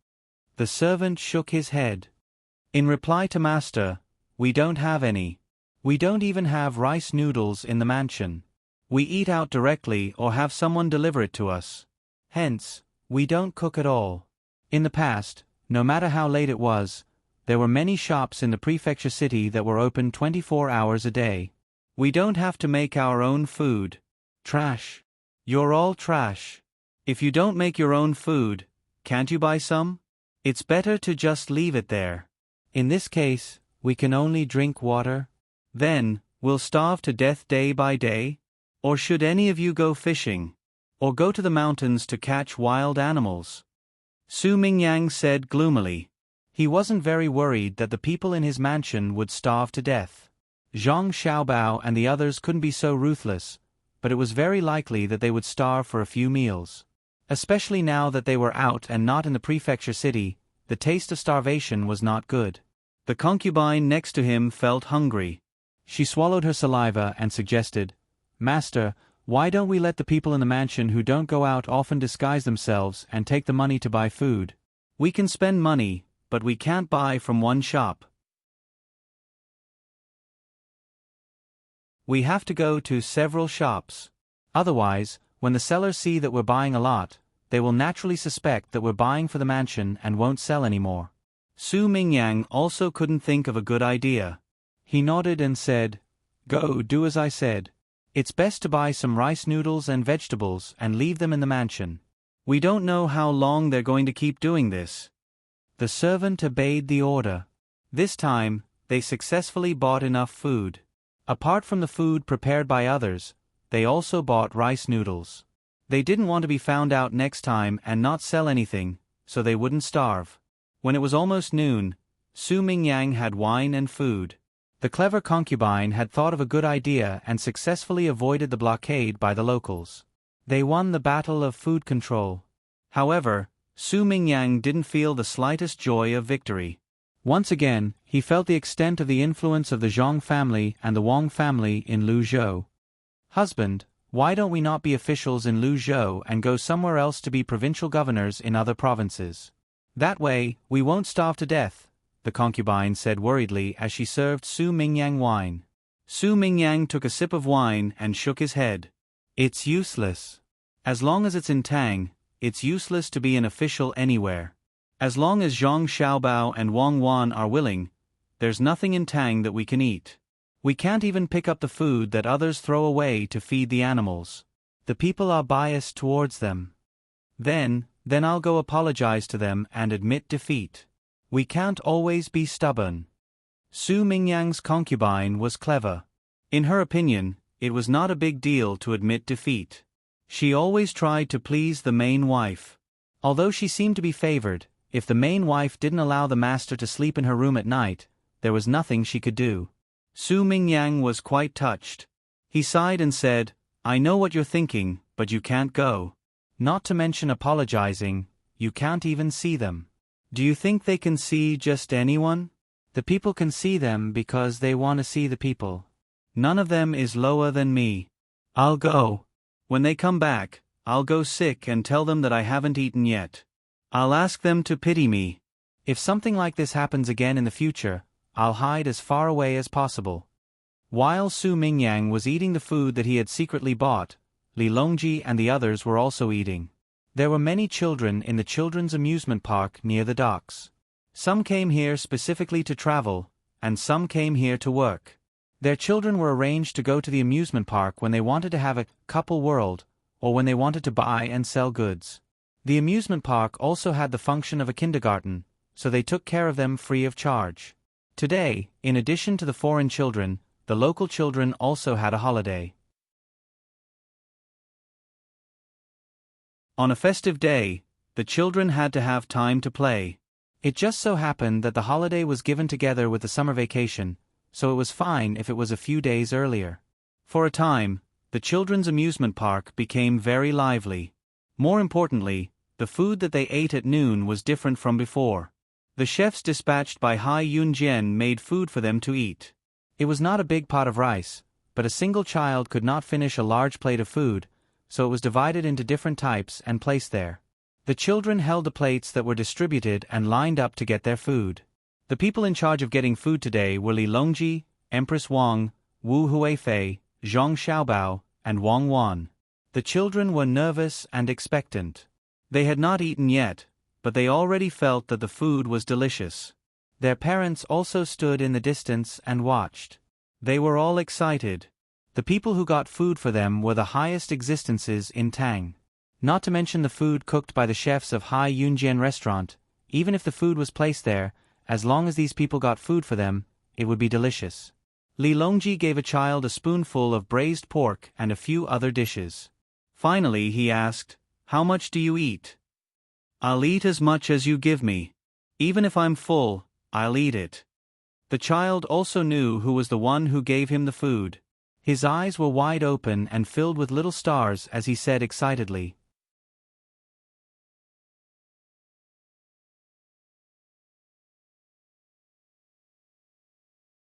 The servant shook his head. In reply to Master, "We don't have any. We don't even have rice noodles in the mansion. We eat out directly or have someone deliver it to us. Hence, we don't cook at all." In the past, no matter how late it was, there were many shops in the prefecture city that were open 24 hours a day. "We don't have to make our own food." Trash. You're all trash. If you don't make your own food, can't you buy some? It's better to just leave it there. In this case, we can only drink water. Then, we'll starve to death day by day? Or should any of you go fishing? Or go to the mountains to catch wild animals? Su Mingyang said gloomily. He wasn't very worried that the people in his mansion would starve to death. Zhang Xiaobao and the others couldn't be so ruthless, but it was very likely that they would starve for a few meals. Especially now that they were out and not in the prefecture city, the taste of starvation was not good. The concubine next to him felt hungry. She swallowed her saliva and suggested, "Master, why don't we let the people in the mansion who don't go out often disguise themselves and take the money to buy food? We can spend money, but we can't buy from one shop. We have to go to several shops. Otherwise, when the sellers see that we're buying a lot, they will naturally suspect that we're buying for the mansion and won't sell anymore." Su Mingyang also couldn't think of a good idea. He nodded and said, "Go do as I said. It's best to buy some rice noodles and vegetables and leave them in the mansion. We don't know how long they're going to keep doing this." The servant obeyed the order. This time, they successfully bought enough food. Apart from the food prepared by others, they also bought rice noodles. They didn't want to be found out next time and not sell anything, so they wouldn't starve. When it was almost noon, Su Mingyang had wine and food. The clever concubine had thought of a good idea and successfully avoided the blockade by the locals. They won the battle of food control. However, Su Mingyang didn't feel the slightest joy of victory. Once again, he felt the extent of the influence of the Zhang family and the Wang family in Luzhou. "Husband, why don't we not be officials in Luzhou and go somewhere else to be provincial governors in other provinces? That way, we won't starve to death, the concubine said worriedly as she served Su Mingyang wine. Su Mingyang took a sip of wine and shook his head. It's useless. As long as it's in Tang, it's useless to be an official anywhere. As long as Zhang Xiaobao and Wang Wan are willing, there's nothing in Tang that we can eat. We can't even pick up the food that others throw away to feed the animals. The people are biased towards them. Then I'll go apologize to them and admit defeat. We can't always be stubborn. Su Mingyang's concubine was clever. In her opinion, it was not a big deal to admit defeat. She always tried to please the main wife. Although she seemed to be favored, if the main wife didn't allow the master to sleep in her room at night, there was nothing she could do. Su Mingyang was quite touched. He sighed and said, I know what you're thinking, but you can't go. Not to mention apologizing, you can't even see them. Do you think they can see just anyone? The people can see them because they want to see the people. None of them is lower than me. I'll go. When they come back, I'll go sick and tell them that I haven't eaten yet. I'll ask them to pity me. If something like this happens again in the future, I'll hide as far away as possible. While Su Mingyang was eating the food that he had secretly bought, Li Longji and the others were also eating. There were many children in the children's amusement park near the docks. Some came here specifically to travel, and some came here to work. Their children were arranged to go to the amusement park when they wanted to have a couple world, or when they wanted to buy and sell goods. The amusement park also had the function of a kindergarten, so they took care of them free of charge. Today, in addition to the foreign children, the local children also had a holiday. On a festive day, the children had to have time to play. It just so happened that the holiday was given together with the summer vacation, so it was fine if it was a few days earlier. For a time, the children's amusement park became very lively. More importantly, the food that they ate at noon was different from before. The chefs dispatched by Hai Yunjian made food for them to eat. It was not a big pot of rice, but a single child could not finish a large plate of food, so it was divided into different types and placed there. The children held the plates that were distributed and lined up to get their food. The people in charge of getting food today were Li Longji, Empress Wang, Wu Huifei, Zhang Xiaobao, and Wang Wan. The children were nervous and expectant. They had not eaten yet, but they already felt that the food was delicious. Their parents also stood in the distance and watched. They were all excited. The people who got food for them were the highest existences in Tang. Not to mention the food cooked by the chefs of Hai Yunjian restaurant. Even if the food was placed there, as long as these people got food for them, it would be delicious. Li Longji gave a child a spoonful of braised pork and a few other dishes. Finally he asked, How much do you eat? I'll eat as much as you give me. Even if I'm full, I'll eat it. The child also knew who was the one who gave him the food. His eyes were wide open and filled with little stars as he said excitedly,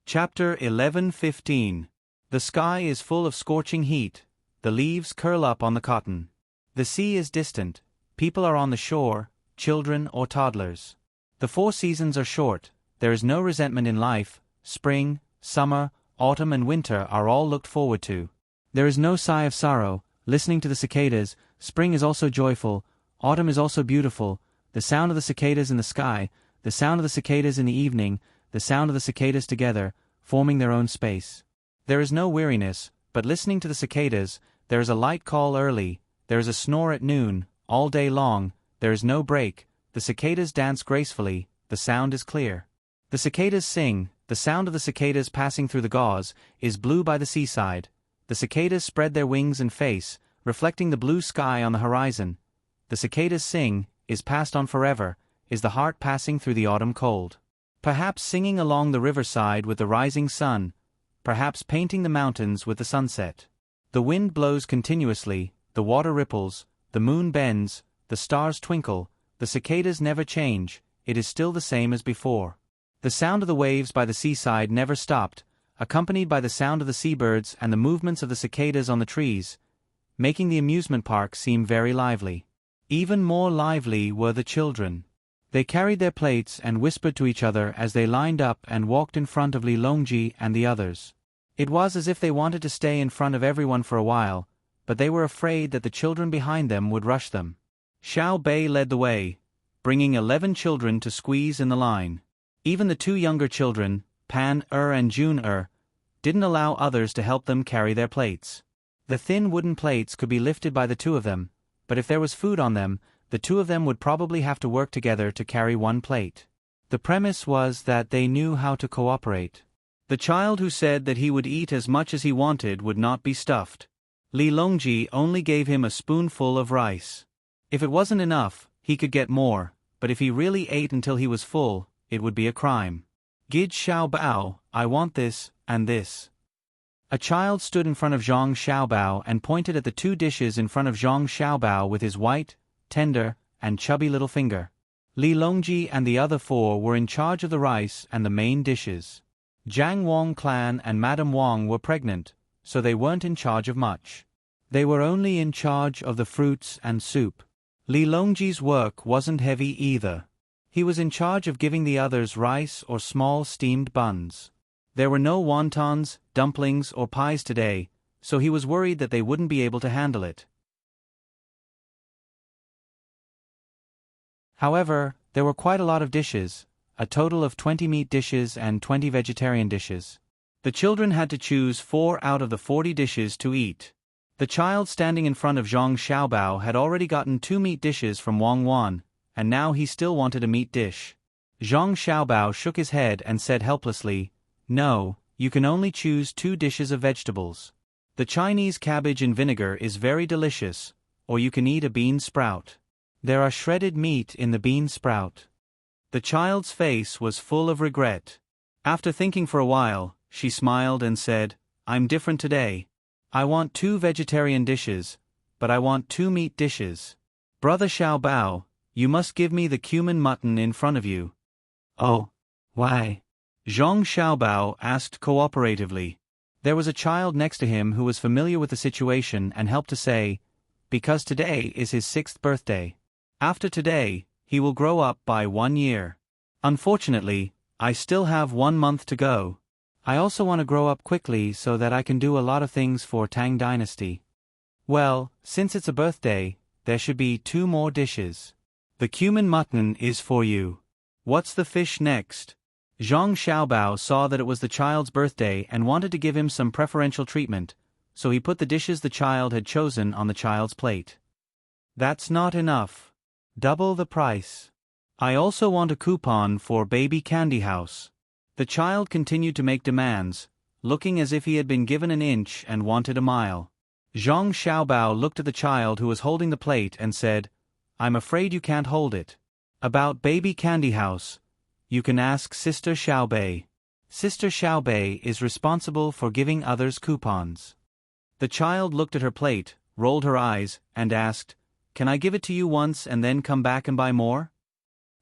Chapter 11:15. The sky is full of scorching heat, the leaves curl up on the cotton. The sea is distant, people are on the shore, children or toddlers. The 4 seasons are short, there is no resentment in life, spring, summer, autumn and winter are all looked forward to. There is no sigh of sorrow, listening to the cicadas, spring is also joyful, autumn is also beautiful, the sound of the cicadas in the sky, the sound of the cicadas in the evening, the sound of the cicadas together, forming their own space. There is no weariness, but listening to the cicadas, there is a light call early, there is a snore at noon, all day long, there is no break, the cicadas dance gracefully, the sound is clear. The cicadas sing, the sound of the cicadas passing through the gauze, is blue by the seaside, the cicadas spread their wings and face, reflecting the blue sky on the horizon. The cicadas sing, is passed on forever, is the heart passing through the autumn cold. Perhaps singing along the riverside with the rising sun, perhaps painting the mountains with the sunset. The wind blows continuously, the water ripples, the moon bends, the stars twinkle, the cicadas never change, it is still the same as before. The sound of the waves by the seaside never stopped, accompanied by the sound of the seabirds and the movements of the cicadas on the trees, making the amusement park seem very lively. Even more lively were the children. They carried their plates and whispered to each other as they lined up and walked in front of Li Longji and the others. It was as if they wanted to stay in front of everyone for a while, but they were afraid that the children behind them would rush them. Xiao Bei led the way, bringing 11 children to squeeze in the line. Even the 2 younger children, Pan and Jun didn't allow others to help them carry their plates. The thin wooden plates could be lifted by the 2 of them, but if there was food on them, the 2 of them would probably have to work together to carry one plate. The premise was that they knew how to cooperate. The child who said that he would eat as much as he wanted would not be stuffed. Li Longji only gave him a spoonful of rice. If it wasn't enough, he could get more, but if he really ate until he was full, it would be a crime. Gid Xiaobao, I want this, and this. A child stood in front of Zhang Xiaobao and pointed at the 2 dishes in front of Zhang Xiaobao with his white, tender, and chubby little finger. Li Longji and the other 4 were in charge of the rice and the main dishes. Jiang Wang clan and Madame Wang were pregnant, so they weren't in charge of much. They were only in charge of the fruits and soup. Li Longji's work wasn't heavy either. He was in charge of giving the others rice or small steamed buns. There were no wontons, dumplings, or pies today, so he was worried that they wouldn't be able to handle it. However, there were quite a lot of dishes, a total of 20 meat dishes and 20 vegetarian dishes. The children had to choose 4 out of the 40 dishes to eat. The child standing in front of Zhang Xiaobao had already gotten 2 meat dishes from Wang Wan, and now he still wanted a meat dish. Zhang Xiaobao shook his head and said helplessly, "No, you can only choose 2 dishes of vegetables. The Chinese cabbage in vinegar is very delicious, or you can eat a bean sprout. There are shredded meat in the bean sprout." The child's face was full of regret. After thinking for a while, she smiled and said, "I'm different today. I want 2 vegetarian dishes, but I want 2 meat dishes. Brother Xiaobao, you must give me the cumin mutton in front of you." "Oh, why?" Zhang Xiaobao asked cooperatively. There was a child next to him who was familiar with the situation and helped to say, "Because today is his 6th birthday. After today, he will grow up by 1 year. Unfortunately, I still have 1 month to go. I also want to grow up quickly so that I can do a lot of things for Tang Dynasty. Well, since it's a birthday, there should be 2 more dishes. The cumin mutton is for you. What's the fish next?" Zhang Xiaobao saw that it was the child's birthday and wanted to give him some preferential treatment, so he put the dishes the child had chosen on the child's plate. "That's not enough. Double the price. I also want a coupon for Baby Candy House." The child continued to make demands, looking as if he had been given an inch and wanted a mile. Zhang Xiaobao looked at the child who was holding the plate and said, "I'm afraid you can't hold it. About Baby Candy House, you can ask Sister Xiaobei. Sister Xiaobei is responsible for giving others coupons." The child looked at her plate, rolled her eyes, and asked, "Can I give it to you once and then come back and buy more?"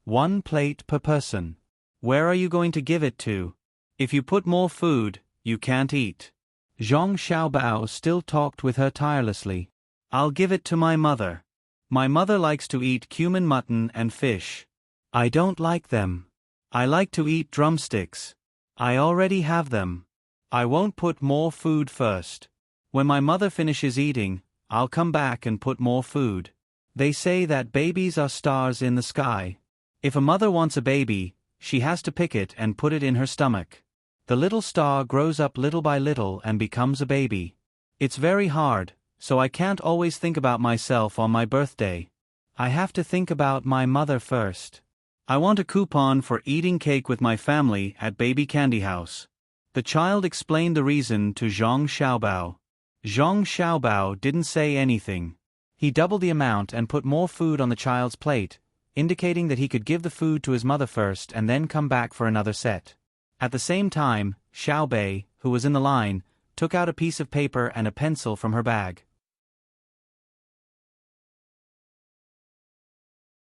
"1 plate per person. Where are you going to give it to? If you put more food, you can't eat." Zhang Xiaobao still talked with her tirelessly. "I'll give it to my mother. My mother likes to eat cumin mutton and fish. I don't like them. I like to eat drumsticks. I already have them. I won't put more food first. When my mother finishes eating, I'll come back and put more food. They say that babies are stars in the sky. If a mother wants a baby, she has to pick it and put it in her stomach. The little star grows up little by little and becomes a baby. It's very hard, so I can't always think about myself on my birthday. I have to think about my mother first. I want a coupon for eating cake with my family at Baby Candy House." The child explained the reason to Zhang Xiaobao. Zhang Xiaobao didn't say anything. He doubled the amount and put more food on the child's plate, indicating that he could give the food to his mother first and then come back for another set. At the same time, Xiaobei, who was in the line, took out a piece of paper and a pencil from her bag.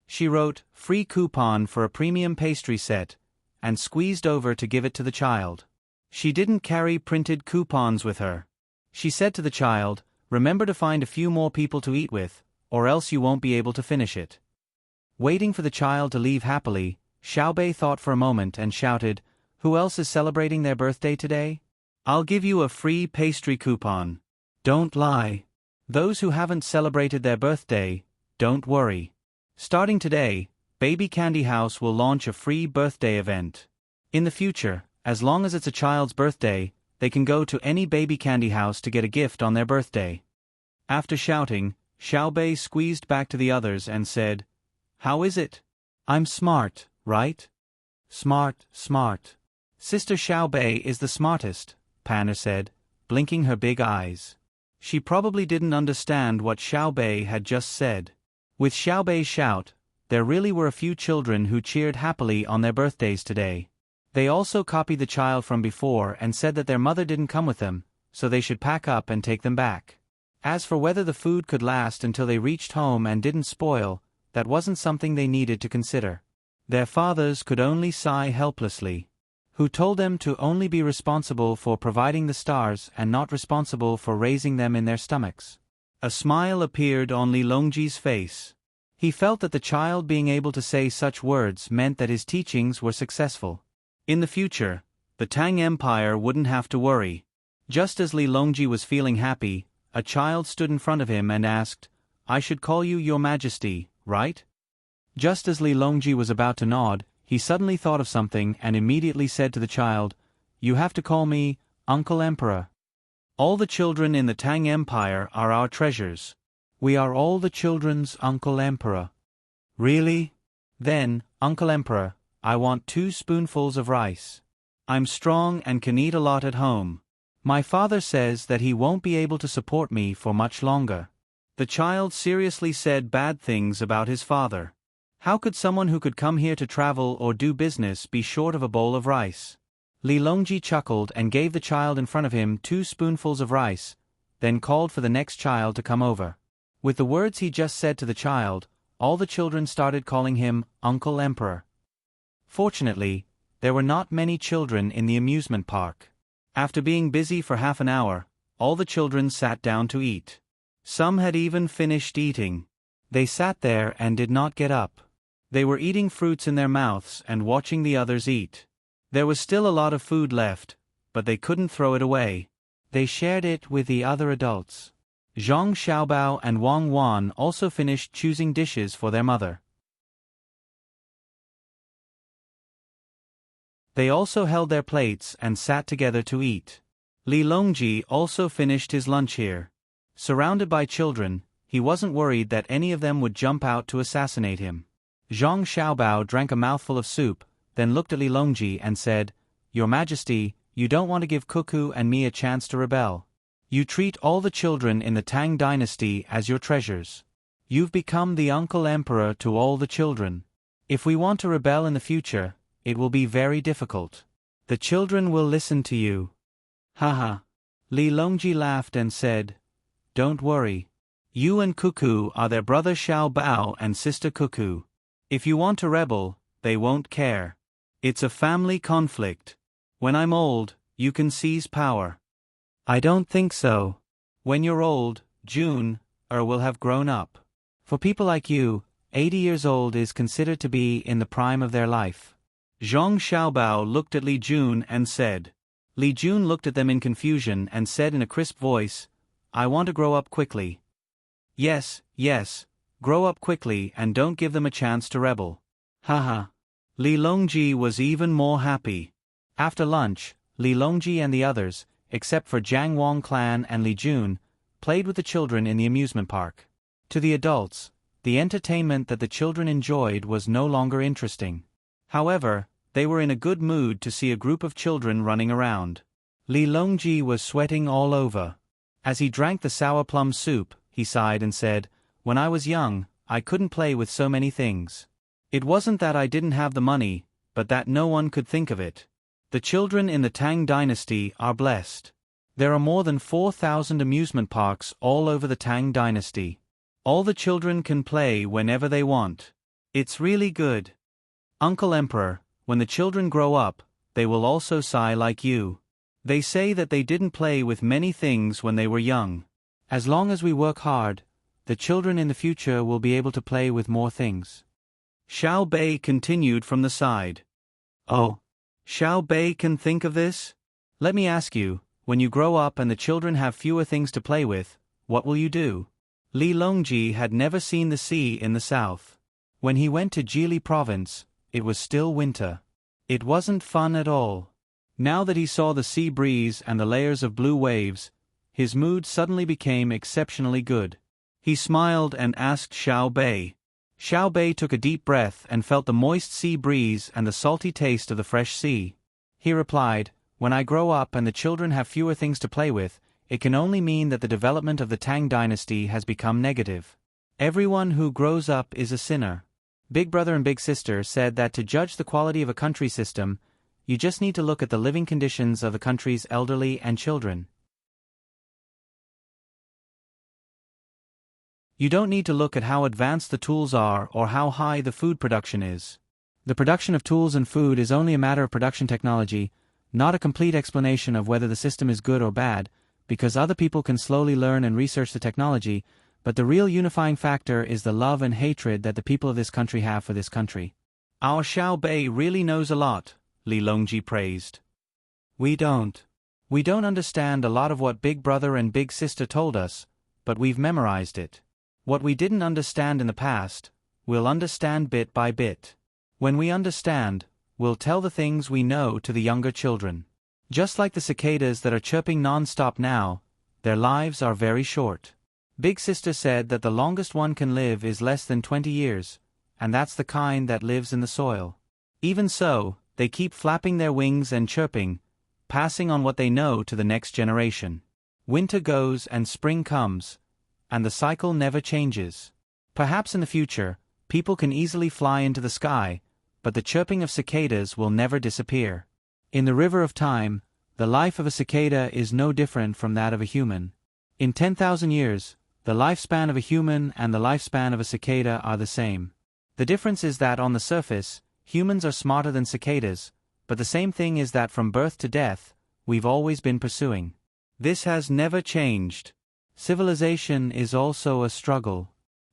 She wrote, "Free coupon for a premium pastry set," and squeezed over to give it to the child. She didn't carry printed coupons with her. She said to the child, "Remember to find a few more people to eat with, or else you won't be able to finish it." Waiting for the child to leave happily, Xiaobei thought for a moment and shouted, "Who else is celebrating their birthday today? I'll give you a free pastry coupon. Don't lie. Those who haven't celebrated their birthday, don't worry. Starting today, Baby Candy House will launch a free birthday event. In the future, as long as it's a child's birthday, they can go to any Baby Candy House to get a gift on their birthday." After shouting, Xiaobei squeezed back to the others and said, "How is it? I'm smart, right?" "Smart, smart. Sister Xiaobei is the smartest," Panna said, blinking her big eyes. She probably didn't understand what Xiaobei had just said. With Xiaobei's shout, there really were a few children who cheered happily on their birthdays today. They also copied the child from before and said that their mother didn't come with them, so they should pack up and take them back. As for whether the food could last until they reached home and didn't spoil, that wasn't something they needed to consider. Their fathers could only sigh helplessly. Who told them to only be responsible for providing the stars and not responsible for raising them in their stomachs? A smile appeared on Li Longji's face. He felt that the child being able to say such words meant that his teachings were successful. In the future, the Tang Empire wouldn't have to worry. Just as Li Longji was feeling happy, a child stood in front of him and asked, "I should call you Your Majesty, right?" Just as Li Longji was about to nod, he suddenly thought of something and immediately said to the child, "You have to call me Uncle Emperor. All the children in the Tang Empire are our treasures. We are all the children's Uncle Emperor." "Really? Then, Uncle Emperor, I want 2 spoonfuls of rice. I'm strong and can eat a lot at home. My father says that he won't be able to support me for much longer." The child seriously said bad things about his father. How could someone who could come here to travel or do business be short of a bowl of rice? Li Longji chuckled and gave the child in front of him 2 spoonfuls of rice, then called for the next child to come over. With the words he just said to the child, all the children started calling him Uncle Emperor. Fortunately, there were not many children in the amusement park. After being busy for half an hour, all the children sat down to eat. Some had even finished eating. They sat there and did not get up. They were eating fruits in their mouths and watching the others eat. There was still a lot of food left, but they couldn't throw it away. They shared it with the other adults. Zhang Xiaobao and Wang Wan also finished choosing dishes for their mother. They also held their plates and sat together to eat. Li Longji also finished his lunch here. Surrounded by children, he wasn't worried that any of them would jump out to assassinate him. Zhang Xiaobao drank a mouthful of soup, then looked at Li Longji and said, "Your Majesty, you don't want to give Cuckoo and me a chance to rebel. You treat all the children in the Tang Dynasty as your treasures. You've become the Uncle Emperor to all the children. If we want to rebel in the future, it will be very difficult. The children will listen to you." "Haha." Li Longji laughed and said, "Don't worry. You and Cuckoo are their brother Xiao Bao and sister Cuckoo. If you want to rebel, they won't care. It's a family conflict. When I'm old, you can seize power." "I don't think so. When you're old, June will have grown up. For people like you, 80 years old is considered to be in the prime of their life." Zhang Xiaobao looked at Li Jun and said. Li Jun looked at them in confusion and said in a crisp voice, "I want to grow up quickly." Yes, grow up quickly and don't give them a chance to rebel." Haha. Li Longji was even more happy. After lunch, Li Longji and the others, except for Jiang Wang clan and Li Jun, played with the children in the amusement park. To the adults, the entertainment that the children enjoyed was no longer interesting. However, they were in a good mood to see a group of children running around. Li Longji was sweating all over. As he drank the sour plum soup, he sighed and said, "When I was young, I couldn't play with so many things. It wasn't that I didn't have the money, but that no one could think of it. The children in the Tang Dynasty are blessed. There are more than 4,000 amusement parks all over the Tang Dynasty. All the children can play whenever they want. It's really good. Uncle Emperor, when the children grow up, they will also sigh like you. They say that they didn't play with many things when they were young. As long as we work hard, the children in the future will be able to play with more things." Xiao Bei continued from the side. Oh. Xiao Bei can think of this? Let me ask you, when you grow up and the children have fewer things to play with, what will you do? Li Longji had never seen the sea in the south. When he went to Jili province, it was still winter. It wasn't fun at all. Now that he saw the sea breeze and the layers of blue waves, his mood suddenly became exceptionally good. He smiled and asked Xiao Bei. Xiao Bei took a deep breath and felt the moist sea breeze and the salty taste of the fresh sea. He replied, "When I grow up and the children have fewer things to play with, it can only mean that the development of the Tang Dynasty has become negative. Everyone who grows up is a sinner." Big Brother and Big Sister said that to judge the quality of a country system, you just need to look at the living conditions of the country's elderly and children. You don't need to look at how advanced the tools are or how high the food production is. The production of tools and food is only a matter of production technology, not a complete explanation of whether the system is good or bad, because other people can slowly learn and research the technology, but the real unifying factor is the love and hatred that the people of this country have for this country. Our Xiao Bei really knows a lot, Li Longji praised. We don't understand a lot of what Big Brother and Big Sister told us, but we've memorized it. What we didn't understand in the past, we'll understand bit by bit. When we understand, we'll tell the things we know to the younger children. Just like the cicadas that are chirping non-stop now, their lives are very short. Big Sister said that the longest one can live is less than 20 years, and that's the kind that lives in the soil. Even so, they keep flapping their wings and chirping, passing on what they know to the next generation. Winter goes and spring comes, and the cycle never changes. Perhaps in the future, people can easily fly into the sky, but the chirping of cicadas will never disappear. In the river of time, the life of a cicada is no different from that of a human. In 10,000 years, the lifespan of a human and the lifespan of a cicada are the same. The difference is that on the surface, humans are smarter than cicadas, but the same thing is that from birth to death, we've always been pursuing. This has never changed. Civilization is also a struggle.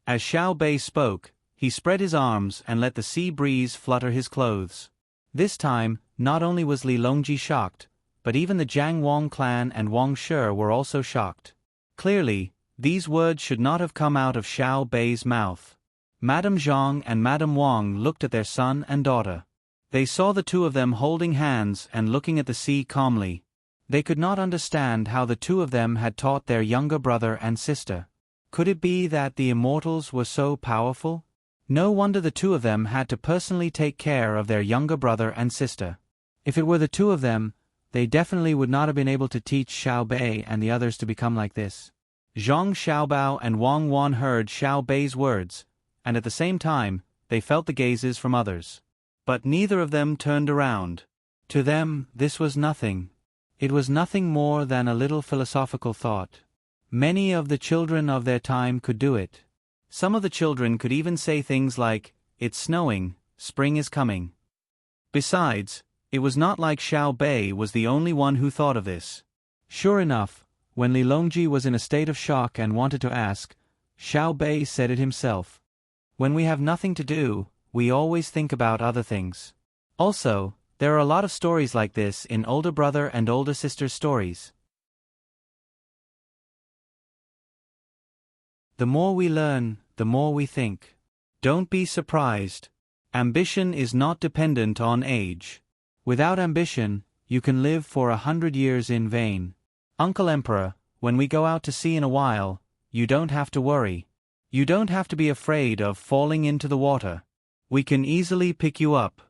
As Xiao Bei spoke, he spread his arms and let the sea breeze flutter his clothes. This time, not only was Li Longji shocked, but even the Jiang Wang clan and Wang Shi were also shocked. Clearly, these words should not have come out of Xiao Bei's mouth. Madame Zhang and Madame Wang looked at their son and daughter. They saw the two of them holding hands and looking at the sea calmly. They could not understand how the two of them had taught their younger brother and sister. Could it be that the immortals were so powerful? No wonder the two of them had to personally take care of their younger brother and sister. If it were the two of them, they definitely would not have been able to teach Xiao Bei and the others to become like this. Zhang Xiaobao and Wang Wan heard Xiao Bei's words, and at the same time, they felt the gazes from others. But neither of them turned around. To them, this was nothing. It was nothing more than a little philosophical thought. Many of the children of their time could do it. Some of the children could even say things like, "It's snowing, spring is coming." Besides, it was not like Xiao Bei was the only one who thought of this. Sure enough, when Li Longji was in a state of shock and wanted to ask, Xiao Bei said it himself. When we have nothing to do, we always think about other things. Also, there are a lot of stories like this in older brother and older sister stories. The more we learn, the more we think. Don't be surprised. Ambition is not dependent on age. Without ambition, you can live for 100 years in vain. Uncle Emperor, when we go out to sea in a while, you don't have to worry. You don't have to be afraid of falling into the water. We can easily pick you up.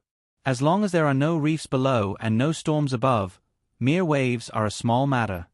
As long as there are no reefs below and no storms above, mere waves are a small matter.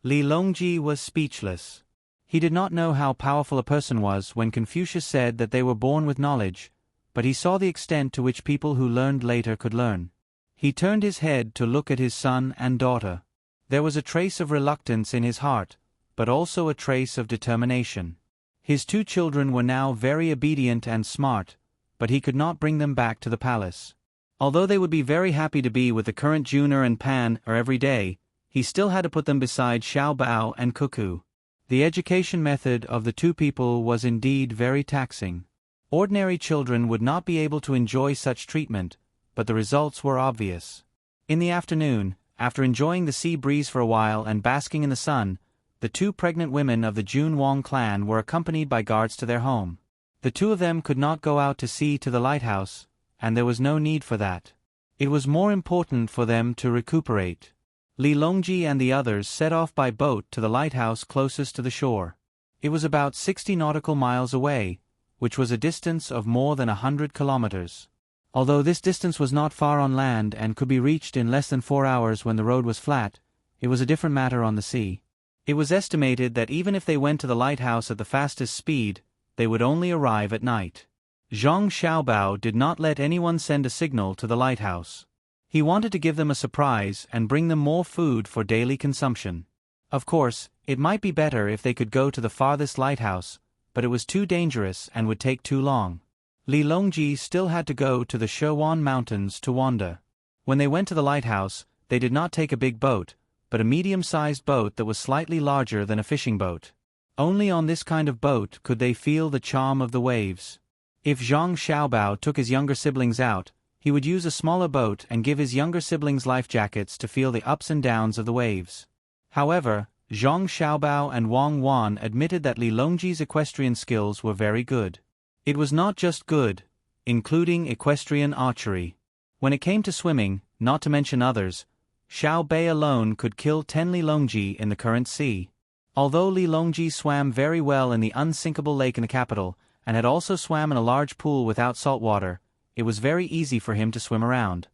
Li Longji was speechless. He did not know how powerful a person was when Confucius said that they were born with knowledge, but he saw the extent to which people who learned later could learn. He turned his head to look at his son and daughter. There was a trace of reluctance in his heart, but also a trace of determination. His two children were now very obedient and smart, but he could not bring them back to the palace. Although they would be very happy to be with the current Junior and Pan every day, he still had to put them beside Xiao Bao and Cuckoo. The education method of the two people was indeed very taxing. Ordinary children would not be able to enjoy such treatment, but the results were obvious. In the afternoon, after enjoying the sea breeze for a while and basking in the sun, the 2 pregnant women of the Jun Wong clan were accompanied by guards to their home. The 2 of them could not go out to sea to the lighthouse, and there was no need for that. It was more important for them to recuperate. Li Longji and the others set off by boat to the lighthouse closest to the shore. It was about 60 nautical miles away, which was a distance of more than 100 kilometers. Although this distance was not far on land and could be reached in less than 4 hours when the road was flat, it was a different matter on the sea. It was estimated that even if they went to the lighthouse at the fastest speed, they would only arrive at night. Zhang Xiaobao did not let anyone send a signal to the lighthouse. He wanted to give them a surprise and bring them more food for daily consumption. Of course, it might be better if they could go to the farthest lighthouse, but it was too dangerous and would take too long. Li Longji still had to go to the Shewan Mountains to wander. When they went to the lighthouse, they did not take a big boat, but a medium-sized boat that was slightly larger than a fishing boat. Only on this kind of boat could they feel the charm of the waves. If Zhang Xiaobao took his younger siblings out, he would use a smaller boat and give his younger siblings life jackets to feel the ups and downs of the waves. However, Zhang Xiaobao and Wang Wan admitted that Li Longji's equestrian skills were very good. It was not just good, including equestrian archery. When it came to swimming, not to mention others, Xiao Bei alone could kill 10 Li Longji in the current sea. Although Li Longji swam very well in the unsinkable lake in the capital, and had also swam in a large pool without salt water, it was very easy for him to swim around.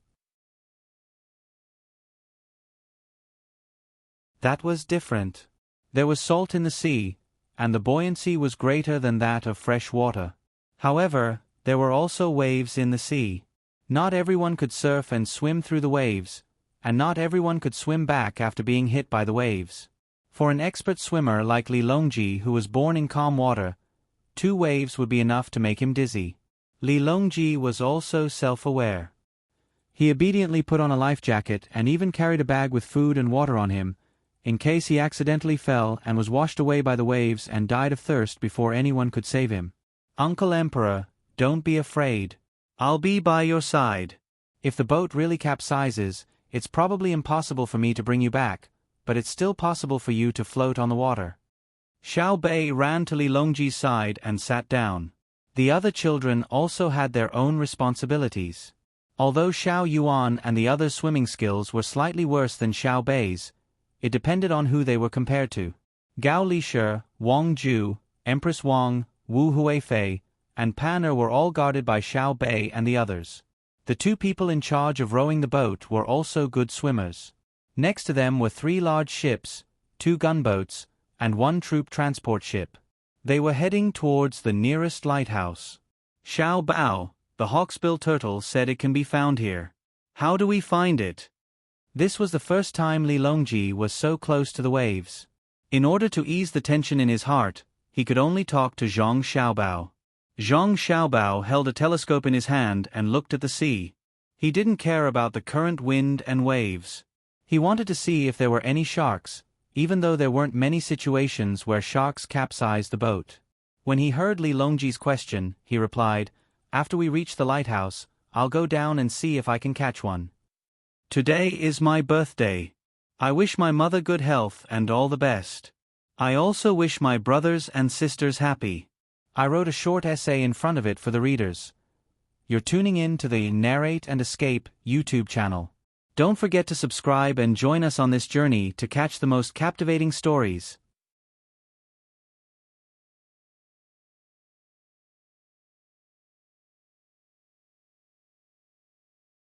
That was different. There was salt in the sea, and the buoyancy was greater than that of fresh water. However, there were also waves in the sea. Not everyone could surf and swim through the waves, and not everyone could swim back after being hit by the waves. For an expert swimmer like Li Longji who was born in calm water, 2 waves would be enough to make him dizzy. Li Longji was also self-aware. He obediently put on a life jacket and even carried a bag with food and water on him, in case he accidentally fell and was washed away by the waves and died of thirst before anyone could save him. Uncle Emperor, don't be afraid. I'll be by your side. If the boat really capsizes, it's probably impossible for me to bring you back, but it's still possible for you to float on the water. Xiao Bei ran to Li Longji's side and sat down. The other children also had their own responsibilities. Although Xiao Yuan and the others' swimming skills were slightly worse than Xiao Bei's, it depended on who they were compared to. Gao Lishe, Wang Ju, Empress Wang, Wu Huifei, and Pan Er were all guarded by Xiao Bei and the others. The 2 people in charge of rowing the boat were also good swimmers. Next to them were 3 large ships, 2 gunboats, and 1 troop transport ship. They were heading towards the nearest lighthouse. Xiao Bao, the hawksbill turtle, said it can be found here. How do we find it? This was the first time Li Longji was so close to the waves. In order to ease the tension in his heart, he could only talk to Zhang Xiaobao. Zhang Xiaobao held a telescope in his hand and looked at the sea. He didn't care about the current, wind and waves. He wanted to see if there were any sharks, even though there weren't many situations where sharks capsized the boat. When he heard Li Longji's question, he replied, "After we reach the lighthouse, I'll go down and see if I can catch one. Today is my birthday. I wish my mother good health and all the best. I also wish my brothers and sisters happy." I wrote a short essay in front of it for the readers. You're tuning in to the Narrate and Escape YouTube channel. Don't forget to subscribe and join us on this journey to catch the most captivating stories.